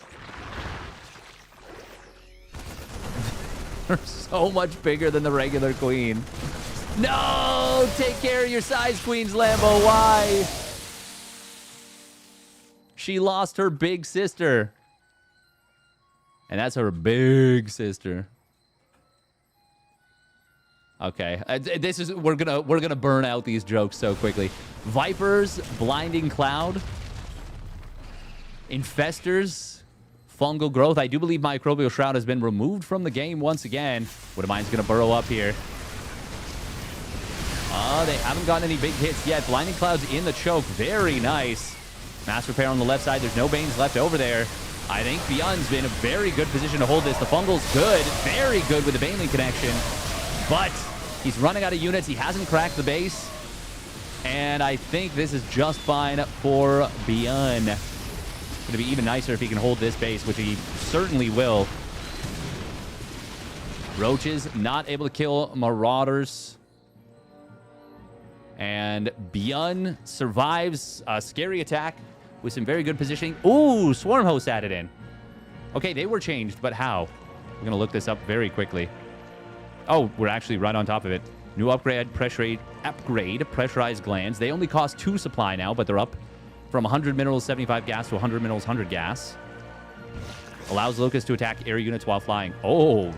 They're so much bigger than the regular queen. No! Take care of your size, Queens Lambo. Why? She lost her big sister. And that's her big sister. Okay. This is we're gonna burn out these jokes so quickly. Vipers, Blinding Cloud. Infestors, fungal growth. I do believe Microbial Shroud has been removed from the game once again. Widowmine's going to burrow up here. They haven't gotten any big hits yet. Blinding Cloud's in the choke. Very nice. Mass Repair on the left side. There's no Banes left over there. I think ByuN's been in a very good position to hold this. The fungal's good. Very good with the Baneley connection. But he's running out of units. He hasn't cracked the base. And I think this is just fine for ByuN. It's going to be even nicer if he can hold this base, which he certainly will. Roaches not able to kill Marauders. And ByuN survives a scary attack with some very good positioning. Ooh, Swarm Host added in. Okay, they were changed, but how? We're going to look this up very quickly. Oh, we're actually right on top of it. New upgrade, pressurized glands. They only cost 2 supply now, but they're up from 100 minerals, 75 gas to 100 minerals, 100 gas. Allows Locust to attack air units while flying. Oh,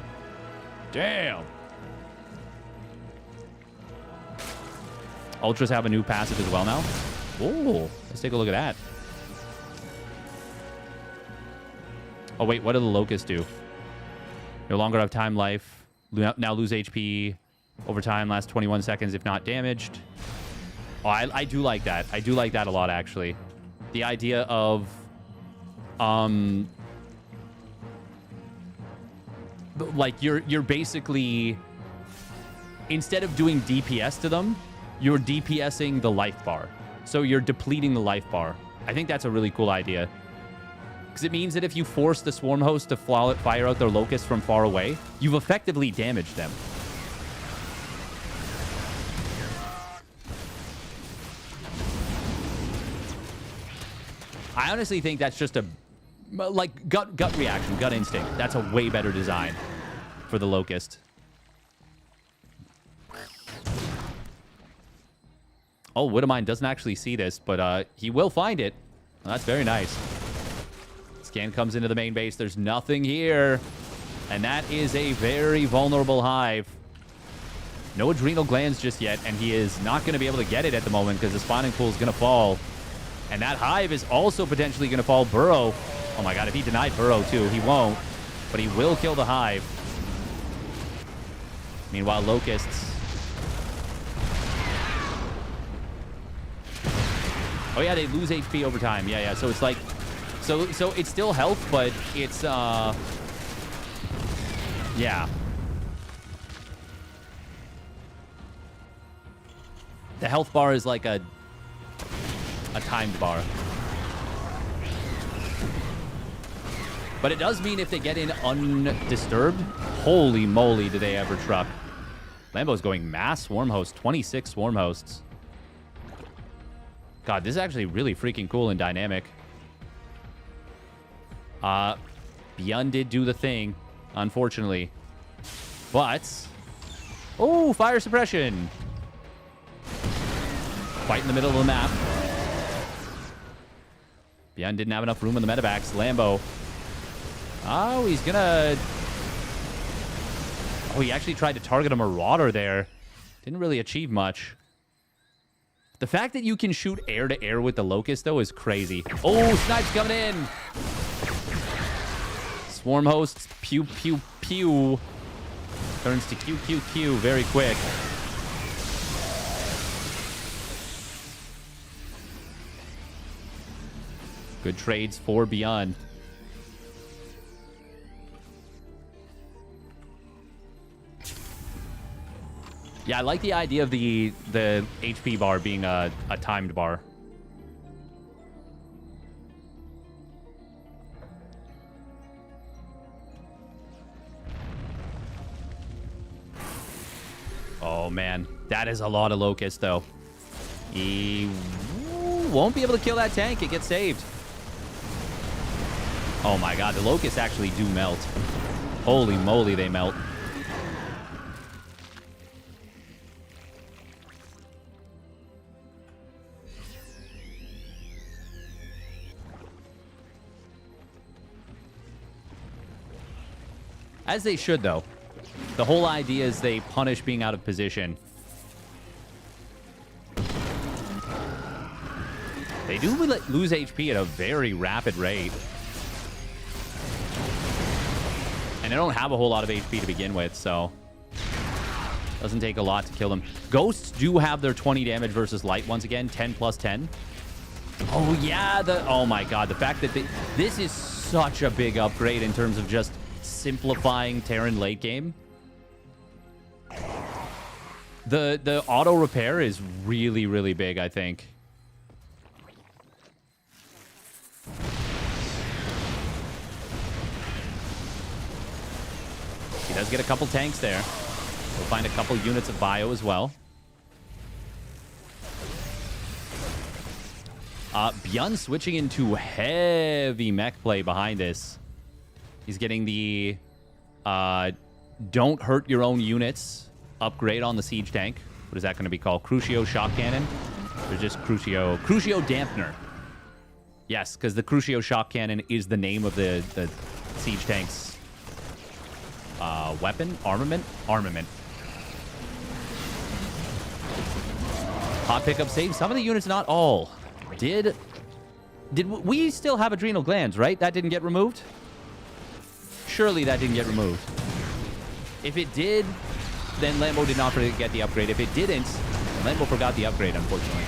damn. Ultras have a new passive as well now. Oh, let's take a look at that. Oh, wait, what do the Locusts do? No longer have time life. Now lose HP. Over time, last 21 seconds if not damaged. Oh, I do like that. I do like that a lot, actually. The idea of... like, you're basically... Instead of doing DPS to them, you're DPSing the life bar. So you're depleting the life bar. I think that's a really cool idea. Because it means that if you force the Swarm Host to fire out their Locust from far away, you've effectively damaged them. I honestly think that's just a, like, gut reaction, gut instinct. That's a way better design for the Locust. Oh, Widowmine doesn't actually see this, but he will find it. Well, that's very nice. Scan comes into the main base. There's nothing here. And that is a very vulnerable Hive. No Adrenal Glands just yet, and he is not going to be able to get it at the moment because the spawning pool is going to fall. And that Hive is also potentially going to fall. Burrow. Oh my god, if he denied Burrow too, he won't. But he will kill the Hive. Meanwhile, Locusts. Oh yeah, they lose HP over time. Yeah. So it's like, so it's still health, but it's yeah. The health bar is like a timed bar. But it does mean if they get in undisturbed, holy moly, do they ever truck. Lambo's going mass Swarm Host, 26 Swarm Hosts. God, this is actually really freaking cool and dynamic. ByuN did do the thing, unfortunately. But... oh, fire suppression! Fight in the middle of the map. ByuN didn't have enough room in the medevacs. Lambo. Oh, he's gonna... oh, he actually tried to target a Marauder there. Didn't really achieve much. The fact that you can shoot air-to-air with the Locust, though, is crazy. Oh, Snipes coming in! Swarm Hosts, pew, pew, pew. Turns to Q, Q, Q very quick. Good trades for ByuN. Yeah, I like the idea of the HP bar being a timed bar. Oh, man. That is a lot of Locusts, though. He won't be able to kill that tank. It gets saved. Oh, my God. The Locusts actually do melt. Holy moly, they melt. As they should, though. The whole idea is they punish being out of position. They do lose HP at a very rapid rate. And they don't have a whole lot of HP to begin with, so doesn't take a lot to kill them. Ghosts do have their 20 damage versus light once again, 10 plus 10. Oh, yeah. Oh, my God. The fact that this is such a big upgrade in terms of just simplifying Terran late game. The auto repair is really, really big, I think. He does get a couple tanks there. We'll find a couple units of bio as well. ByuN switching into heavy mech play behind this. He's getting the don't hurt your own units upgrade on the siege tank. What is that going to be called? Crucio shock cannon? Or just Crucio dampener? Yes, because the Crucio shock cannon is the name of the siege tank's weapon? Armament. Hot pickup save. Some of the units, not all. Did we still have adrenal glands, right? That didn't get removed? Surely that didn't get removed. If it did, then Lambo did not get the upgrade. If it didn't, Lambo forgot the upgrade, unfortunately.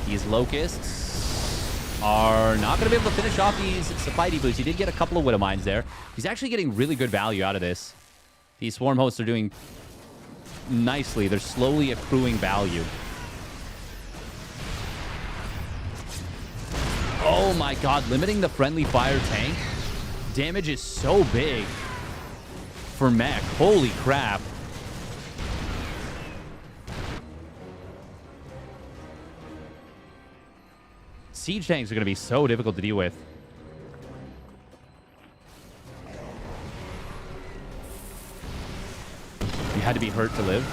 These locusts are not going to be able to finish off these Sapphire boots. He did get a couple of Widow Mines there. He's actually getting really good value out of this. These swarm hosts are doing nicely. They're slowly accruing value. Oh my God, limiting the friendly fire tank damage is so big for mech. Holy crap. Siege tanks are going to be so difficult to deal with. You had to be hurt to live.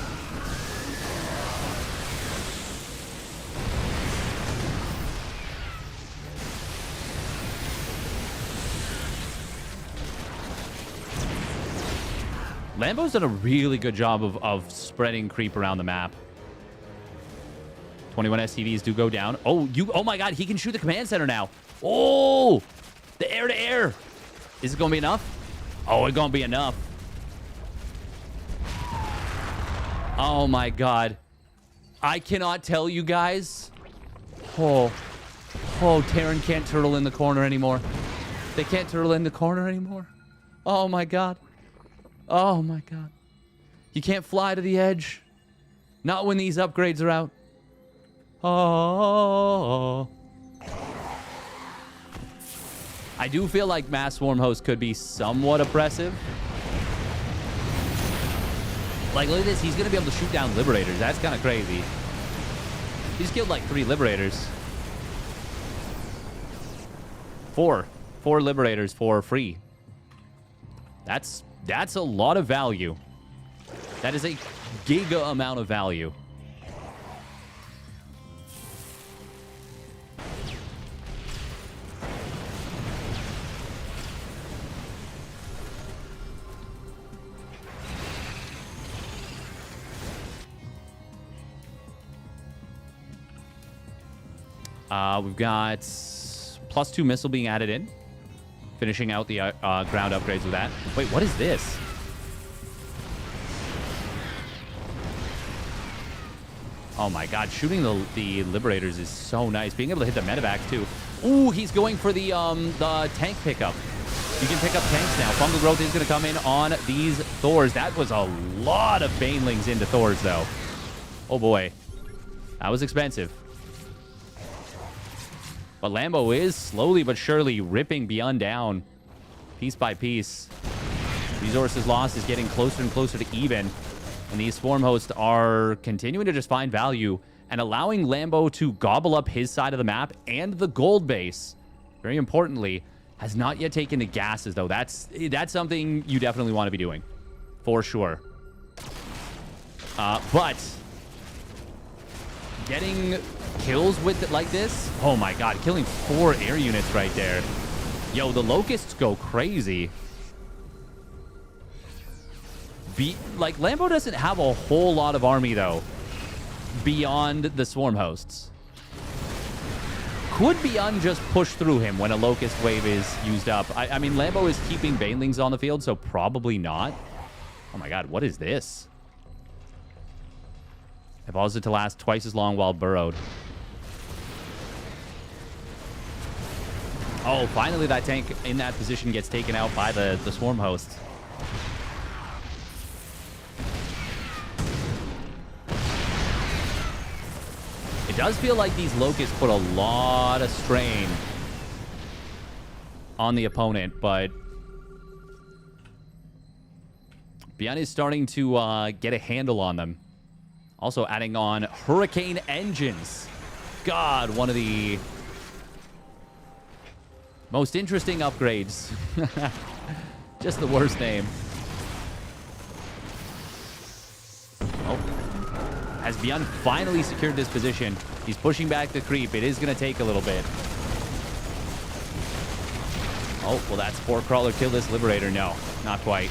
Lambo's done a really good job of spreading creep around the map. 21 SCVs do go down. Oh my God, he can shoot the command center now. Oh, the air-to-air. Is it going to be enough? Oh, it's going to be enough. Oh my God. I cannot tell you guys. Oh, Terran can't turtle in the corner anymore. They can't turtle in the corner anymore. Oh my God. Oh my God. You can't fly to the edge. Not when these upgrades are out. Oh. I do feel like Mass Swarm Host could be somewhat oppressive. Like, look at this. He's going to be able to shoot down Liberators. That's kind of crazy. He's killed like 3 Liberators. 4 Liberators for free. That's a lot of value. That is a giga amount of value. We've got +2 missile being added in. Finishing out the ground upgrades with that. Wait, what is this? Oh my God, shooting the Liberators is so nice. Being able to hit the medevacs too. Ooh, he's going for the tank pickup. You can pick up tanks now. Fungal Growth is going to come in on these Thors. That was a lot of Banelings into Thors though. Oh boy. That was expensive. But Lambo is slowly but surely ripping ByuN down piece by piece. Resources lost is getting closer and closer to even. And these swarm hosts are continuing to just find value and allowing Lambo to gobble up his side of the map and the gold base. Very importantly, has not yet taken the gases though. That's something you definitely want to be doing. For sure. But getting kills with it like this, oh my God, killing 4 air units right there. Yo, the locusts go crazy. Like, Lambo doesn't have a whole lot of army though beyond the swarm hosts. Could ByuN just push through him when a Locust Wave is used up? I mean, Lambo is keeping Banelings on the field, so probably not. Oh my god, what is this? I paused it to last twice as long while burrowed. Oh, finally that tank in that position gets taken out by the Swarm host. It does feel like these Locusts put a lot of strain on the opponent, but ByuN is starting to get a handle on them. Also adding on Hurricane Engines. God, one of the most interesting upgrades. Just the worst name. Oh. Has ByuN finally secured this position? He's pushing back the creep. It is going to take a little bit. Oh, will that Spore Crawler kill this Liberator? No, not quite.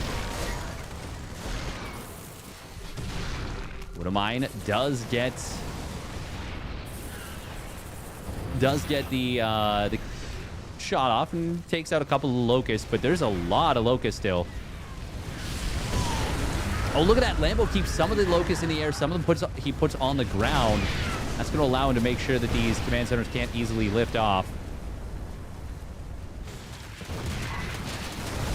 Mine does get the shot off and takes out a couple of Locusts, but there's a lot of Locusts still. Oh, look at that. Lambo keeps some of the Locusts in the air. Some of them he puts on the ground. That's going to allow him to make sure that these command centers can't easily lift off.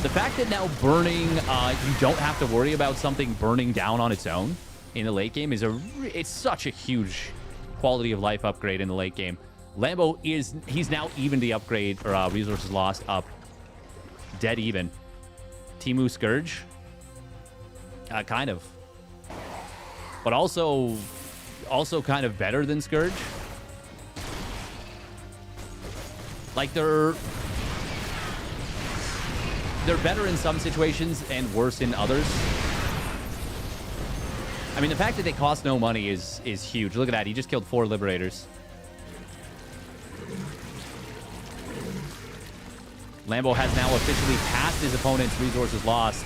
The fact that now burning, you don't have to worry about something burning down on its own in the late game is it's such a huge quality of life upgrade in the late game. Lambo he's now even the upgrade or resources lost up dead even. Timu Scourge, kind of, but also kind of better than Scourge. Like they're better in some situations and worse in others. I mean, the fact that they cost no money is huge. Look at that. He just killed 4 Liberators. Lambo has now officially passed his opponent's resources lost.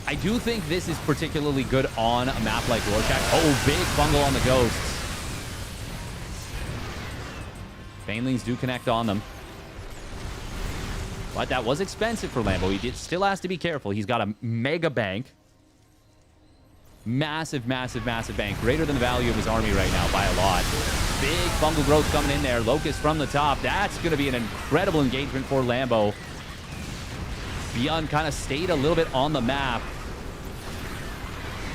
I do think this is particularly good on a map like Rorschach. Oh, big bungle on the Ghosts. Banelings do connect on them. But that was expensive for Lambo. He still has to be careful. He's got a mega bank. Massive, massive, massive bank. Greater than the value of his army right now by a lot. Big fungal growth coming in there. Locust from the top. That's going to be an incredible engagement for Lambo. ByuN kind of stayed a little bit on the map.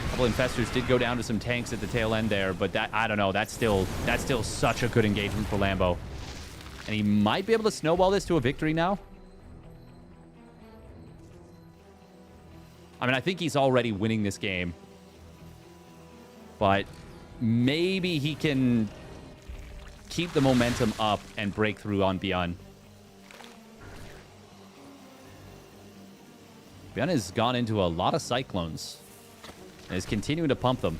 A couple infestors did go down to some tanks at the tail end there, but that, I don't know. That's still such a good engagement for Lambo. And he might be able to snowball this to a victory now. I mean, I think he's already winning this game. But maybe he can keep the momentum up and break through on ByuN. ByuN has gone into a lot of Cyclones and is continuing to pump them.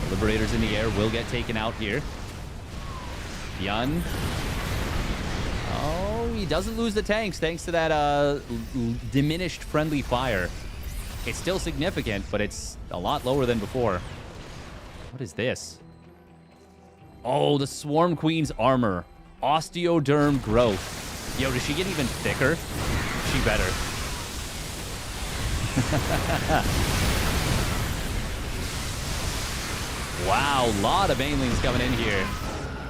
Liberators in the air will get taken out here. ByuN. Oh, he doesn't lose the tanks thanks to that diminished friendly fire. It's still significant, but it's a lot lower than before. What is this? Oh, the Swarm Queen's armor. Osteoderm growth. Yo, does she get even thicker? She better. Wow, a lot of Banelings coming in here.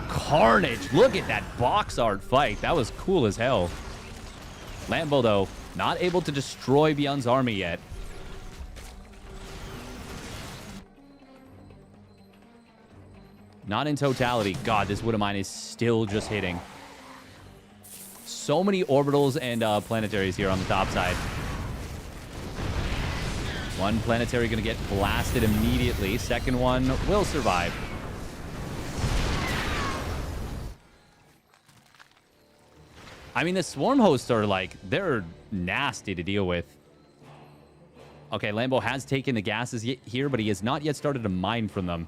Carnage. Look at that box art fight. That was cool as hell. Lambo, though, not able to destroy ByuN's army yet. Not in totality. God, this Wood of Mine is still just hitting. So many orbitals and planetaries here on the top side. One planetary going to get blasted immediately. Second one will survive. I mean, the Swarm hosts are like, they're nasty to deal with. Okay, Lambo has taken the gases here, but he has not yet started to mine from them.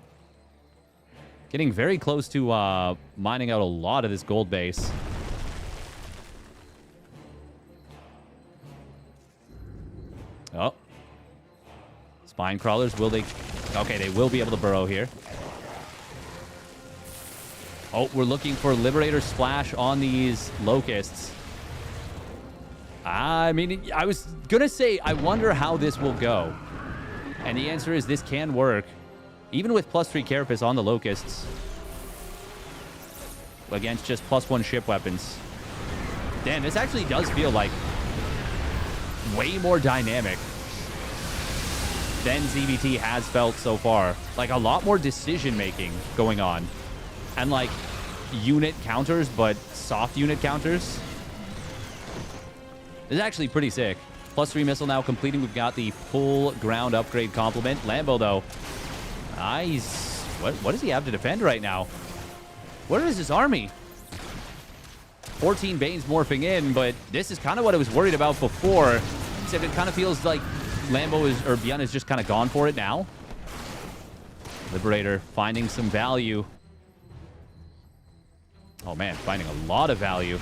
Getting very close to mining out a lot of this gold base. Oh. Spine crawlers, will they Okay, they will be able to burrow here. Oh, we're looking for Liberator Splash on these Locusts. I mean, I was going to say, I wonder how this will go. And the answer is this can work. Even with +3 Carapace on the Locusts. Against just +1 ship weapons. Damn, this actually does feel like way more dynamic than ZVT has felt so far. Like, a lot more decision-making going on. And, like, unit counters, but soft unit counters. This is actually pretty sick. +3 missile now completing. We've got the full ground upgrade complement. Lambo, though. He's... What does he have to defend right now? Where is his army? 14 Banes morphing in, but this is kind of what I was worried about before. Except it kind of feels like Lambo is, or ByuN is just kind of gone for it now. Liberator finding some value. Oh man, finding a lot of value.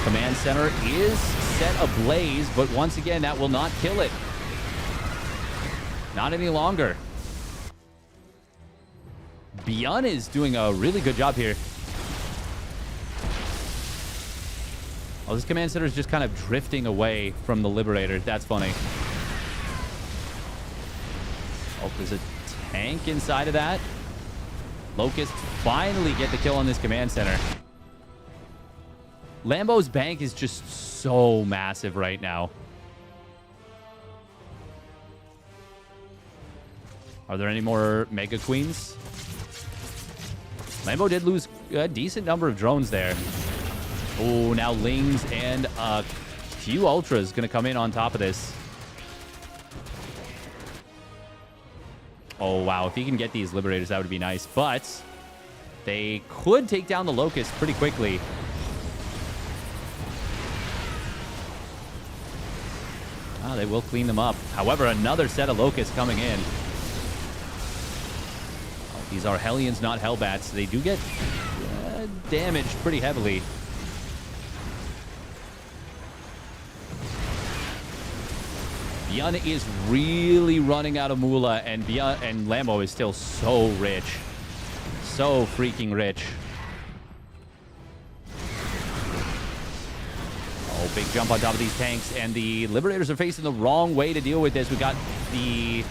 Command center is set ablaze, but once again, that will not kill it. Not any longer. ByuN is doing a really good job here. Oh, this command center is just kind of drifting away from the Liberator. That's funny. Oh, there's a tank inside of that. Locusts finally get the kill on this command center. Lambo's bank is just so massive right now. Are there any more Mega Queens? Lambo did lose a decent number of drones there. Oh, now Lings and a few Ultras going to come in on top of this. Oh, wow. If he can get these Liberators, that would be nice. But they could take down the Locust pretty quickly. Oh, they will clean them up. However, another set of Locusts coming in. Oh, these are Hellions, not Hellbats. They do get damaged pretty heavily. ByuN is really running out of moolah, and Lambo is still so rich. So freaking rich. Oh, big jump on top of these tanks, and the Liberators are facing the wrong way to deal with this. We got the...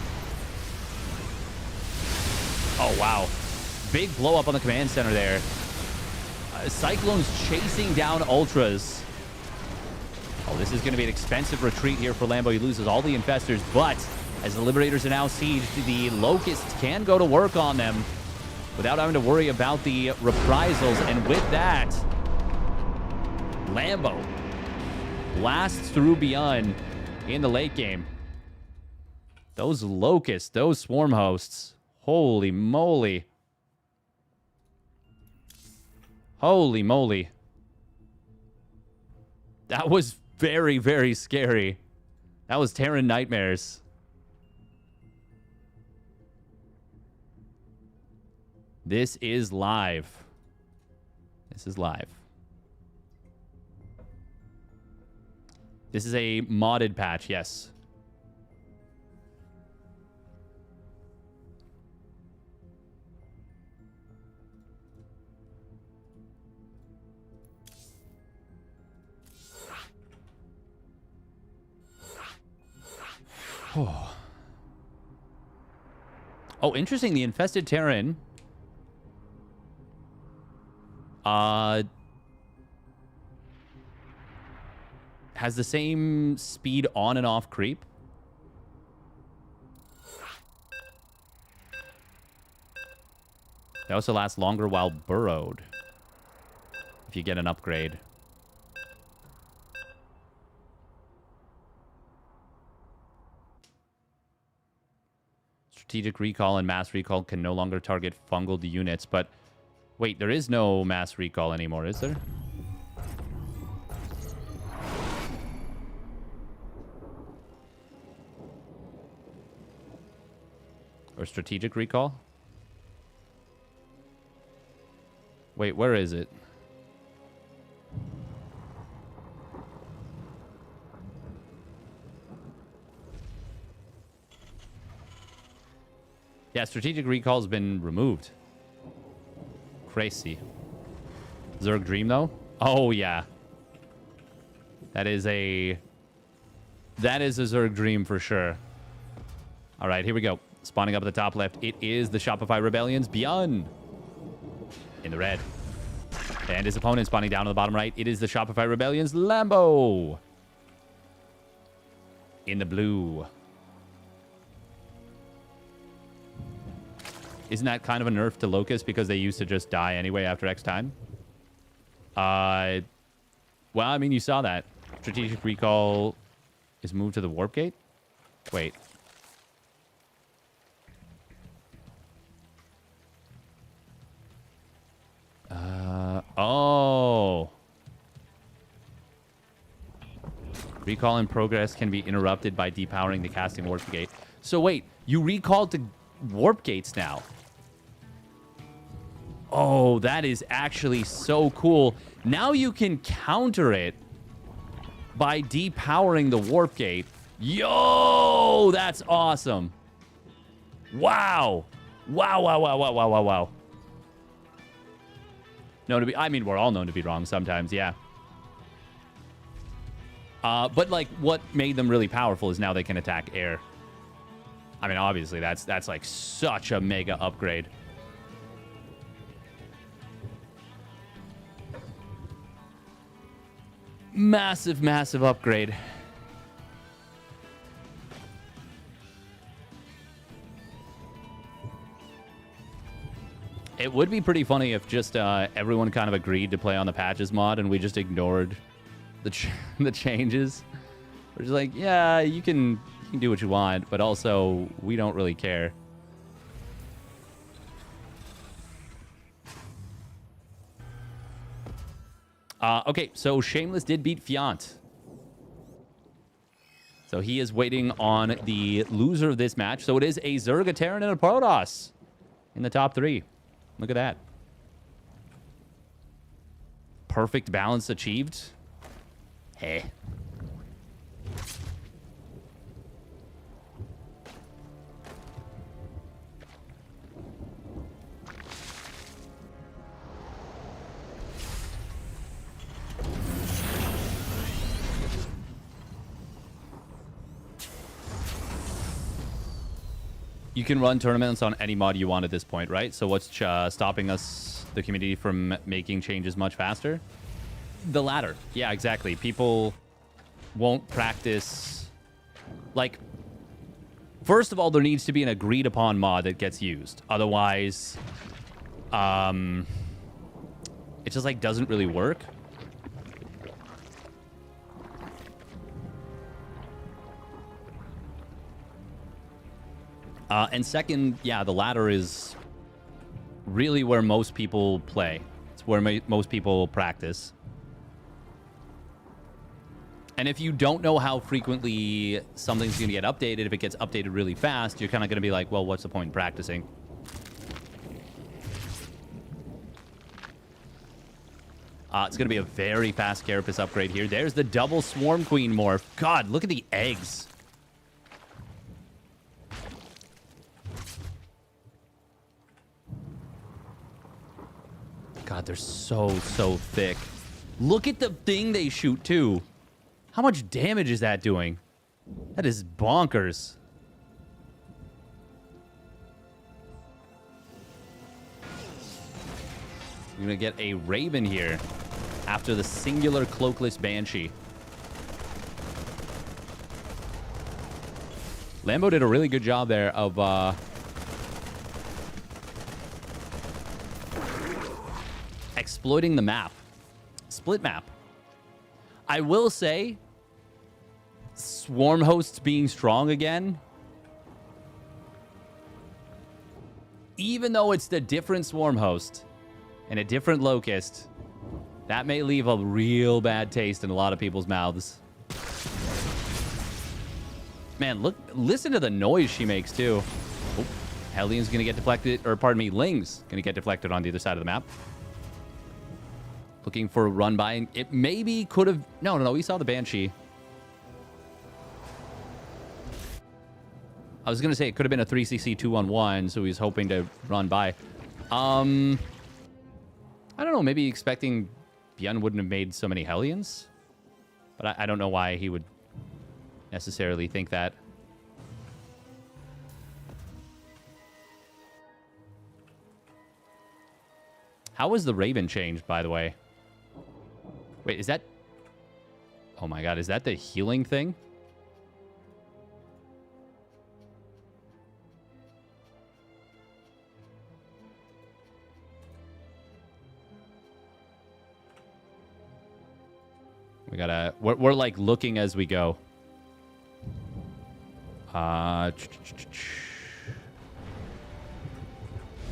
Oh, wow. Big blow up on the command center there. Cyclone's chasing down Ultras. Oh, this is going to be an expensive retreat here for Lambo. He loses all the Infestors, but as the Liberators are now sieged, the Locusts can go to work on them without having to worry about the reprisals. And with that, Lambo blasts through ByuN in the late game. Those Locusts, those Swarm Hosts, holy moly. Holy moly. That was very, very scary. That was Terran Nightmares. This is live. This is live. This is a modded patch, yes. Oh, interesting. The infested Terran has the same speed on and off creep. They also last longer while burrowed if you get an upgrade. Strategic recall and mass recall can no longer target fungal units, but wait, there is no mass recall anymore, is there? Or strategic recall? Wait, where is it? Yeah, strategic recall's been removed. Crazy. Zerg Dream, though? Oh, yeah. That is a Zerg Dream for sure. All right, here we go. Spawning up at the top left, it is the Shopify Rebellion's ByuN in the red. And his opponent spawning down on the bottom right, it is the Shopify Rebellion's Lambo in the blue. Isn't that kind of a nerf to Locust because they used to just die anyway after X time? Well, I mean, you saw that. Strategic recall is moved to the warp gate? Wait. Oh. Recall in progress can be interrupted by depowering the casting warp gate. So wait, you recalled to warp gates now. Oh, that is actually so cool. Now you can counter it by depowering the warp gate. Yo, that's awesome. Wow. Wow. I mean, we're all known to be wrong sometimes, yeah. But like, what made them really powerful is now they can attack air. I mean, obviously, that's like such a mega upgrade. Massive upgrade. It would be pretty funny if just everyone kind of agreed to play on the Patches mod and we just ignored the changes. We're just like, yeah, you can do what you want, but also we don't really care. Okay, so Shameless did beat Fiant. So he is waiting on the loser of this match. So it is a Zerg, a Terran, and a Protoss in the top 3. Look at that. Perfect balance achieved. Hey. You can run tournaments on any mod you want at this point, right? So what's stopping us, the community, from making changes much faster? The latter. Yeah, exactly. People won't practice. Like, first of all, there needs to be an agreed upon mod that gets used. Otherwise, it just like doesn't really work. And second, yeah, the latter is really where most people play. It's where most people practice. And if you don't know how frequently something's going to get updated, if it gets updated really fast, you're kind of going to be like, well, what's the point in practicing? It's going to be a very fast Carapace upgrade here. There's the double Swarm Queen morph. God, look at the eggs. God, they're so thick. Look at the thing they shoot, too. How much damage is that doing? That is bonkers. We're going to get a Raven here after the singular Cloakless Banshee. Lambo did a really good job there of... exploiting the map. Split map. I will say, Swarm hosts being strong again, even though it's the different Swarm host and a different Locust, that may leave a real bad taste in a lot of people's mouths. Man, look, listen to the noise she makes too. Oh, Hellions gonna get deflected, or pardon me, Ling's gonna get deflected on the other side of the map. Looking for a run by, and it maybe could have... No, we saw the Banshee. I was going to say it could have been a 3cc 2-on-1, so he was hoping to run by. I don't know. Maybe expecting ByuN wouldn't have made so many Hellions. But I don't know why he would necessarily think that. How was the Raven changed, by the way? Wait, is that... Oh my god, is that the healing thing? We gotta... We're like looking as we go.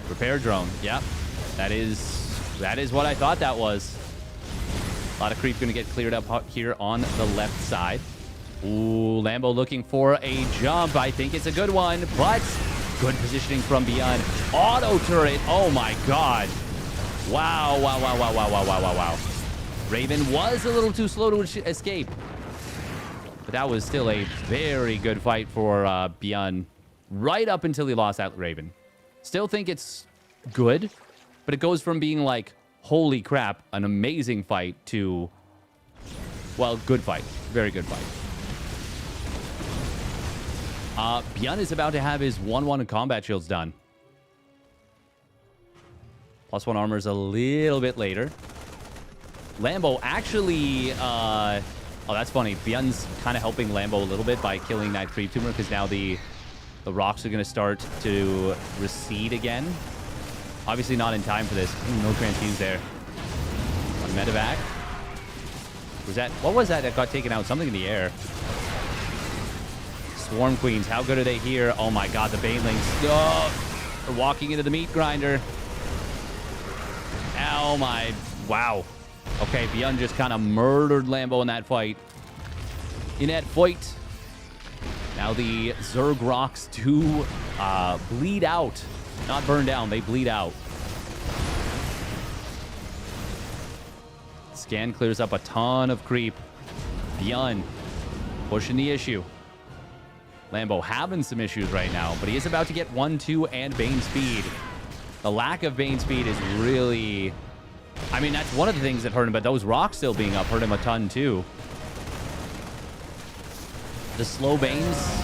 Repair drone. Yep. That is what I thought that was. A lot of creep gonna get cleared up here on the left side. Ooh, Lambo looking for a jump. I think it's a good one, but good positioning from ByuN. Auto turret. Oh my god. Wow, wow, wow, wow, wow, wow, wow, wow, wow. Raven was a little too slow to escape. But that was still a very good fight for ByuN right up until he lost that Raven. Still think it's good, but it goes from being like, holy crap, an amazing fight to, well, good fight. Very good fight. ByuN is about to have his 1-1 combat shields done. +1 armor is a little bit later. Lambo actually... oh, that's funny. ByuN's kind of helping Lambo a little bit by killing that creep tumor, because now the rocks are going to start to recede again. Obviously not in time for this. Ooh, no transfuse there. One medevac. Was that... What was that got taken out? Something in the air. Swarm Queens. How good are they here? Oh my god, the Banelings. Oh, they're walking into the meat grinder. Oh my... Wow. Okay, ByuN just kind of murdered Lambo in that fight. Now the Zerg rocks do bleed out. Not burn down, they bleed out. Scan clears up a ton of creep. ByuN pushing the issue. Lambo having some issues right now, but he is about to get 1-2 and Bane speed. The lack of Bane speed is really... I mean, that's one of the things that hurt him, but those rocks still being up hurt him a ton, too. The slow Banes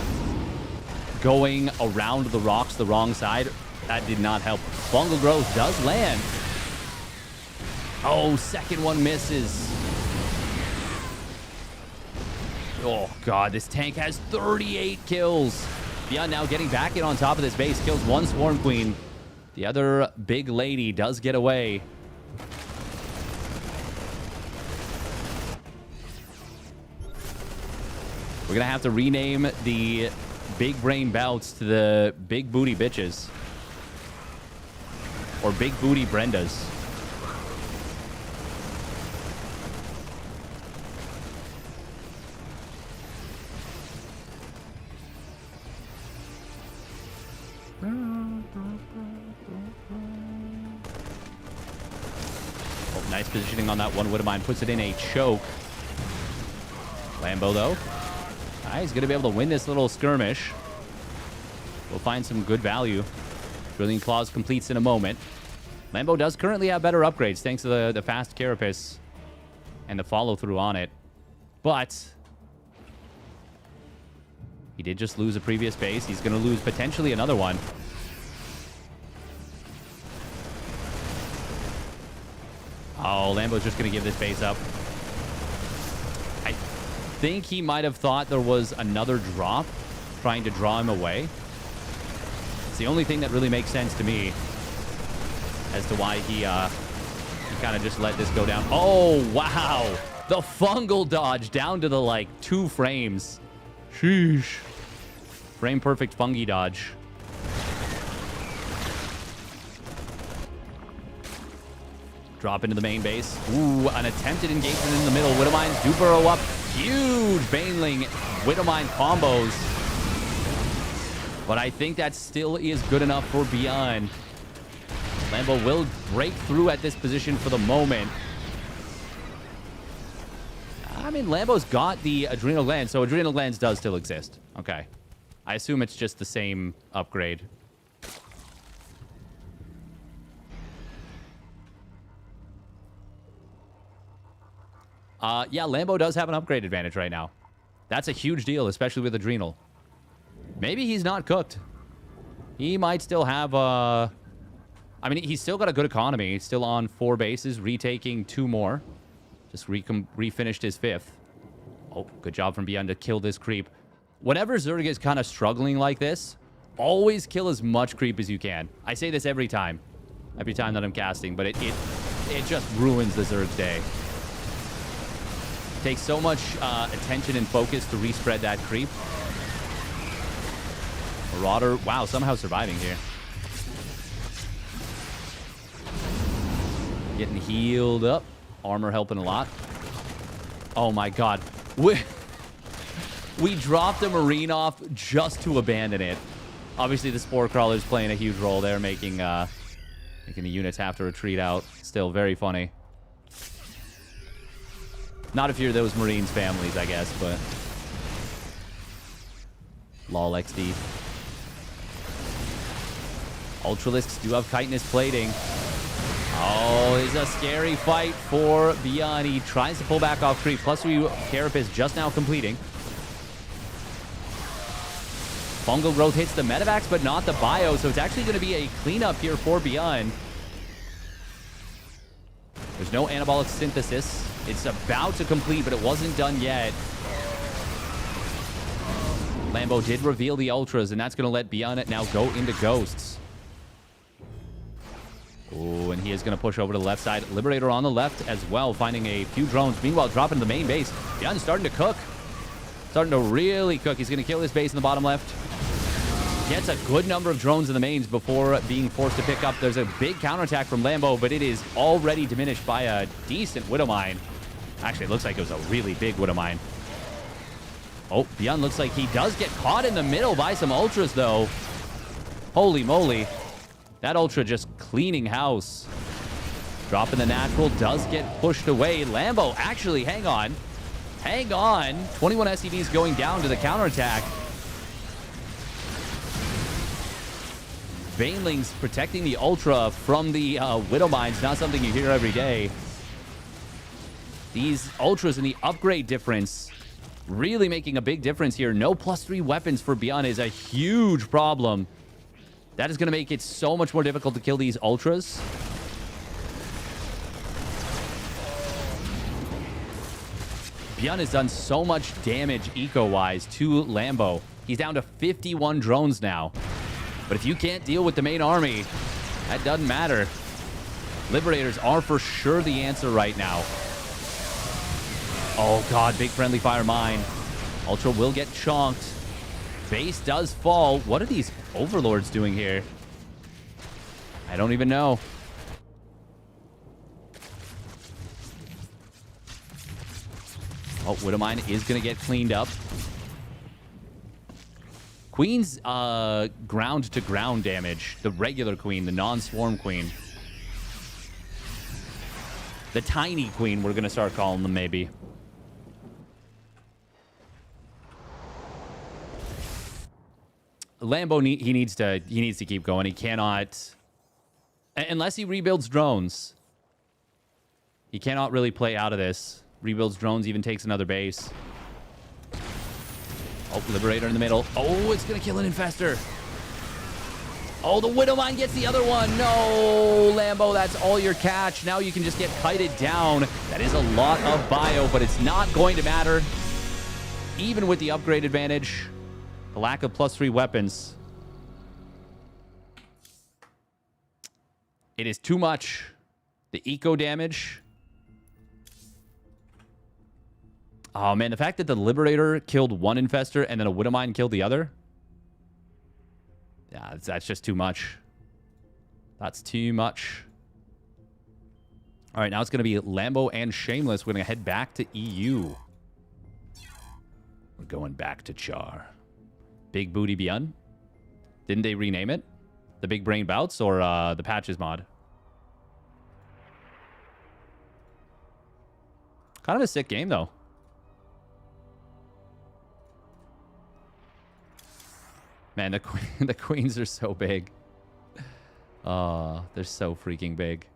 going around the rocks the wrong side, that did not help. Fungal Growth does land. Oh, second one misses. Oh, God, this tank has 38 kills. ByuN now getting back in on top of this base. Kills one Swarm Queen. The other big lady does get away. We're going to have to rename the big brain bouts to the big booty bitches. Or big booty Brendas. Oh, nice positioning on that one. Widowmine puts it in a choke. Lambo, though. He's going to be able to win this little skirmish. We'll find some good value. Brilliant Claws completes in a moment. Lambo does currently have better upgrades thanks to the fast Carapace and the follow-through on it. But he did just lose a previous base. He's going to lose potentially another one. Oh, Lambo's just going to give this base up. I think he might have thought there was another drop trying to draw him away. It's the only thing that really makes sense to me as to why he kind of just let this go down. Oh, wow. The fungal dodge down to the, like, 2 frames. Sheesh. Frame perfect fungi dodge. Drop into the main base. Ooh, an attempted engagement in the middle. Widowmines do burrow up. Huge Baneling Widowmine combos. But I think that still is good enough for ByuN. Lambo will break through at this position for the moment. I mean, Lambo's got the Adrenal Glands, so Adrenal Glands does still exist. Okay. I assume it's just the same upgrade. Yeah, Lambo does have an upgrade advantage right now. That's a huge deal, especially with Adrenal. Maybe he's not cooked. He might still have, I mean, he's still got a good economy. He's still on 4 bases, retaking 2 more. Just refinished his 5th. Oh, good job from ByuN to kill this creep. Whenever Zerg is kind of struggling like this, always kill as much creep as you can. I say this every time that I'm casting, but it just ruins the Zerg's day. Takes so much attention and focus to respread that creep. Marauder, wow, somehow surviving here. Getting healed up. Armor helping a lot. Oh my god. We dropped a Marine off just to abandon it. Obviously, the Spore Crawler's playing a huge role there, making the units have to retreat out. Still very funny. Not if you're those Marines families, I guess, but... Lol XD. Ultralisks do have chitinous plating. Oh, it's a scary fight for ByuN. He tries to pull back off creep. Plus, Carapace just now completing. Fungal Growth hits the Medivacs, but not the Bio, so it's actually going to be a cleanup here for ByuN. There's no Anabolic Synthesis. It's about to complete, but it wasn't done yet. Lambo did reveal the Ultras, and that's going to let ByuN now go into Ghosts. Oh, and he is going to push over to the left side. Liberator on the left as well, finding a few drones. Meanwhile, dropping to the main base. ByuN's starting to cook. Starting to really cook. He's going to kill this base in the bottom left. Gets a good number of drones in the mains before being forced to pick up. There's a big counterattack from Lambo, but it is already diminished by a decent Widow Mine. Actually, it looks like it was a really big Widow Mine. Oh, ByuN looks like he does get caught in the middle by some Ultras, though. Holy moly. That Ultra just cleaning house. Dropping the natural, does get pushed away. Lambo, actually, hang on. Hang on. 21 SCVs going down to the counterattack. Banelings protecting the Ultra from the Widow Mines. Not something you hear every day. These Ultras and the upgrade difference really making a big difference here. No +3 weapons for ByuN is a huge problem. That is going to make it so much more difficult to kill these Ultras. ByuN has done so much damage eco-wise to Lambo. He's down to 51 drones now. But if you can't deal with the main army, that doesn't matter. Liberators are for sure the answer right now. Oh god, big friendly fire mine. Ultra will get chonked. Base does fall. What are these overlords doing here? I don't even know. Oh, Widow Mine is going to get cleaned up. Queen's ground-to-ground damage. The regular queen, the non-swarm queen. The tiny queen, we're going to start calling them, maybe. Lambo, he needs to keep going. He cannot... Unless he rebuilds drones. He cannot really play out of this. Rebuilds drones, even takes another base. Oh, Liberator in the middle. Oh, it's going to kill an Infestor. Oh, the Widow Mine gets the other one. No, Lambo, that's all your catch. Now you can just get kited down. That is a lot of bio, but it's not going to matter. Even with the upgrade advantage, the lack of +3 weapons. It is too much. The eco damage... Oh, man, the fact that the Liberator killed one Infestor and then a Widow Mine killed the other? Yeah, that's just too much. That's too much. All right, now it's going to be Lambo and Shameless. We're going to head back to EU. We're going back to Char. Big Booty ByuN? Didn't they rename it? The Big Brain Bouts or the Patches mod? Kind of a sick game, though. Man, the queens are so big. Oh, they're so freaking big.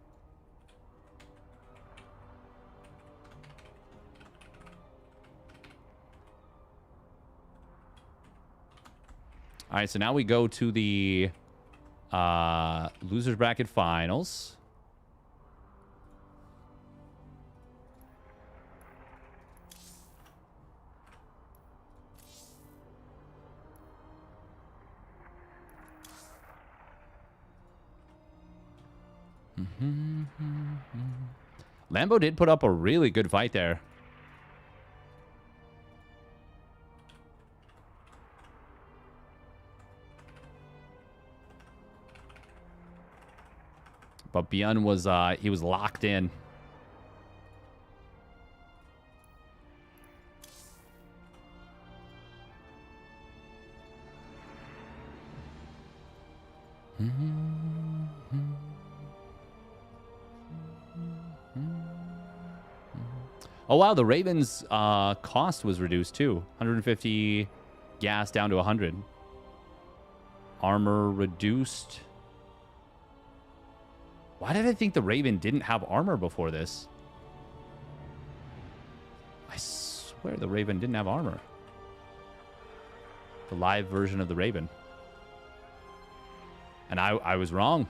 All right, so now we go to the losers bracket finals. Lambo did put up a really good fight there. But ByuN was he was locked in. Oh, wow. The Ravens' cost was reduced, too. 150 gas down to 100. Armor reduced. Why did I think the Raven didn't have armor before this? I swear the Raven didn't have armor. The live version of the Raven. And I was wrong.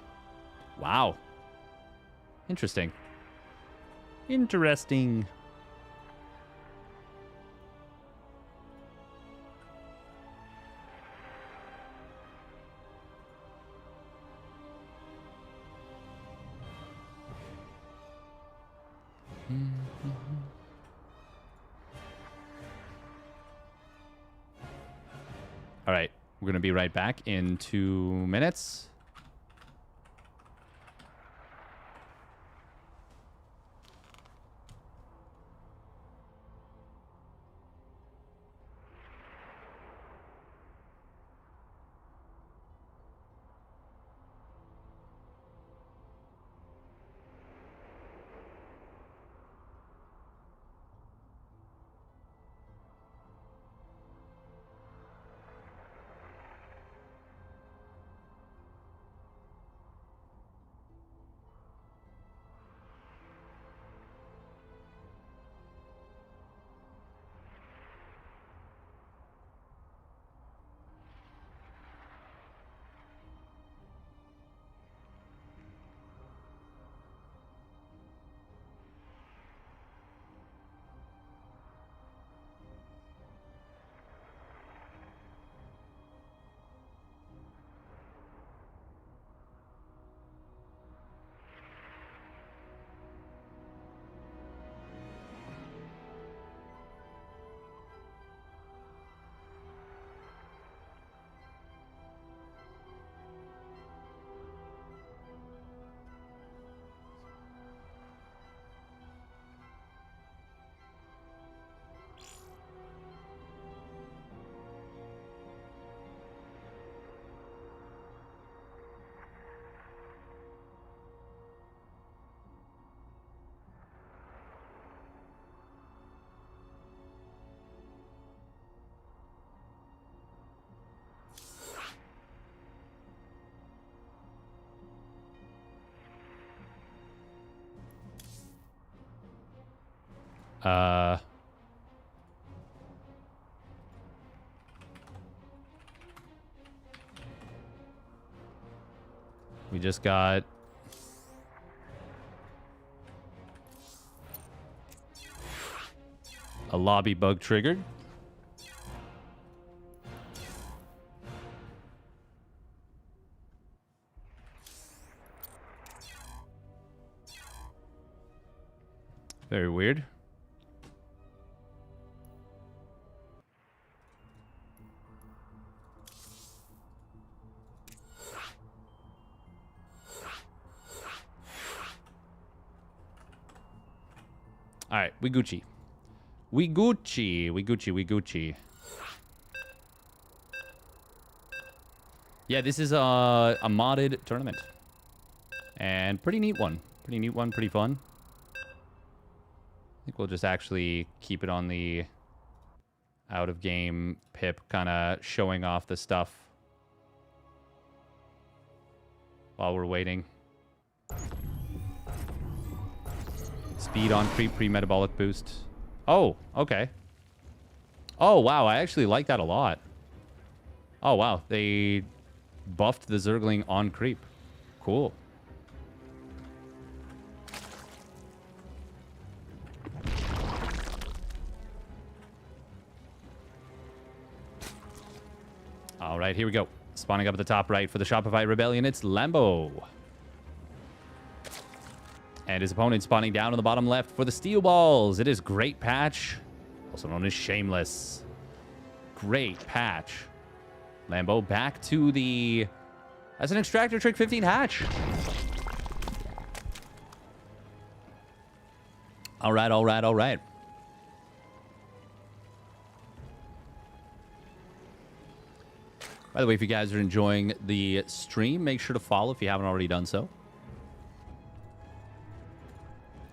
Wow. Interesting. Interesting. All right, we're going to be right back in 2 minutes. We just got a lobby bug triggered. Very weird. All right, we Gucci. We Gucci. We Gucci. We Gucci. Yeah, this is a modded tournament. And pretty neat one. Pretty neat one. Pretty fun. I think we'll just actually keep it on the out-of-game pip, kind of showing off the stuff while we're waiting. Speed on creep, pre-metabolic boost. Oh, okay. Oh, wow. I actually like that a lot. Oh, wow. They buffed the Zergling on creep. Cool. All right, here we go. Spawning up at the top right for the Shopify Rebellion, it's Lambo. And his opponent spawning down on the bottom left for the Steel Balls. It is Great Patch, also known as Shameless. Great Patch. Lambo back to the... As an Extractor Trick 15 hatch. All right, all right, all right. By the way, if you guys are enjoying the stream, make sure to follow if you haven't already done so.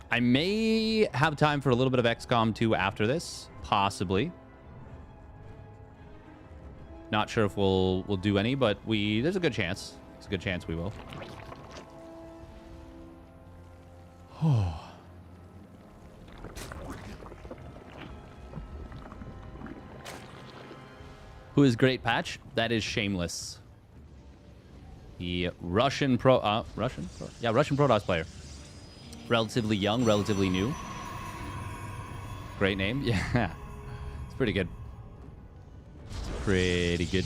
I may have time for a little bit of XCOM 2 after this, possibly. Not sure if we'll do any, but there's a good chance. It's a good chance we will. Who is Great Patch? That is Shameless. The Russian Protoss player. Relatively young, relatively new. Great name. Yeah. It's pretty good. It's pretty good.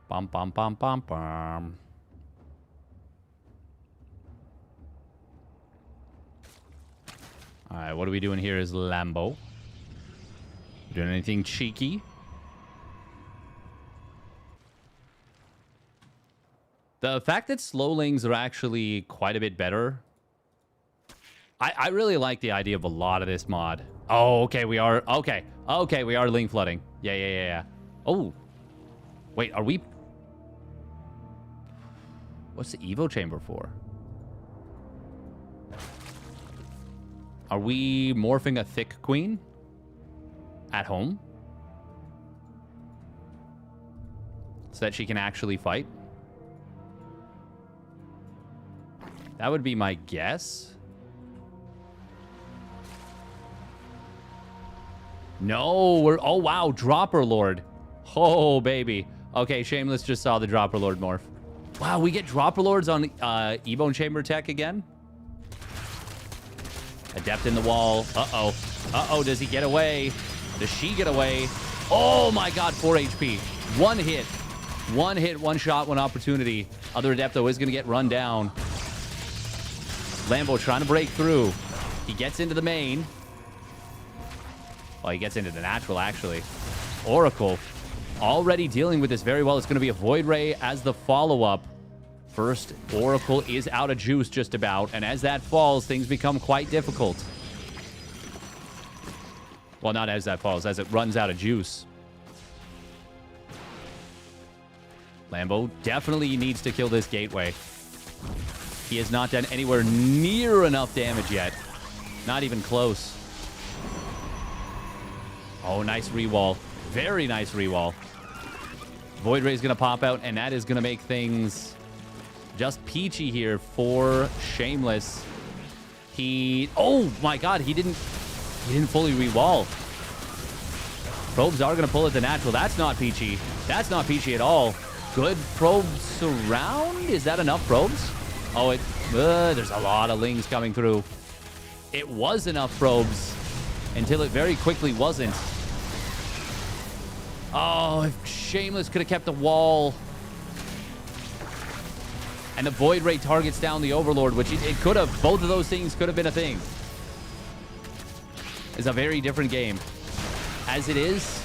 Bum, bum, bum, bum, bum. All right, what are we doing here is Lambo. Doing anything cheeky? The fact that slowlings are actually quite a bit better. I really like the idea of a lot of this mod. Oh, okay, we are... Okay, okay, we are link flooding. Yeah. Oh. Wait, are we... What's the Evo chamber for? Are we morphing a thick queen? At home? So that she can actually fight? That would be my guess. No, we're... Oh, wow, Dropper Lord. Oh, baby. Okay, Shameless just saw the Dropper Lord morph. Wow, we get Dropper Lords on Evo Chamber tech again? Adept in the wall. Uh-oh. Uh-oh, does he get away? Does she get away? Oh my god, 4 HP. One hit. One hit, one shot, one opportunity. Other Adepto is going to get run down. Lambo trying to break through. He gets into the main. Well, he gets into the natural, actually. Oracle already dealing with this very well. It's going to be a Void Ray as the follow-up. First, Oracle is out of juice just about. And as that falls, things become quite difficult. Well, not as that falls, as it runs out of juice. Lambo definitely needs to kill this gateway. He has not done anywhere near enough damage yet. Not even close. Oh, nice rewall. Very nice rewall. Void Ray is going to pop out, and that is going to make things just peachy here for Shameless. Oh my god, he didn't fully rewall. Probes are going to pull at the natural. That's not peachy. That's not peachy at all. Good probes around. Is that enough probes? Oh, there's a lot of lings coming through. It was enough probes until it very quickly wasn't. Oh, if Shameless could have kept the wall. And the Void Ray targets down the Overlord, which it could have. Both of those things could have been a thing. It's a very different game. As it is,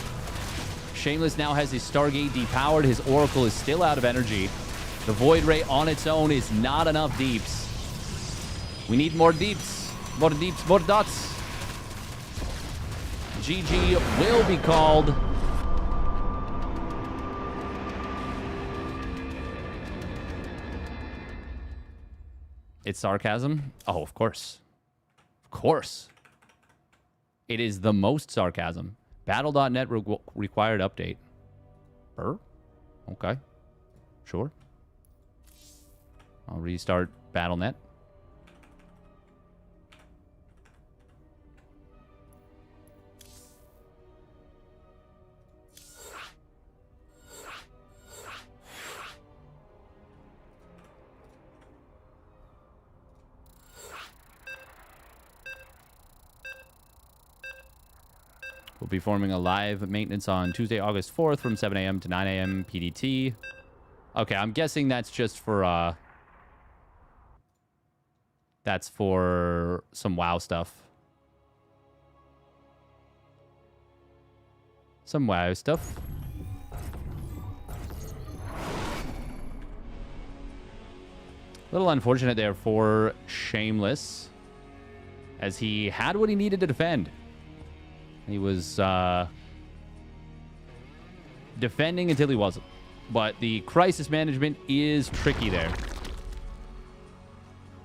Shameless now has his Stargate depowered. His Oracle is still out of energy. The Void Ray on its own is not enough deeps. We need more deeps. More deeps, more dots. GG will be called. It's sarcasm? Oh, of course. Of course. It is the most sarcasm. Battle.net required update. Okay. Sure. I'll restart Battle.net. We'll be forming a live maintenance on Tuesday, August 4th from 7 a.m. to 9 a.m. PDT. Okay, I'm guessing that's just for, that's for some WoW stuff. Some WoW stuff. A little unfortunate there for Shameless, as he had what he needed to defend. He was defending until he wasn't. But the crisis management is tricky there.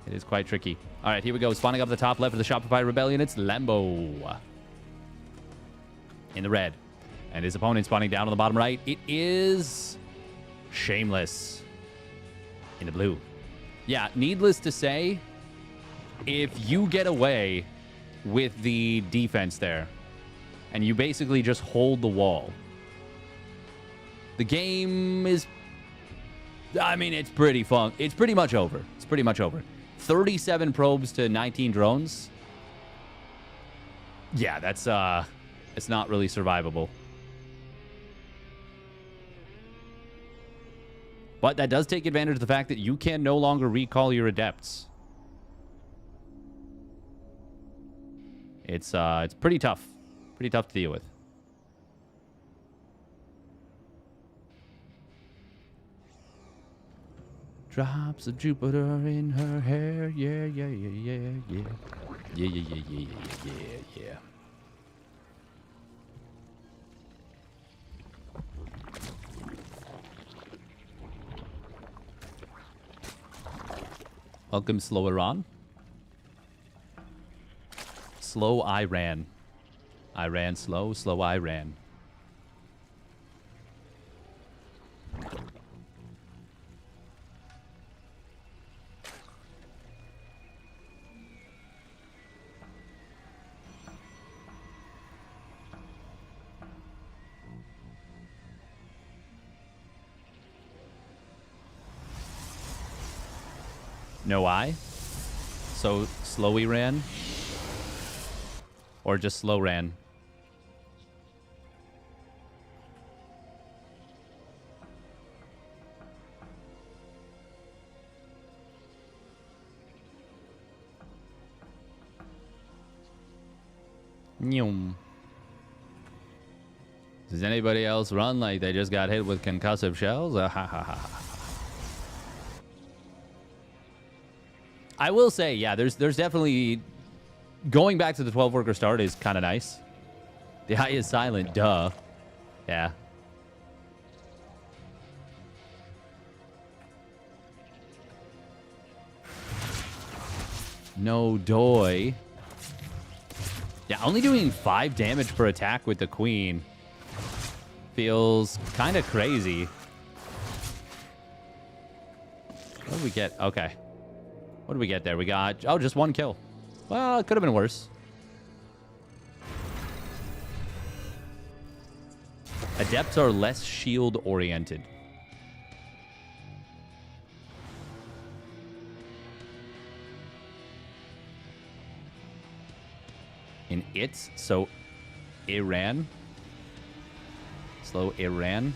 It is quite tricky. All right, here we go. Spawning up the top left of the Shopify Rebellion, it's Lambo in the red. And his opponent spawning down on the bottom right, it is Shameless in the blue. Yeah, needless to say, if you get away with the defense there, and you basically just hold the wall, the game is, I mean, it's pretty fun. It's pretty much over. It's pretty much over. 37 probes to 19 drones. Yeah, that's, it's not really survivable. But that does take advantage of the fact that you can no longer recall your adepts. It's pretty tough. Pretty tough to deal with. Drops of Jupiter in her hair. Yeah, yeah, yeah, yeah, yeah. Yeah, yeah, yeah, yeah, yeah, yeah, yeah. Welcome, Slow Iran. Slow Iran. I ran slow, slow I ran. No I? So slowy ran? Or just slow ran? Does anybody else run like they just got hit with concussive shells? I will say, yeah, there's definitely, going back to the 12 worker start is kind of nice. The eye is silent, duh. Yeah. No doy. Yeah, only doing 5 damage per attack with the queen feels kind of crazy. What did we get? Okay. What did we get there? We got, oh, just 1 kill. Well, it could have been worse. Adepts are less shield oriented. In it, so Iran. Slow Iran.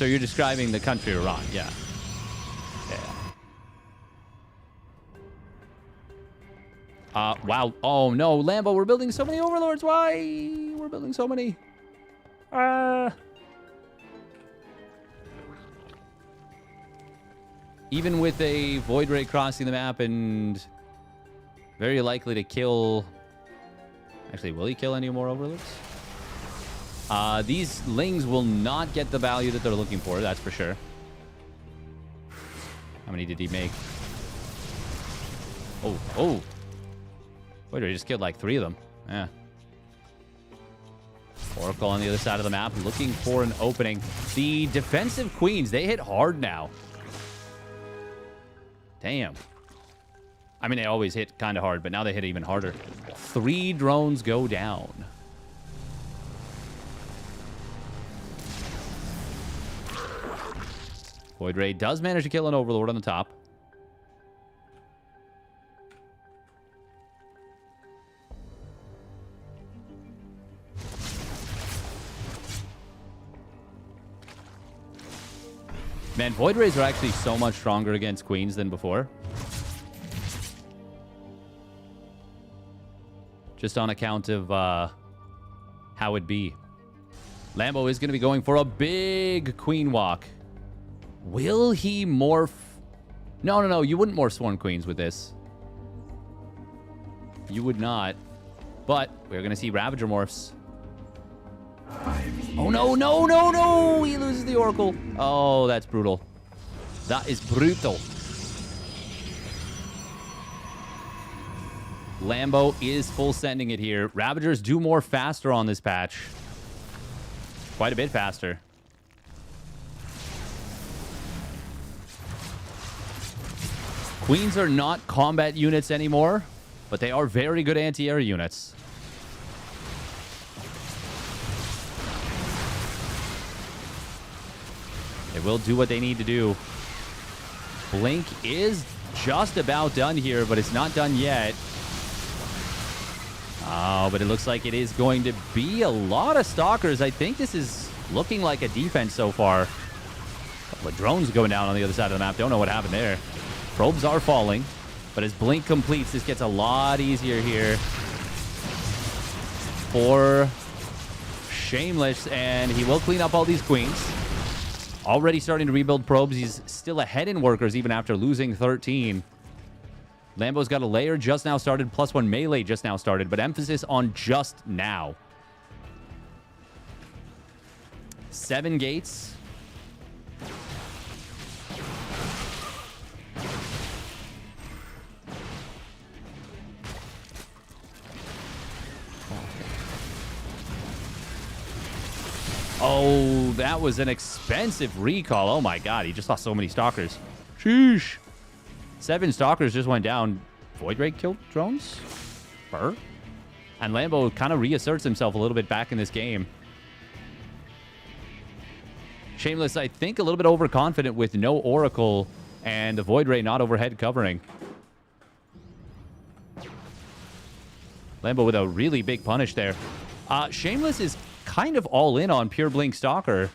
So you're describing the country Iran, yeah. Wow. Oh, no. Lambo, we're building so many overlords. Why? We're building so many. Even with a Void Ray crossing the map and very likely to kill... Actually, will he kill any more overlords? These Lings will not get the value that they're looking for, that's for sure. How many did he make? Oh. Wait, he just killed like 3 of them. Yeah. Oracle on the other side of the map, looking for an opening. The defensive queens, they hit hard now. Damn. I mean, they always hit kind of hard, but now they hit even harder. 3 drones go down. Void Ray does manage to kill an overlord on the top. Man, Void Rays are actually so much stronger against queens than before. Just on account of how it be. Lambo is going to be going for a big queen walk. Will he morph? No. You wouldn't morph Sworn Queens with this. You would not. But we're going to see Ravager morphs. Oh, no. He loses the Oracle. Oh, that's brutal. That is brutal. Lambo is full sending it here. Ravagers do more faster on this patch. Quite a bit faster. Queens are not combat units anymore, but they are very good anti-air units. They will do what they need to do. Blink is just about done here, but it's not done yet. Oh, but it looks like it is going to be a lot of Stalkers. I think this is looking like a defense so far. A couple of drones going down on the other side of the map. Don't know what happened there. Probes are falling, but as Blink completes, this gets a lot easier here for Shameless, and he will clean up all these queens. Already starting to rebuild probes. He's still ahead in workers even after losing 13. Lambo's got a layer just now started, +1 melee just now started, but emphasis on just now. 7 gates. Oh, that was an expensive recall. Oh my god, he just lost so many Stalkers. Sheesh. 7 Stalkers just went down. Void Ray killed drones? Burr? And Lambo kind of reasserts himself a little bit back in this game. Shameless, I think, a little bit overconfident with no Oracle and the Void Ray not overhead covering. Lambo with a really big punish there. Shameless is kind of all in on pure Blink Stalker.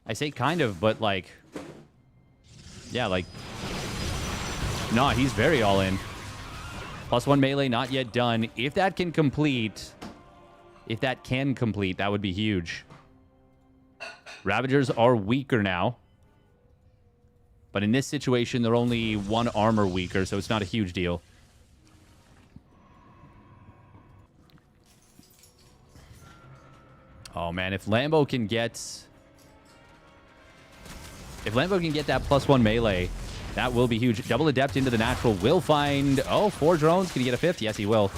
I say kind of, but like... Yeah, like... Nah, he's very all in. +1 melee, not yet done. If that can complete... that would be huge. Ravagers are weaker now. But in this situation, they're only 1 armor weaker, so it's not a huge deal. Oh, man, if Lambo can get that +1 melee, that will be huge. Double Adept into the natural will find... Oh, 4 drones. Can he get a 5th? Yes, he will.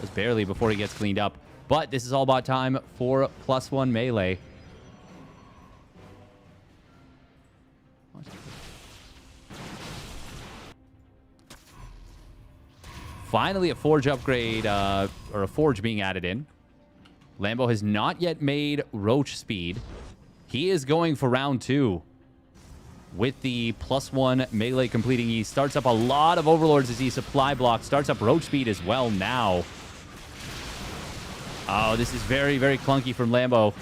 Just barely before he gets cleaned up. But this is all about time for +1 melee. Finally, a Forge upgrade, or a Forge being added in. Lambo has not yet made Roach speed. He is going for round 2 with the +1 melee completing. He starts up a lot of Overlords as he supply blocks. Starts up Roach speed as well now. Oh, this is very, very clunky from Lambo.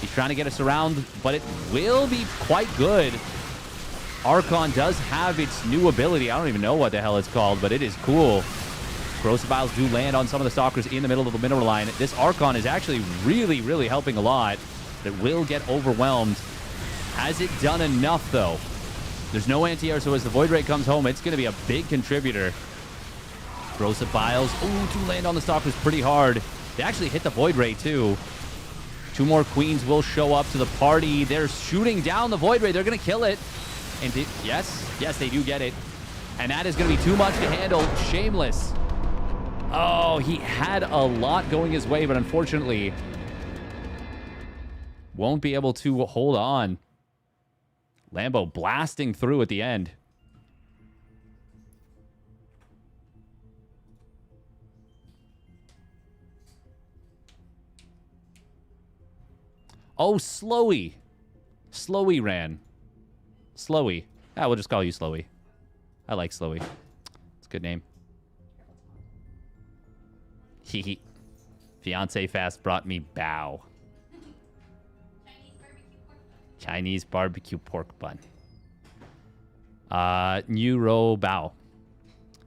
He's trying to get us around, but it will be quite good. Archon does have its new ability. I don't even know what the hell it's called, but it is cool. Corrosive Vials do land on some of the Stalkers in the middle of the mineral line. This Archon is actually really, really helping a lot. It will get overwhelmed. Has it done enough, though? There's no anti-air, so as the Void Ray comes home, it's going to be a big contributor. Corrosive Vials. Ooh, to land on the Stalkers pretty hard. They actually hit the Void Ray, too. 2 more Queens will show up to the party. They're shooting down the Void Ray. They're going to kill it. And yes, they do get it. And that is going to be too much to handle. Shameless. Oh, he had a lot going his way, but unfortunately won't be able to hold on. Lambo blasting through at the end. Oh, Slowy. Slowy ran. Slowy. Ah, we'll just call you Slowy. I like Slowy. It's a good name. Hee. Fiance Fast brought me bao. Chinese barbecue pork bun. Neuro bao.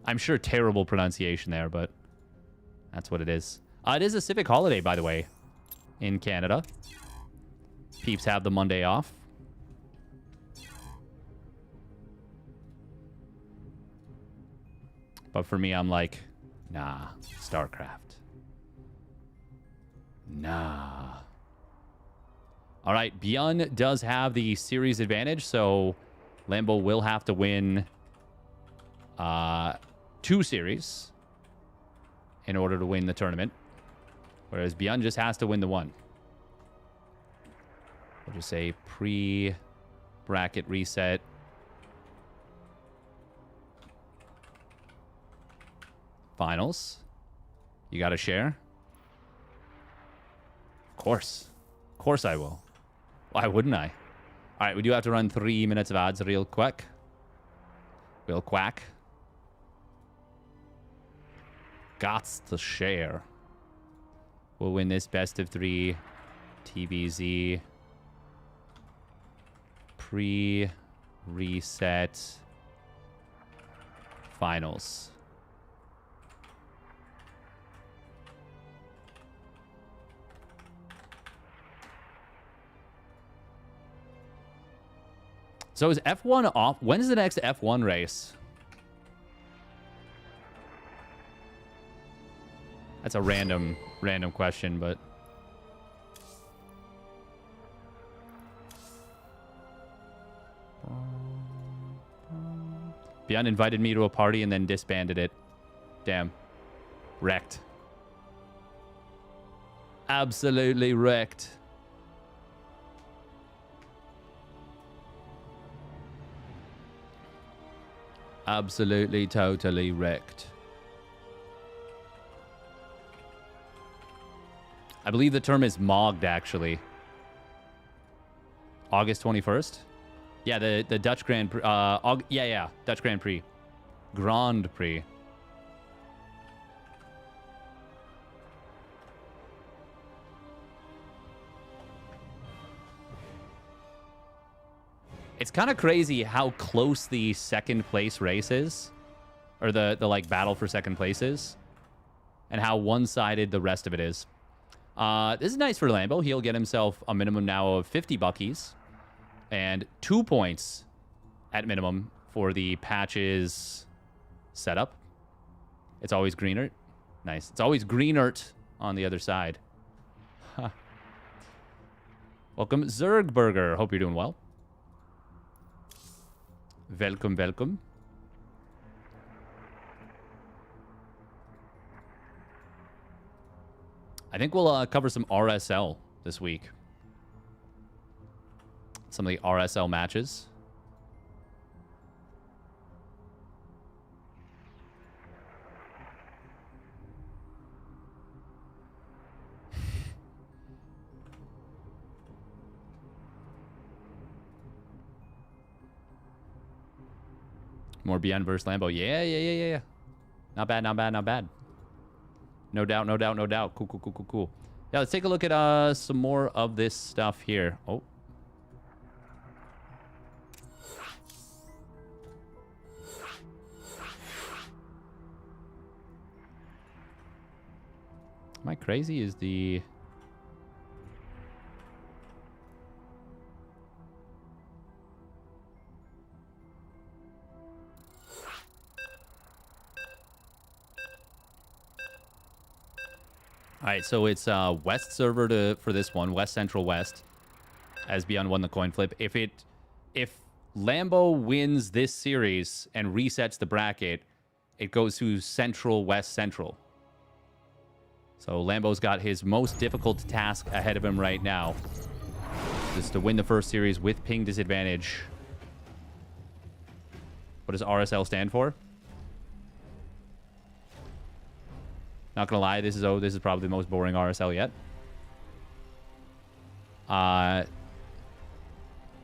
I'm sure terrible pronunciation there, but that's what it is. It is a civic holiday, by the way, in Canada. Peeps have the Monday off. But for me, I'm like, nah, StarCraft. Nah. All right, ByuN does have the series advantage, so Lambo will have to win 2 series in order to win the tournament, whereas ByuN just has to win the 1. We'll just say pre-bracket reset. Finals. You got to share? Of course. Of course I will. Why wouldn't I? All right, we do have to run 3 minutes of ads real quick. Real quack. Gots to share. We'll win this best of 3 TVZ. Pre-reset. Finals. So is F1 off? When is the next F1 race? That's a random question, but... ByuN invited me to a party and then disbanded it. Damn. Wrecked. Absolutely wrecked. Absolutely, totally wrecked. I believe the term is mogged, actually. August 21st? Yeah, the Dutch Grand Prix. Yeah, Dutch Grand Prix. Grand Prix. It's kind of crazy how close the second place race is, or the like battle for second place is, and how one-sided the rest of it is. This is nice for Lambo. He'll get himself a minimum now of 50 buckies and 2 points at minimum for the patches setup. It's always greener. Nice. It's always greener on the other side. Huh. Welcome, Zergburger. Hope you're doing well. Welcome, welcome. I think we'll cover some RSL this week. Some of the RSL matches. More ByuN versus Lambo. Yeah. Not bad. No doubt. Cool. Yeah, let's take a look at some more of this stuff here. Oh. Am I crazy? Is the... All right, so it's West server for this one, West Central West, as ByuN won the coin flip. If Lambo wins this series and resets the bracket, it goes to Central West Central. So Lambo's got his most difficult task ahead of him right now, just to win the first series with ping disadvantage. What does RSL stand for? Not gonna lie, this is probably the most boring RSL yet. I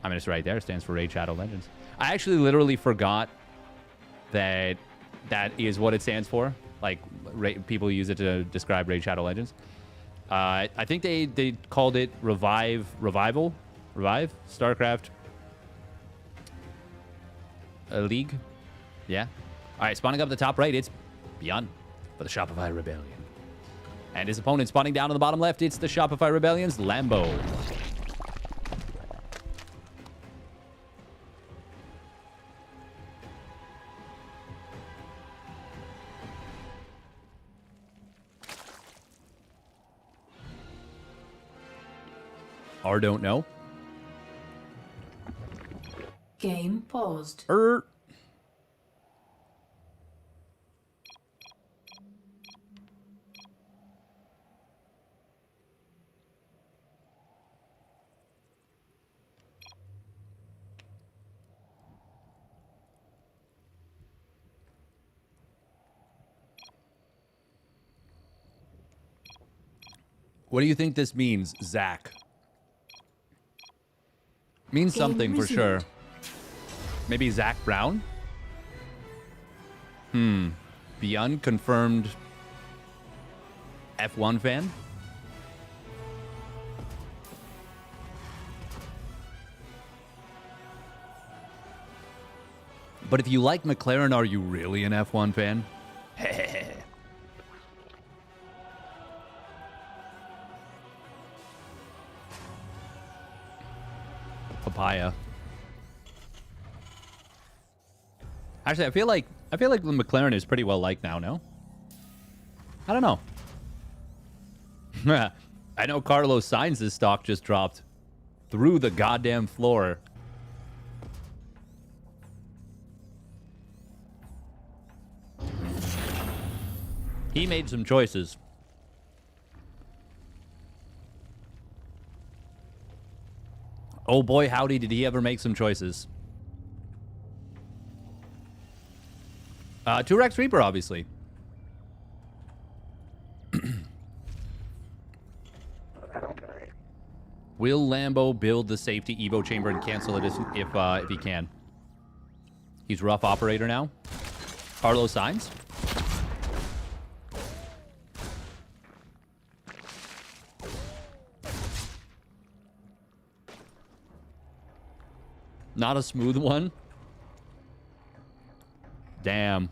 mean, it's right there. It stands for Raid Shadow Legends. I actually literally forgot that is what it stands for. Like, people use it to describe Raid Shadow Legends. I think they called it Revive StarCraft League. Yeah. All right, spawning up the top right, it's ByuN for the Shopify Rebellion. And his opponent spawning down on the bottom left, it's the Shopify Rebellion's Lambo. R don't know. Game paused. What do you think this means, Zach? Means Game something for resumed. sure. Maybe Zach Brown? ByuN confirmed F1 fan? But if you like McLaren, are you really an F1 fan? Papaya. Actually, I feel like the McLaren is pretty well liked now, no? I don't know. I know Carlos Sainz's stock just dropped through the goddamn floor. He made some choices. Oh boy, howdy, did he ever make some choices. 2-Rex Reaper, obviously. Will Lambo build the safety Evo chamber and cancel it if he can? He's rough operator now. Carlos Sainz. Not a smooth one. Damn.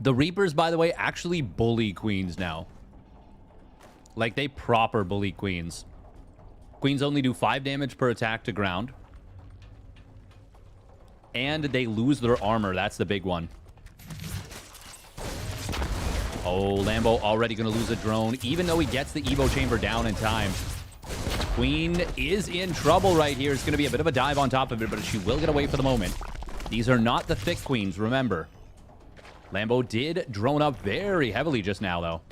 The Reapers, by the way, actually bully queens now. Like, they proper bully queens. Queens only do 5 damage per attack to ground. And they lose their armor. That's the big one. Oh, Lambo already going to lose a drone, even though he gets the Evo chamber down in time. Queen is in trouble right here. It's going to be a bit of a dive on top of it, but she will get away for the moment. These are not the thick queens, remember. Lambo did drone up very heavily just now, though.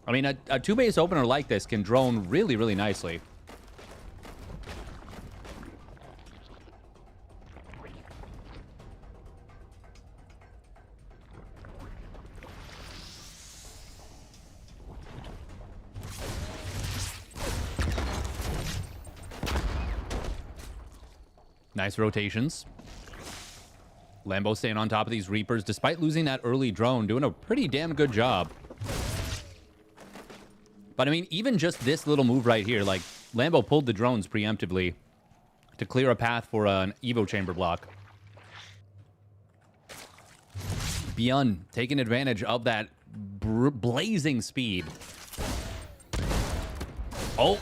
I mean, a 2-base opener like this can drone really, really nicely. Nice rotations. Lambo staying on top of these Reapers, despite losing that early drone, doing a pretty damn good job. But, I mean, even just this little move right here, like, Lambo pulled the drones preemptively to clear a path for an Evo chamber block. ByuN taking advantage of that blazing speed. Oh.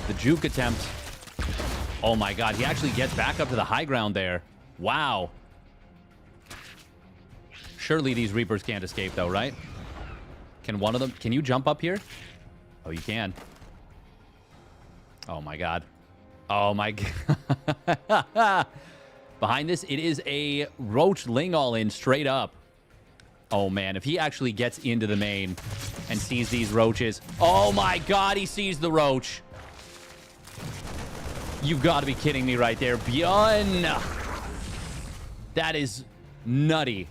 The juke attempt. Oh, my God. He actually gets back up to the high ground there. Wow. Surely these Reapers can't escape, though, right? Can one of them... Can you jump up here? Oh, you can. Oh, my God. Oh, my God. Behind this, it is a Roach Ling all-in straight up. Oh, man. If he actually gets into the main and sees these Roaches... Oh, my God. He sees the Roach. You've got to be kidding me right there. ByuN. That is nutty.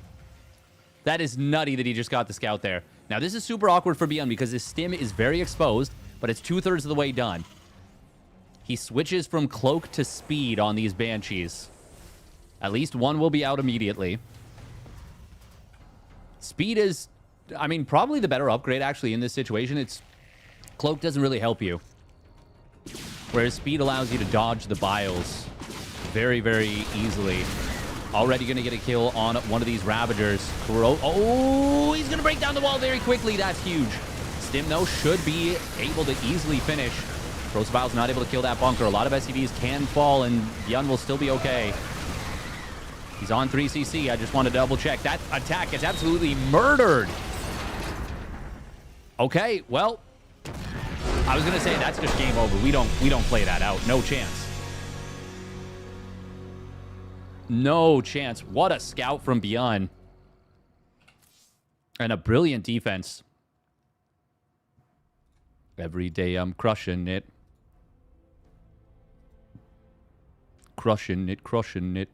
That is nutty that he just got the scout there. Now, this is super awkward for ByuN because his stim is very exposed, but it's 2/3 of the way done. He switches from cloak to speed on these Banshees. At least one will be out immediately. Speed is, I mean, probably the better upgrade, actually, in this situation. It's cloak doesn't really help you. Whereas speed allows you to dodge the biles very, very easily. Already going to get a kill on one of these Ravagers. Oh, he's going to break down the wall very quickly. That's huge. Stim, though, should be able to easily finish. Crossbile's not able to kill that bunker. A lot of SCVs can fall, and ByuN will still be okay. He's on 3CC. I just want to double check. That attack gets absolutely murdered. Okay, well, I was going to say that's just game over. We don't play that out. No chance. No chance. What a scout from ByuN. And a brilliant defense. Every day I'm crushing it. Crushing it, crushing it.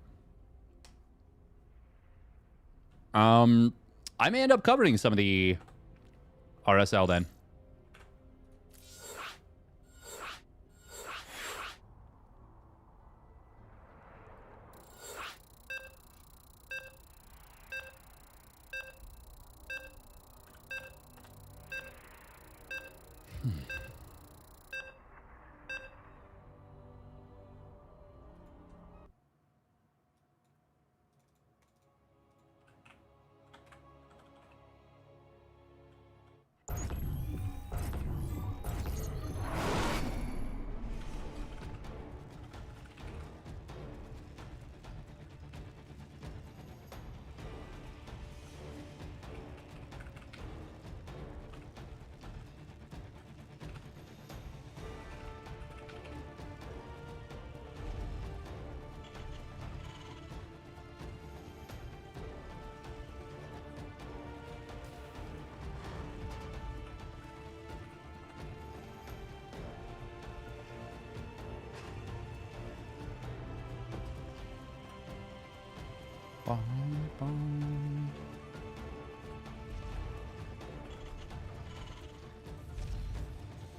I may end up covering some of the RSL then.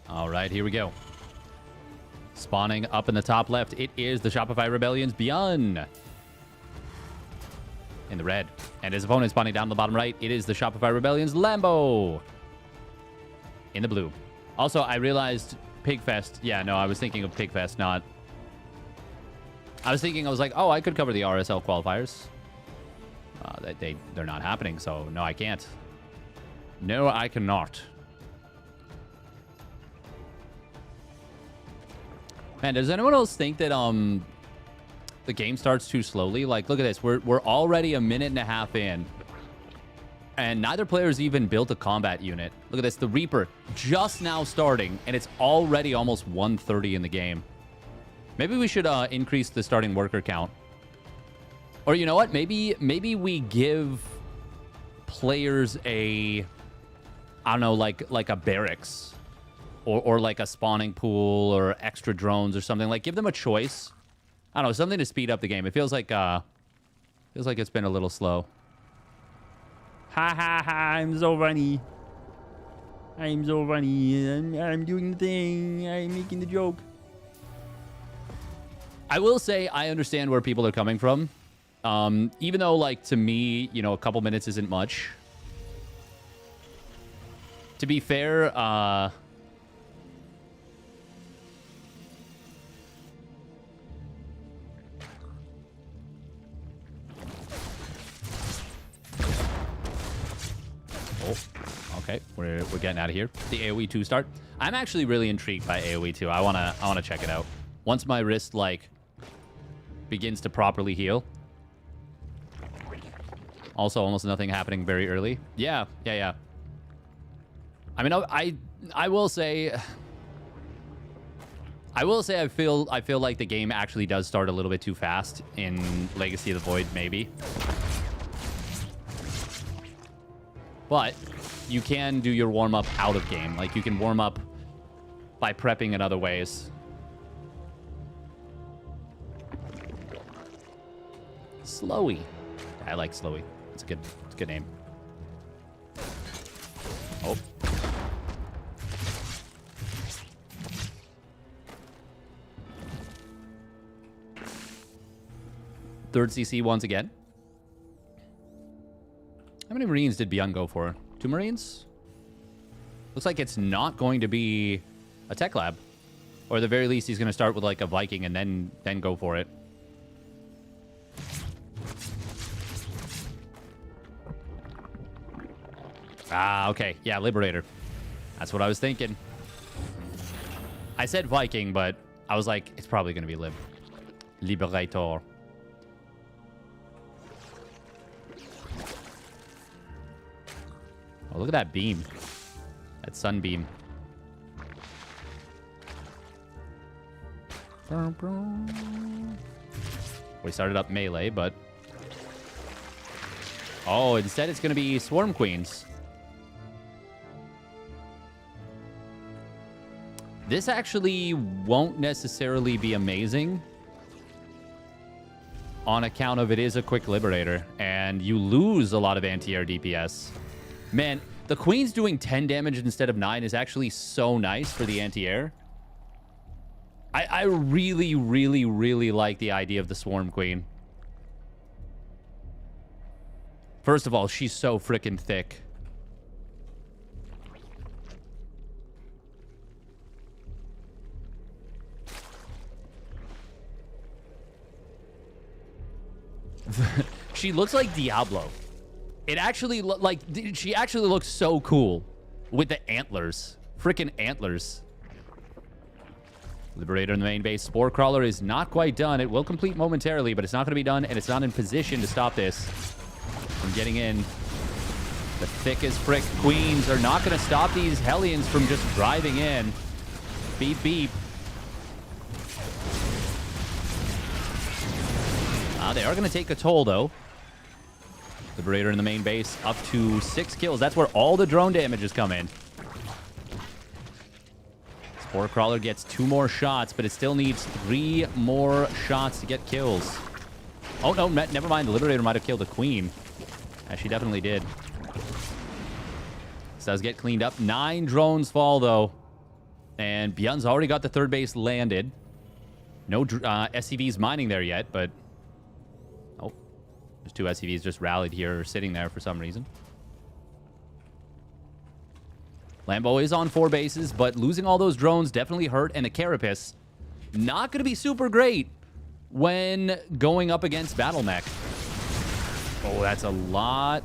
All right, here we go. Spawning up in the top left, it is the Shopify Rebellion's ByuN. In the red. And his opponent spawning down in the bottom right, it is the Shopify Rebellion's Lambo. In the blue. Also, I realized Pigfest. Yeah, no, I was thinking of Pigfest, not... I was like, oh, I could cover the RSL qualifiers. They're not happening, so no, I can't. No, I cannot. Man, does anyone else think that the game starts too slowly? Like, look at this. We're already a minute and a half in. And neither player's even built a combat unit. Look at this. The Reaper just now starting, and it's already almost 1:30 in the game. Maybe we should increase the starting worker count. Or you know what? Maybe we give players a, I don't know, like a barracks. Or like a spawning pool or extra drones or something. Like, give them a choice. I don't know, something to speed up the game. It feels like it's been a little slow. Ha ha ha, I'm so funny. I'm so funny. I'm doing the thing. I'm making the joke. I will say I understand where people are coming from. Even though, like, to me, you know, a couple minutes isn't much. To be fair, okay, we're getting out of here. The AoE 2 start. I'm actually really intrigued by AoE 2. I wanna check it out. Once my wrist like begins to properly heal. Also, almost nothing happening very early. Yeah. I mean, I will say I feel like the game actually does start a little bit too fast in Legacy of the Void, maybe. But you can do your warm-up out of game. Like, you can warm up by prepping in other ways. Slowy. I like Slowy. It's a good name. Oh. Third CC once again. How many Marines did ByuN go for? 2 Marines? Looks like it's not going to be a tech lab. Or at the very least, he's going to start with like a Viking and then go for it. Ah, okay. Yeah, Liberator. That's what I was thinking. I said Viking, but I was like, it's probably going to be Liberator. Oh, look at that beam. That sunbeam. We started up melee, but... Oh, instead it's going to be Swarm Queens. This actually won't necessarily be amazing on account of it is a quick Liberator, and you lose a lot of anti-air DPS. Man, the Queen's doing 10 damage instead of 9 is actually so nice for the anti-air. I really, really, really like the idea of the Swarm Queen. First of all, she's so freaking thick. She looks like Diablo. It actually she actually looks so cool with the antlers. Freaking antlers. Liberator in the main base. Spore Crawler is not quite done. It will complete momentarily, but it's not going to be done, and it's not in position to stop this from getting in. The thick as frick Queens are not going to stop these Hellions from just driving in. Beep, beep. They are going to take a toll, though. Liberator in the main base up to 6 kills. That's where all the drone damage is coming. Spore Crawler gets 2 more shots, but it still needs 3 more shots to get kills. Oh, no, never mind. The Liberator might have killed the Queen. Yeah, she definitely did. This does get cleaned up. 9 drones fall, though. And ByuN's already got the third base landed. No SCVs mining there yet, but... Oh, there's 2 SCVs just rallied here, sitting there for some reason. Lambo is on 4 bases, but losing all those drones definitely hurt, and the Carapace not going to be super great when going up against Battle Mech. Oh, that's a lot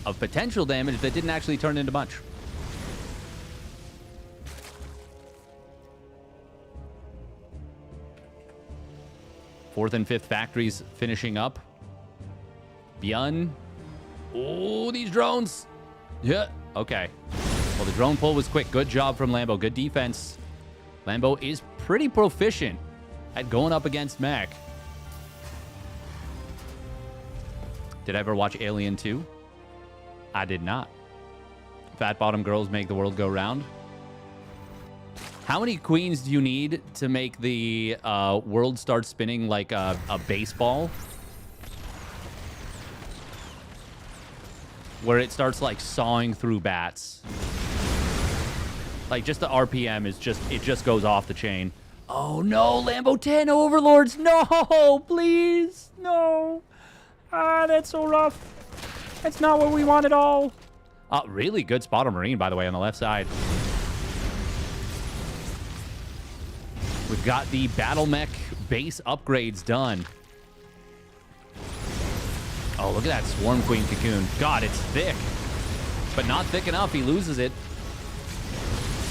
of potential damage that didn't actually turn into much. Fourth and fifth factories finishing up. ByuN. Oh, these drones. Yeah. Okay. Well, the drone pull was quick. Good job from Lambo. Good defense. Lambo is pretty proficient at going up against mech. Did I ever watch Alien 2? I did not. Fat bottom girls make the world go round. How many queens do you need to make the world start spinning like a baseball? Where it starts like sawing through bats. Like just the RPM is just, it just goes off the chain. Oh no, Lambo 10 overlords. No, please. No. Ah, that's so rough. That's not what we want at all. Really good spot on Marine, by the way, on the left side. We've got the Battle Mech base upgrades done. Oh, look at that Swarm Queen Cocoon. God, it's thick. But not thick enough. He loses it.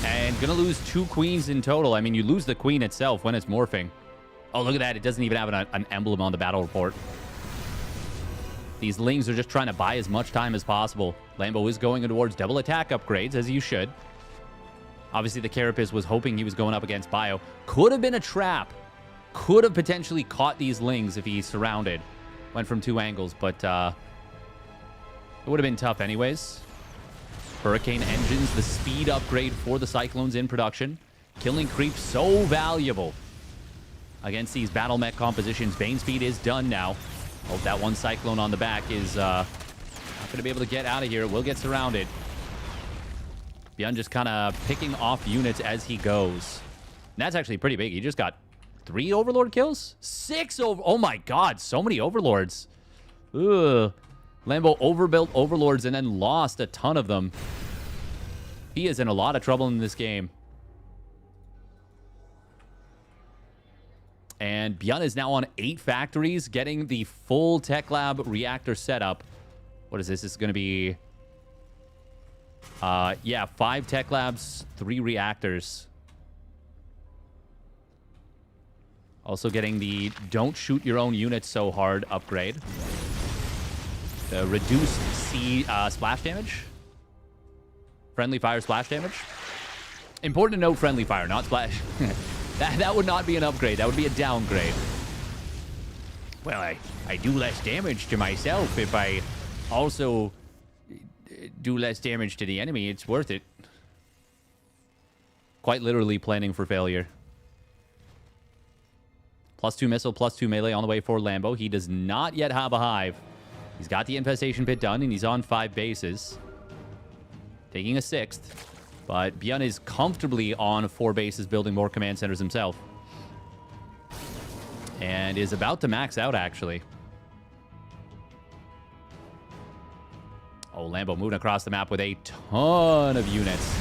And gonna lose 2 queens in total. I mean, you lose the queen itself when it's morphing. Oh, look at that. It doesn't even have an emblem on the battle report. These Lings are just trying to buy as much time as possible. Lambo is going towards double attack upgrades, as you should. Obviously, the Carapace was hoping he was going up against Bio. Could have been a trap. Could have potentially caught these Lings if he surrounded. Went from 2 angles, but it would have been tough anyways. Hurricane engines, the speed upgrade for the Cyclones in production. Killing creep so valuable against these battle mech compositions. Bane speed is done now. Hope that one Cyclone on the back is not going to be able to get out of here. Will get surrounded. ByuN just kind of picking off units as he goes. And that's actually pretty big. He just got 3 Overlord kills? 6 over... Oh my god, so many Overlords. Ugh. Lambo overbuilt Overlords and then lost a ton of them. He is in a lot of trouble in this game. And ByuN is now on 8 factories, getting the full Tech Lab reactor setup. What is this? This is going to be... yeah, 5 Tech Labs, 3 reactors. Also getting the don't shoot your own units so hard upgrade. The reduced splash damage. Friendly fire splash damage. Important to note friendly fire, not splash. that would not be an upgrade. That would be a downgrade. Well, I do less damage to myself if I also do less damage to the enemy. It's worth it. Quite literally planning for failure. +2 missile, +2 melee on the way for Lambo. He does not yet have a hive. He's got the infestation pit done, and he's on 5 bases. Taking a 6th. But ByuN is comfortably on 4 bases, building more command centers himself. And is about to max out, actually. Oh, Lambo moving across the map with a ton of units.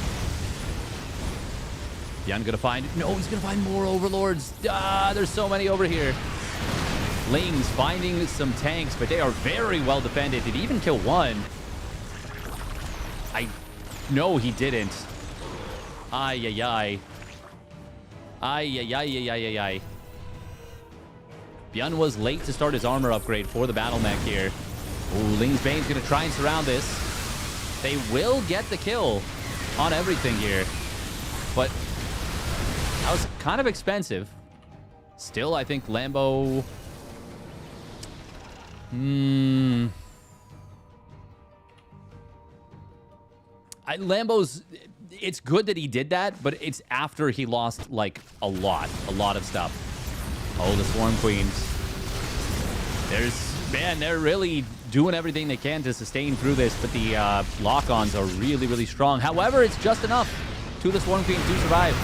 ByuN gonna find... No, he's gonna find more Overlords. There's so many over here. Lings finding some tanks, but they are very well defended. Did he even kill one? No, he didn't. Ay-ay-ay. Ay-ay-ay-ay-ay-ay. ByuN was late to start his armor upgrade for the battle mech here. Ooh, Ling's Bane's gonna try and surround this. They will get the kill on everything here. But that was kind of expensive. Still, I think Lambo... Lambo's... It's good that he did that, but it's after he lost, like, a lot of stuff. Oh, the Swarm Queens. Man, they're really doing everything they can to sustain through this, but the lock-ons are really, really strong. However, it's just enough to the Swarm Queens to survive.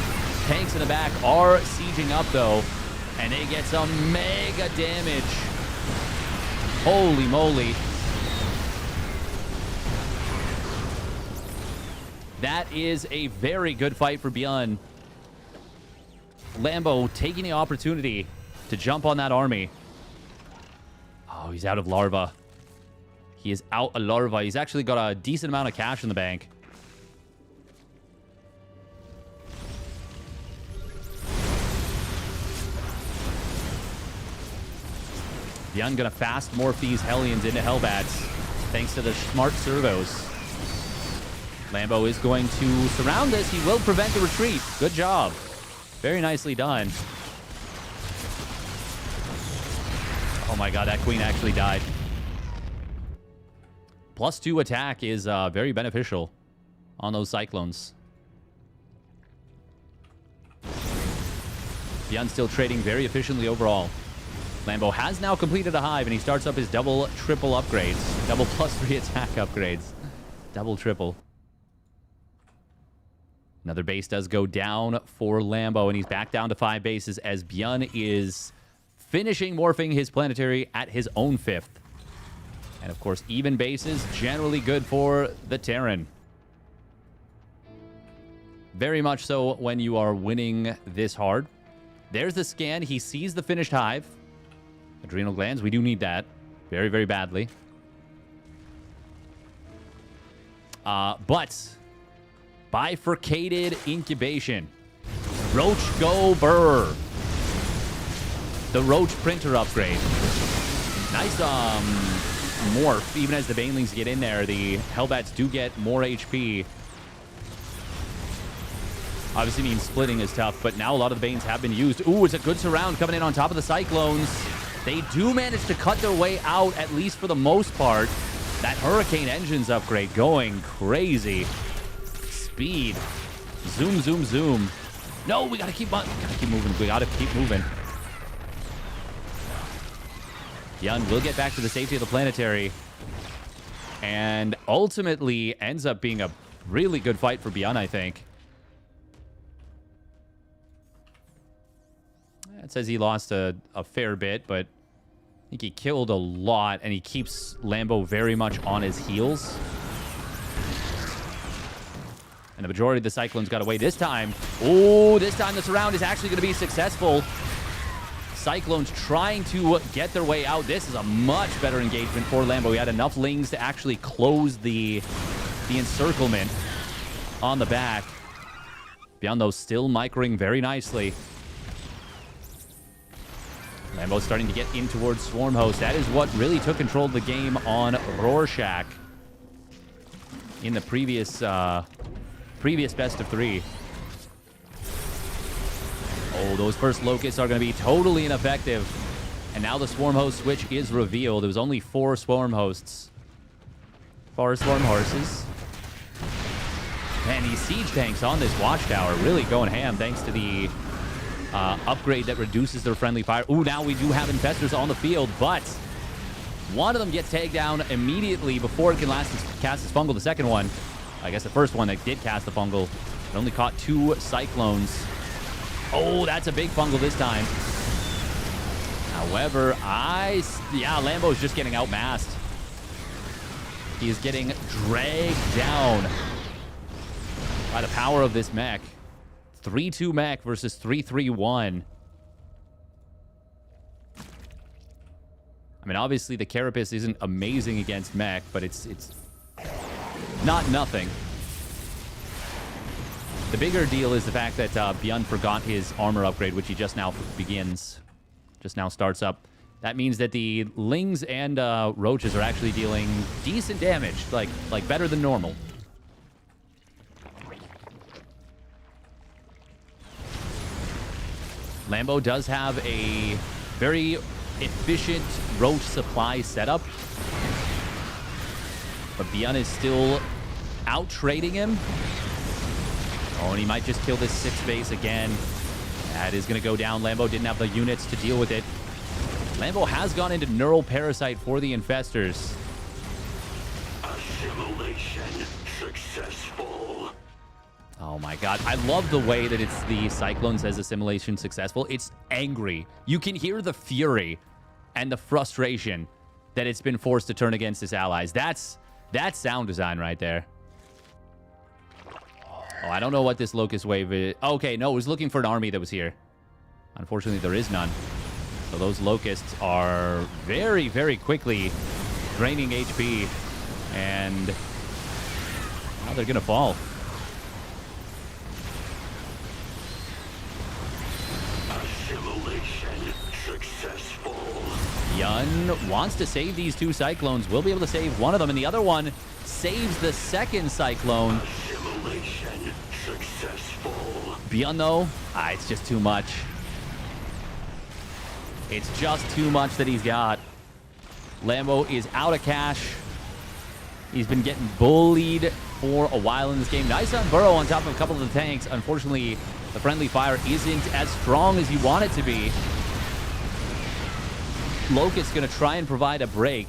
Tanks in the back are sieging up, though, and they get some mega damage. Holy moly. That is a very good fight for ByuN. Lambo taking the opportunity to jump on that army. Oh, he's out of larva. He is out of larva. He's actually got a decent amount of cash in the bank. ByuN gonna fast morph these Hellions into Hellbats thanks to the smart servos. Lambo is going to surround this. He will prevent the retreat. Good job. Very nicely done. Oh my god, that queen actually died. +2 attack is very beneficial on those Cyclones. ByuN still trading very efficiently overall. Lambo has now completed a hive, and he starts up his double, triple upgrades. Double +3 attack upgrades. Double, triple. Another base does go down for Lambo, and he's back down to 5 bases as ByuN is finishing morphing his planetary at his own 5th. And, of course, even bases, generally good for the Terran. Very much so when you are winning this hard. There's the scan. He sees the finished hive. Adrenal glands, we do need that. Very, very badly. But bifurcated incubation. Roach go burr. The Roach printer upgrade. Nice morph. Even as the Banelings get in there, the Hellbats do get more HP. Obviously means splitting is tough, but now a lot of the Banes have been used. Ooh, it's a good surround coming in on top of the Cyclones. They do manage to cut their way out, at least for the most part. That Hurricane Engines upgrade going crazy. Speed. Zoom, zoom, zoom. No, we gotta keep moving. We gotta keep moving. ByuN will get back to the safety of the planetary. And ultimately ends up being a really good fight for ByuN, I think. It says he lost a fair bit, but I think he killed a lot, and he keeps Lambo very much on his heels. And the majority of the Cyclones got away this time. Oh, this time the surround is actually going to be successful. Cyclones trying to get their way out. This is a much better engagement for Lambo. He had enough Lings to actually close the encirclement on the back. ByuN, though, still microing very nicely. Lambo's starting to get in towards Swarm Host. That is what really took control of the game on Rorschach in the previous best of 3. Oh, those first Locusts are going to be totally ineffective. And now the Swarm Host switch is revealed. It was only 4 Swarm Hosts. 4 Swarm Horses. Man, these siege tanks on this Watchtower really going ham thanks to the upgrade that reduces their friendly fire. Ooh, now we do have Infestors on the field, but one of them gets tagged down immediately before it can cast its fungal. The second one, I guess the first one that did cast the fungal, it only caught 2 Cyclones. Oh, that's a big fungal this time. However, Lambo's just getting outmassed. He is getting dragged down by the power of this mech. 3-2 mech versus 3-3-1. I mean, obviously the Carapace isn't amazing against mech, but it's not nothing. The bigger deal is the fact that ByuN forgot his armor upgrade, which he just now starts up. That means that the Lings and Roaches are actually dealing decent damage, like better than normal. Lambo does have a very efficient Roach supply setup, but ByuN is still out-trading him. Oh, and he might just kill this 6th base again. That is going to go down. Lambo didn't have the units to deal with it. Lambo has gone into Neural Parasite for the Infestors. Assimilation successful. Oh my god. I love the way that it's the Cyclone says assimilation successful. It's angry. You can hear the fury and the frustration that it's been forced to turn against its allies. That's sound design right there. Oh, I don't know what this Locust Wave is. Okay, no, it was looking for an army that was here. Unfortunately, there is none. So those Locusts are very, very quickly draining HP. And now they're going to fall. Assimilation successful. ByuN wants to save these 2 Cyclones. Will be able to save one of them, and the other one saves the second Cyclone. Assimilation successful. ByuN, though, it's just too much. It's just too much that he's got. Lambo is out of cash. He's been getting bullied for a while in this game. Nice on Burrow on top of a couple of the tanks. Unfortunately, the friendly fire isn't as strong as you want it to be. Locust's going to try and provide a break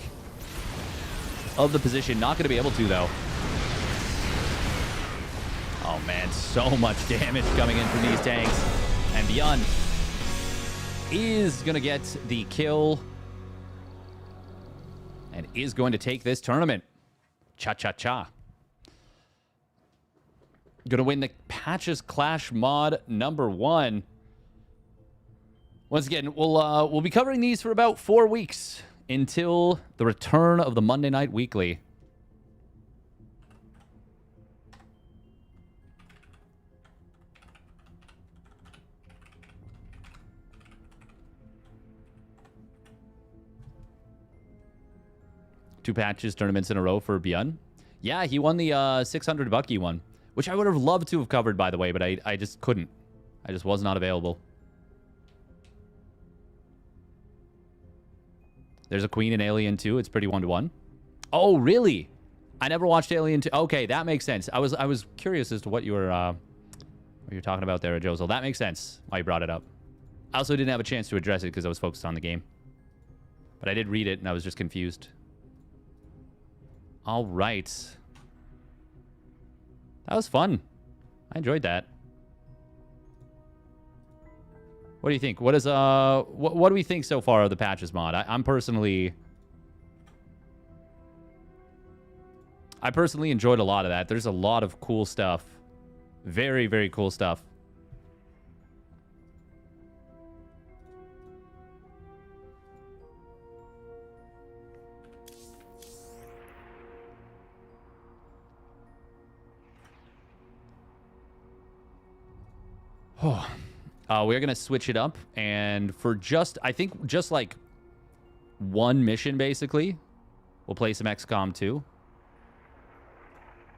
of the position. Not going to be able to, though. Oh, man, so much damage coming in from these tanks. And ByuN is going to get the kill and is going to take this tournament. Cha-cha-cha. Going to win the Patches Clash mod #1. Once again, we'll be covering these for about 4 weeks until the return of the Monday Night Weekly. Two patches tournaments in a row for ByuN. Yeah, he won the 600 Bucky one, which I would have loved to have covered, by the way, but I just couldn't. I just was not available. There's a Queen in Alien 2. It's pretty 1-to-1. Oh, really? I never watched Alien 2. Okay, that makes sense. I was curious as to what you were talking about there, Jozel. That makes sense why you brought it up. I also didn't have a chance to address it because I was focused on the game. But I did read it, and I was just confused. All right. That was fun. I enjoyed that. What do you think? What is what do we think so far of the Patches mod? I personally enjoyed a lot of that. There's a lot of cool stuff. Very, very cool stuff. Oh. We're going to switch it up, and for I think just like one mission, basically, we'll play some XCOM 2.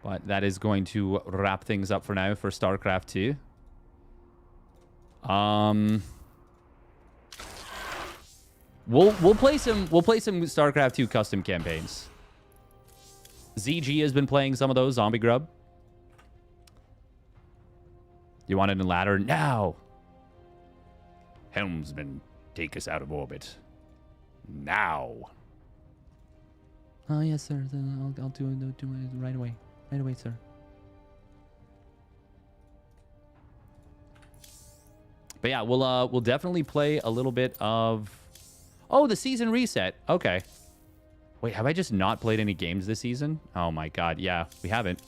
But that is going to wrap things up for now for StarCraft 2. We'll play some StarCraft 2 custom campaigns. ZG has been playing some of those, Zombie Grub. You want it in ladder? Now! Helmsman, take us out of orbit. Now. Oh, yes, sir. I'll do it right away. Right away, sir. But yeah, we'll definitely play a little bit of... Oh, the season reset. Okay. Wait, have I just not played any games this season? Oh my god, yeah, we haven't.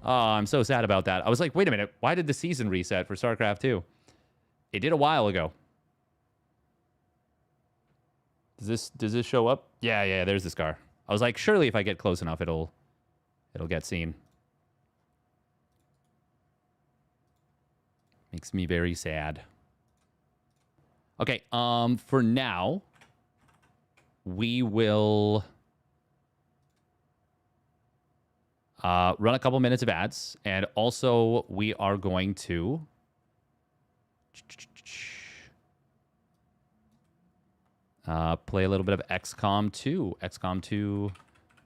Oh, I'm so sad about that. I was like, wait a minute, why did the season reset for StarCraft 2? It did a while ago. Does this show up? Yeah, there's the scar. I was like, surely if I get close enough, it'll get seen. Makes me very sad. Okay, for now, we will run a couple minutes of ads, and also we are going to play a little bit of XCOM 2. XCOM 2,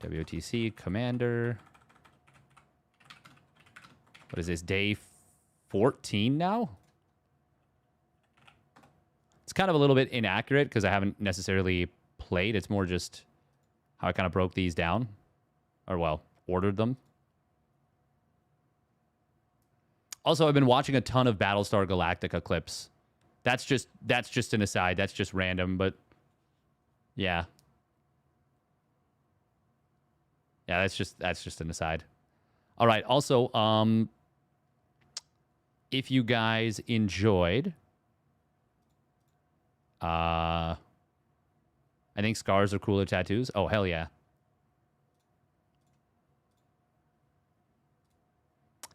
WOTC, Commander. What is this, day 14 now? It's kind of a little bit inaccurate because I haven't necessarily played. It's more just how I kind of broke these down. Or, well, ordered them. Also, I've been watching a ton of Battlestar Galactica clips. That's just an aside. That's just random, but yeah. Yeah, that's just an aside. All right. Also, if you guys enjoyed, I think scars are cooler tattoos. Oh, hell yeah.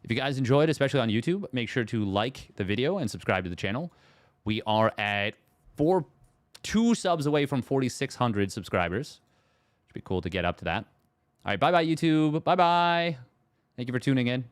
If you guys enjoyed, especially on YouTube, make sure to like the video and subscribe to the channel. We are at 2 subs away from 4,600 subscribers. Should be cool to get up to that. All right, bye-bye, YouTube. Bye-bye. Thank you for tuning in.